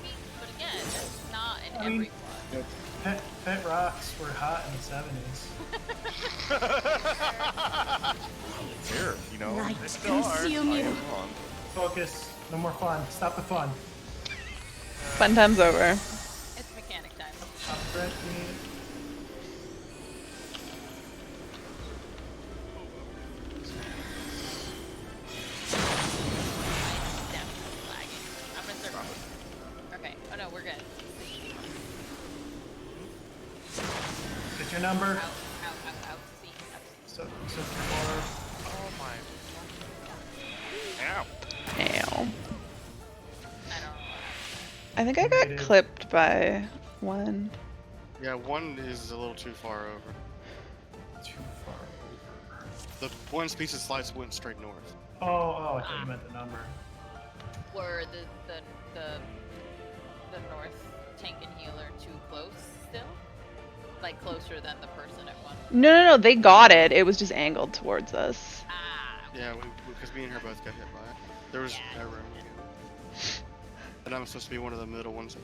mean, but again, it's not in I mean, everyone. Pet rocks were hot in the 70s. Here, you know, Light it's consume you. wrong. Focus. No more fun. Stop the fun. Fun time's over. It's mechanic time. Stop the red team. Definitely lagging. I'm gonna circle. Okay. Oh no, we're good. Get your number. Out, out, out, out. See, out. So more. Oh my. Ow. Ow. I don't know. I think I got Negative. clipped by one. Yeah, one is a little too far over. Too far over. The one piece of slice went straight north. I thought you meant the number. Were the north tank and healer too close still? Like closer than the person at one? No, they got it. It was just angled towards us. Ah. Okay. Yeah, because me and her both got hit by it. There was no room. And I'm supposed to be one of the middle ones.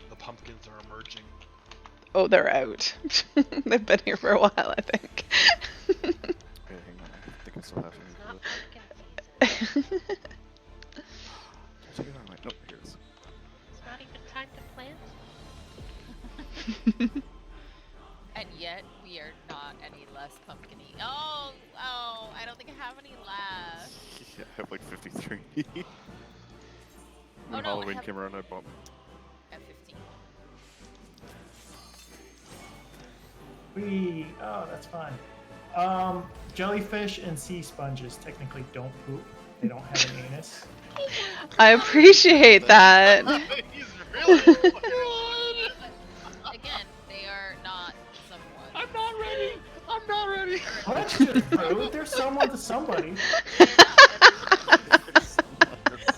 The pumpkins are emerging. Oh, they're out. They've been here for a while, I think. Okay, hang on. I think I still have It's some. not pumpkin season. Check it out. Wait, nope, here it is. It's not even time to plant. And yet we are not any less pumpkiny. Oh, I don't think I have any left. Yeah, I have like 53. Oh, When no, I Halloween have- came around, I bought. At 15. Oh, that's fine. Jellyfish and sea sponges technically don't poop. They don't have an anus. I appreciate that. He's really. Again, they are not someone. I'm not ready. I'm not ready. Well, that's just rude. They're someone to somebody. They're not everyone. It's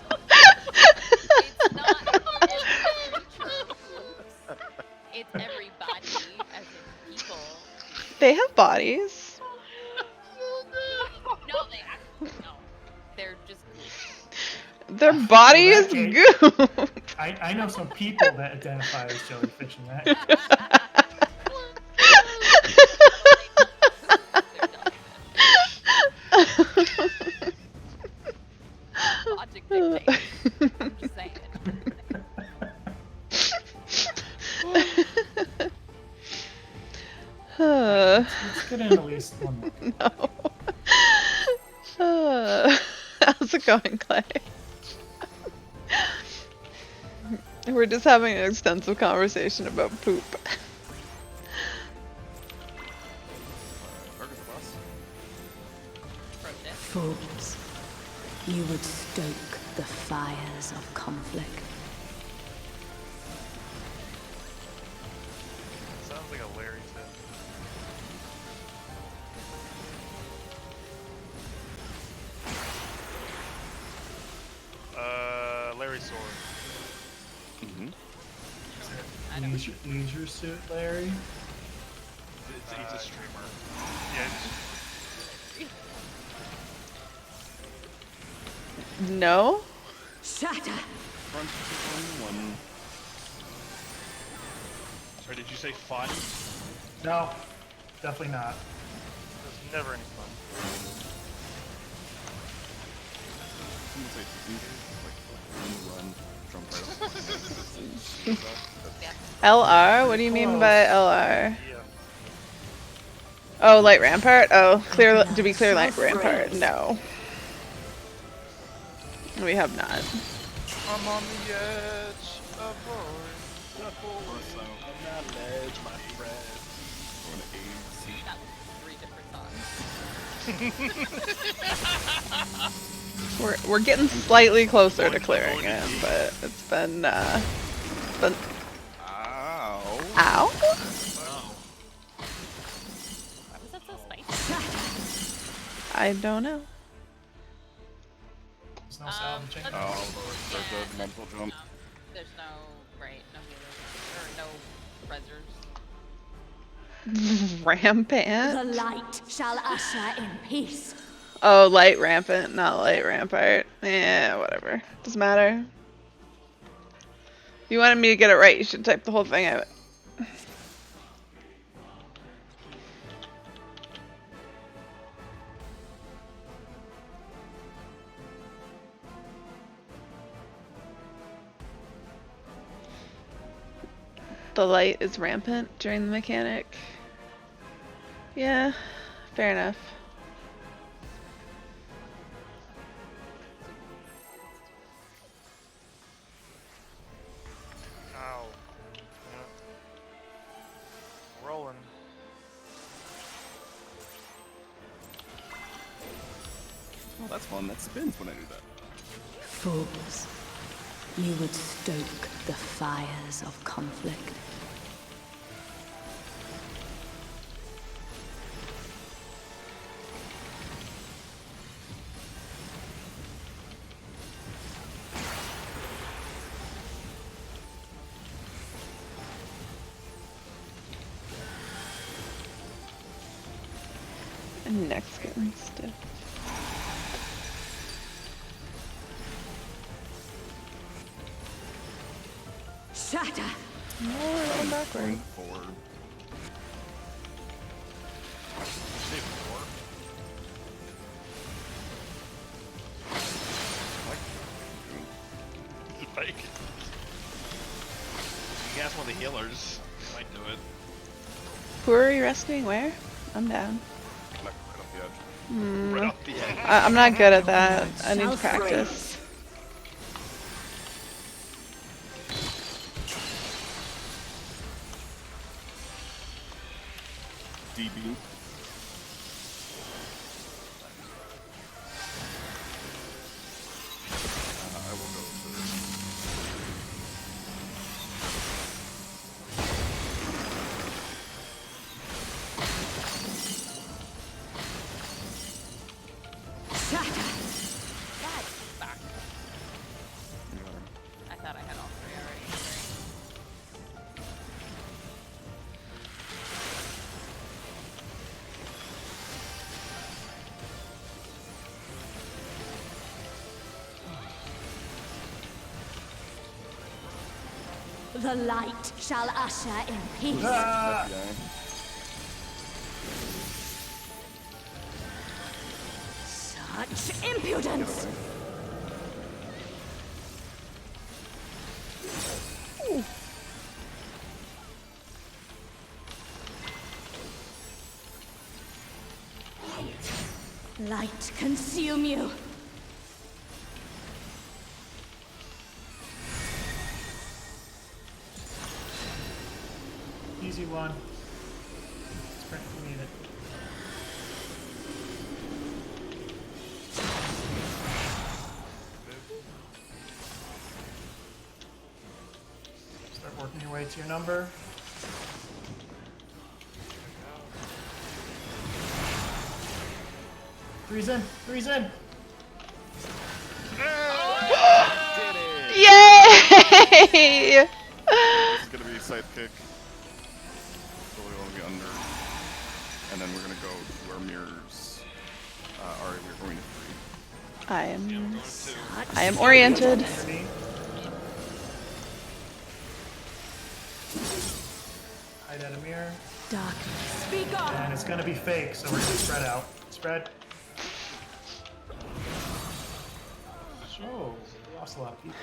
not every creature who poops. It's everybody, as in people. They have bodies. No, they actually no. They're just Their body is Okay. goop. I know some people that identify as jellyfish in that. logic dictates. I'm just saying. Let's get in at least one more. No. How's it going, Clay? We're just having an extensive conversation about poop. Target the boss. Protest. Fools. You would stoke the fires of conflict. Sounds like a Larry tip. Larry sword. Mm-hmm. Leisure suit, Larry. He's a streamer. Yeah. No? Shatter! Front one. Sorry, did you say fun? No, definitely not. There's never any fun. I'm gonna say easy, like run. jump right up. LR? What do you mean Close. by LR? Yeah. Oh, light rampart? Oh, clear. blood To be clear, so light rampart. fresh. No, we have not. I'm on the edge of void. On that ledge, my friend. That was 3 different songs. We're getting slightly closer to clearing it, but it's been Ow. ow. Why was that so spicy? I don't know. There's no salvaging. let's- Oh, there's yeah, a mental jump. There's no, no healers, or no rezzers. Rampant? The light shall usher in peace. Oh, light rampant, not light rampart. Yeah, whatever. Doesn't matter. If you wanted me to get it right, you should type the whole thing out. The light is rampant during the mechanic. Yeah, fair enough. Ow. Yep. Rolling. Oh, that's fun. That spins when I do that. Fools, you would stoke the fires of conflict. And neck's getting stiff. Shatter! No, we're going backward. Forward. Like, you guys want the healers? They might do it. Who are you rescuing? Where? I'm down. Right up the edge. Right off the edge. I'm not good at that. I need to practice. DB. I will go to Shatter! Back. I thought I had all 3 already. The light shall usher in peace. Ah! Such impudence! Light consume you. Easy one. Sprint if you need it. Start working your way to your number. Three's in. Three's in. Yay! This is gonna be scythe kick. So we want to be under. And then we're gonna go to our mirrors. Alright, we're going to 3. I am oriented. Underneath. Hide at a mirror. Darkness, be gone! And it's gonna be fake, so we're gonna spread out. Spread. Oh, we lost a lot of people.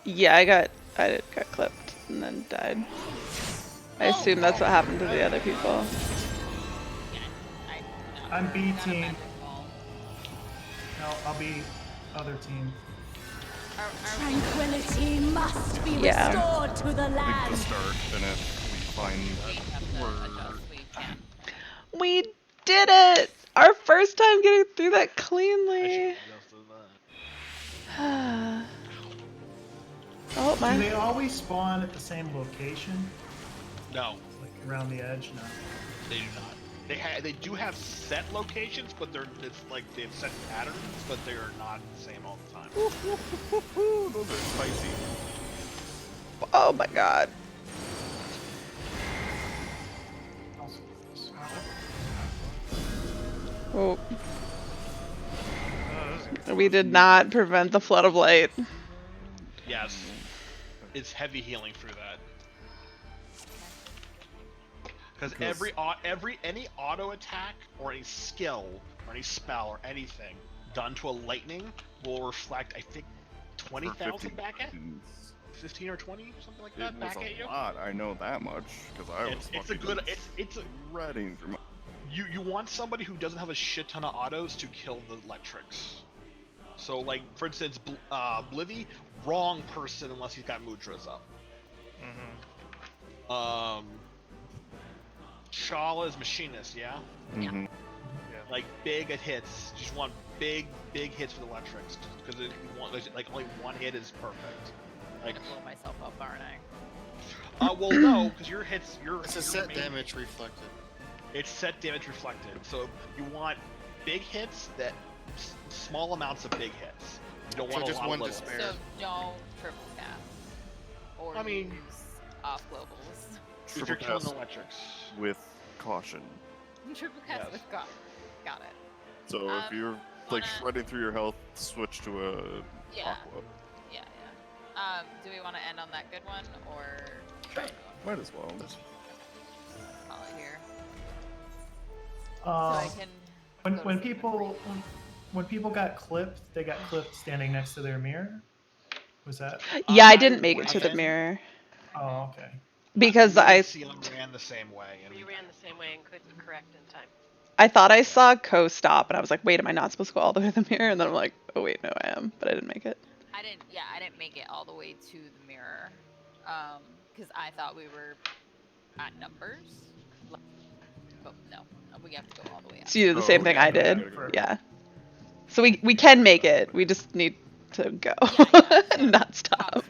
Yeah, I got clipped and then died. I assume that's what happened to the other people. I'm B Not a team. magic ball. No, I'll be other team. Tranquility must be Yeah. restored to the I think land. to start, and if we find We have that to we're adjust. We can't. We did it! Our first time getting through that I cleanly. should adjust that. Oh Do my. they always spawn at the same location? No, Like around the edge? No. they do not. They do have set locations, but it's like they have set patterns, but they are not the same all the time. those are spicy. Oh my god. Oh. We did not prevent the flood of light. Yes, it's heavy healing through that. Because any auto attack or any skill or any spell or anything done to a lightning will reflect, I think, 20,000 back at 15 or 20, something like that, It back was at a you. lot. I know that much because I was. It's a good. It's a. Reading through my. You want somebody who doesn't have a shit ton of autos to kill the electrics. So like for instance, Blivy, wrong person unless he's got Mudras up. Shala's machinist, yeah. Mm-hmm. Like big at hits. You just want big hits with electrics because you want like only one hit is perfect. Like blow myself up, aren't I? well no, because your hits It's a set damage reflected. It's set damage reflected. So you want big hits that small amounts of big hits. You don't want just a lot one of to little. spare. So don't triple cast. Or I mean, use off globals. If you're killing electrics. With caution. Triple cast Yes. with God. Got it. So if you're like shredding through your health, switch to a Yeah. aqua. Yeah. Do we want to end on that good one or Might as well. call it here? So I can. When people got clipped, they got clipped standing next to their mirror. Was that? Yeah, I didn't make it to the mirror. Oh, okay. Because Ceiling ran the same way. And We ran the same way and couldn't correct in time. I thought I saw Co stop, and I was like, wait, am I not supposed to go all the way to the mirror? And then I'm like, oh wait, no, I am, but I didn't make it. I didn't make it all the way to the mirror, because I thought we were at numbers. But no, we have to go all the way up. So you did the same thing I did. Okay. Yeah. So we can make it. We just need to go, not stop.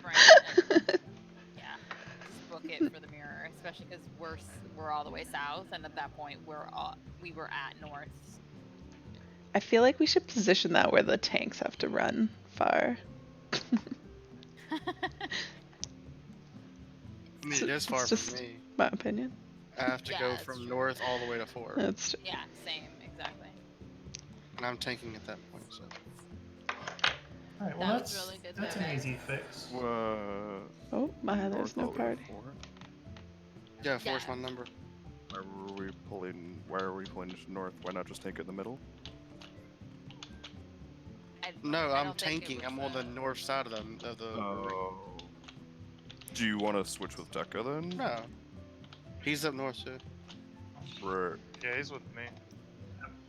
Yeah, just book it for the mirror, especially because we're all the way south, and at that point we were at north. I feel like we should position that where the tanks have to run far. I mean, it is far It's just from me. my opinion. I have to go from north all the way to 4. That's Yeah, same, exactly. And I'm tanking at that point, so. All right. Well, That was that's really good that's an there. easy fix. Oh, my, there's no party. Yeah, 4 is my number. Why are we pulling just north? Why not just tank it in the middle? No, I I'm don't think it tanking. was, I'm on the north side of the Oh. Do you want to switch with Deca then? No. He's up north too. Right. Yeah, he's with me.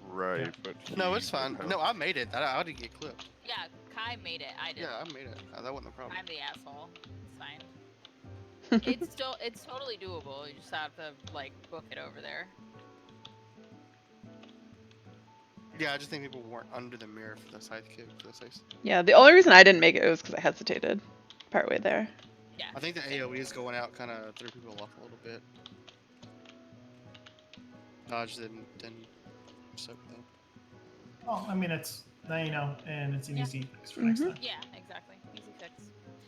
Right, but No, it's fine. No, I made it. I didn't get clipped. Yeah, Kai made it. I did. Yeah, I made it. That wasn't a problem. I'm the asshole. It's fine. It's totally doable. You just have to like book it over there. Yeah, I just think people weren't under the mirror for the scythe kick. For the scythe. Yeah, the only reason I didn't make it was because I hesitated partway there. Yeah. I think the AoEs going out kind of threw people off a little bit. Dodge didn't soak them. Oh, I mean, it's now you know, and it's an Yeah. easy fix for next time. Yeah, exactly. Easy fix.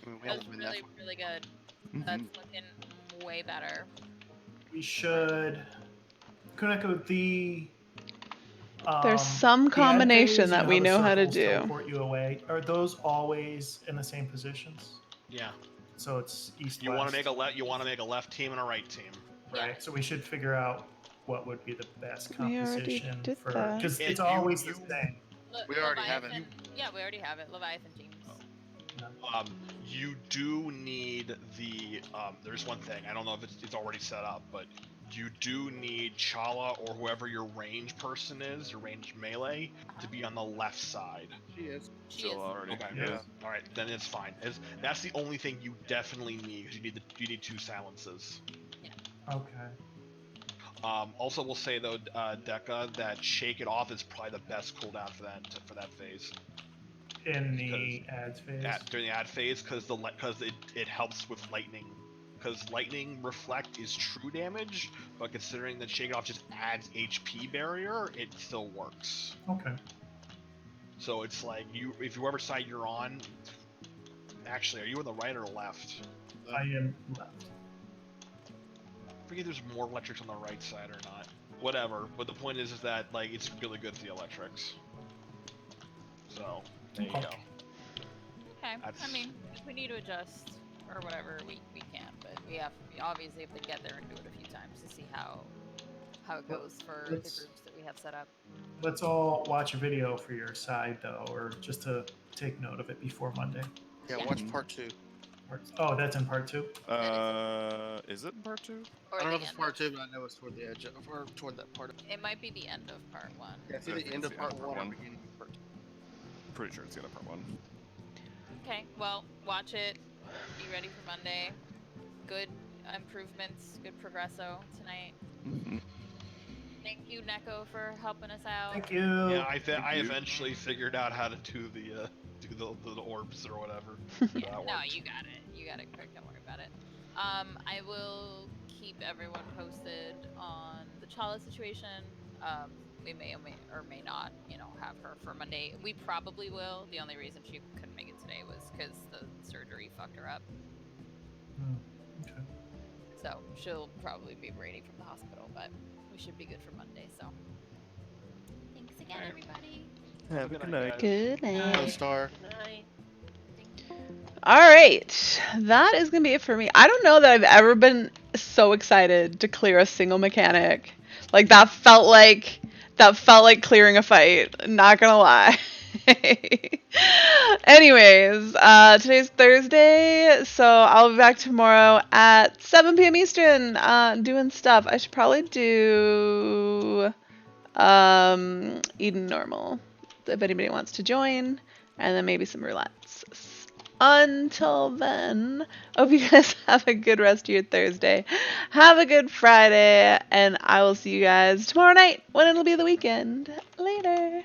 I mean, we That was haven't been that really, far. really good. That's looking way better. We should. Kuneko, the. There's some the combination adphase, that you we the know how to circles do. Teleport you away. Are those always in the same positions? Yeah. So it's east. You want to make a left. You want to make a left team and a right team. Right. So we should figure out what would be the best We already composition did for that. because If it's you- always you- the same. We already have it. Leviathan- Yeah, we already have it. Leviathan teams. You do need the. There's one thing. I don't know if it's already set up, but you do need Chala or whoever your range person is, your range melee, to be on the left side. She is. She Jill is. already. Okay. Yeah. All right, then it's fine. That's the only thing you definitely need. 'Cause you need 2 silences. Okay. Also, we'll say though, Deca, that Shake It Off is probably the best cooldown for that phase. In the ads phase. During the ad phase, because it helps with lightning. Because lightning reflect is true damage, but considering that Shake It Off just adds HP barrier, it still works. Okay. So it's like if whoever side you're on. Actually, are you on the right or left? I am left. I forget if there's more electrics on the right side or not. Whatever. But the point is that like it's really good for the electrics. So there you go. Okay. I mean, if we need to adjust or whatever, we can, but we obviously have to get there and do it a few times to see how it goes for the groups that we have set up. Let's all watch a video for your side though, or just to take note of it before Monday. Yeah, watch part 2. Oh, that's in part 2? Is it in part 2? Or I don't know the if it's end part of- 2, but I know it's toward the edge or toward that part. It might be the end of part 1. Yeah, it's I either think the end it's of the end part of part 1 or one. beginning of part 2. Pretty sure it's the end of part 1. Okay, well, watch it. Be ready for Monday. Good improvements, good progresso tonight. Thank you, Neko, for helping us out. Thank you. Yeah, I eventually figured out how to do the orbs or whatever. Yeah, That no, worked. you got it. You got it quick. Don't worry about it. I will keep everyone posted on the Chala situation. We may or may not, have her for Monday. We probably will. The only reason she couldn't make it today was because the surgery fucked her up. Okay. So she'll probably be ready from the hospital, but we should be good for Monday. So thanks again, everybody. Have a good night. Good Oh, night. Star. Good night. All right, that is gonna be it for me. I don't know that I've ever been so excited to clear a single mechanic. Like that felt like clearing a fight. Not gonna lie. Anyways, today's Thursday, so I'll be back tomorrow at 7 p.m. Eastern, doing stuff. I should probably do Eden Normal if anybody wants to join, and then maybe some roulettes. Until then, hope you guys have a good rest of your Thursday. Have a good Friday, and I will see you guys tomorrow night when it'll be the weekend. Later.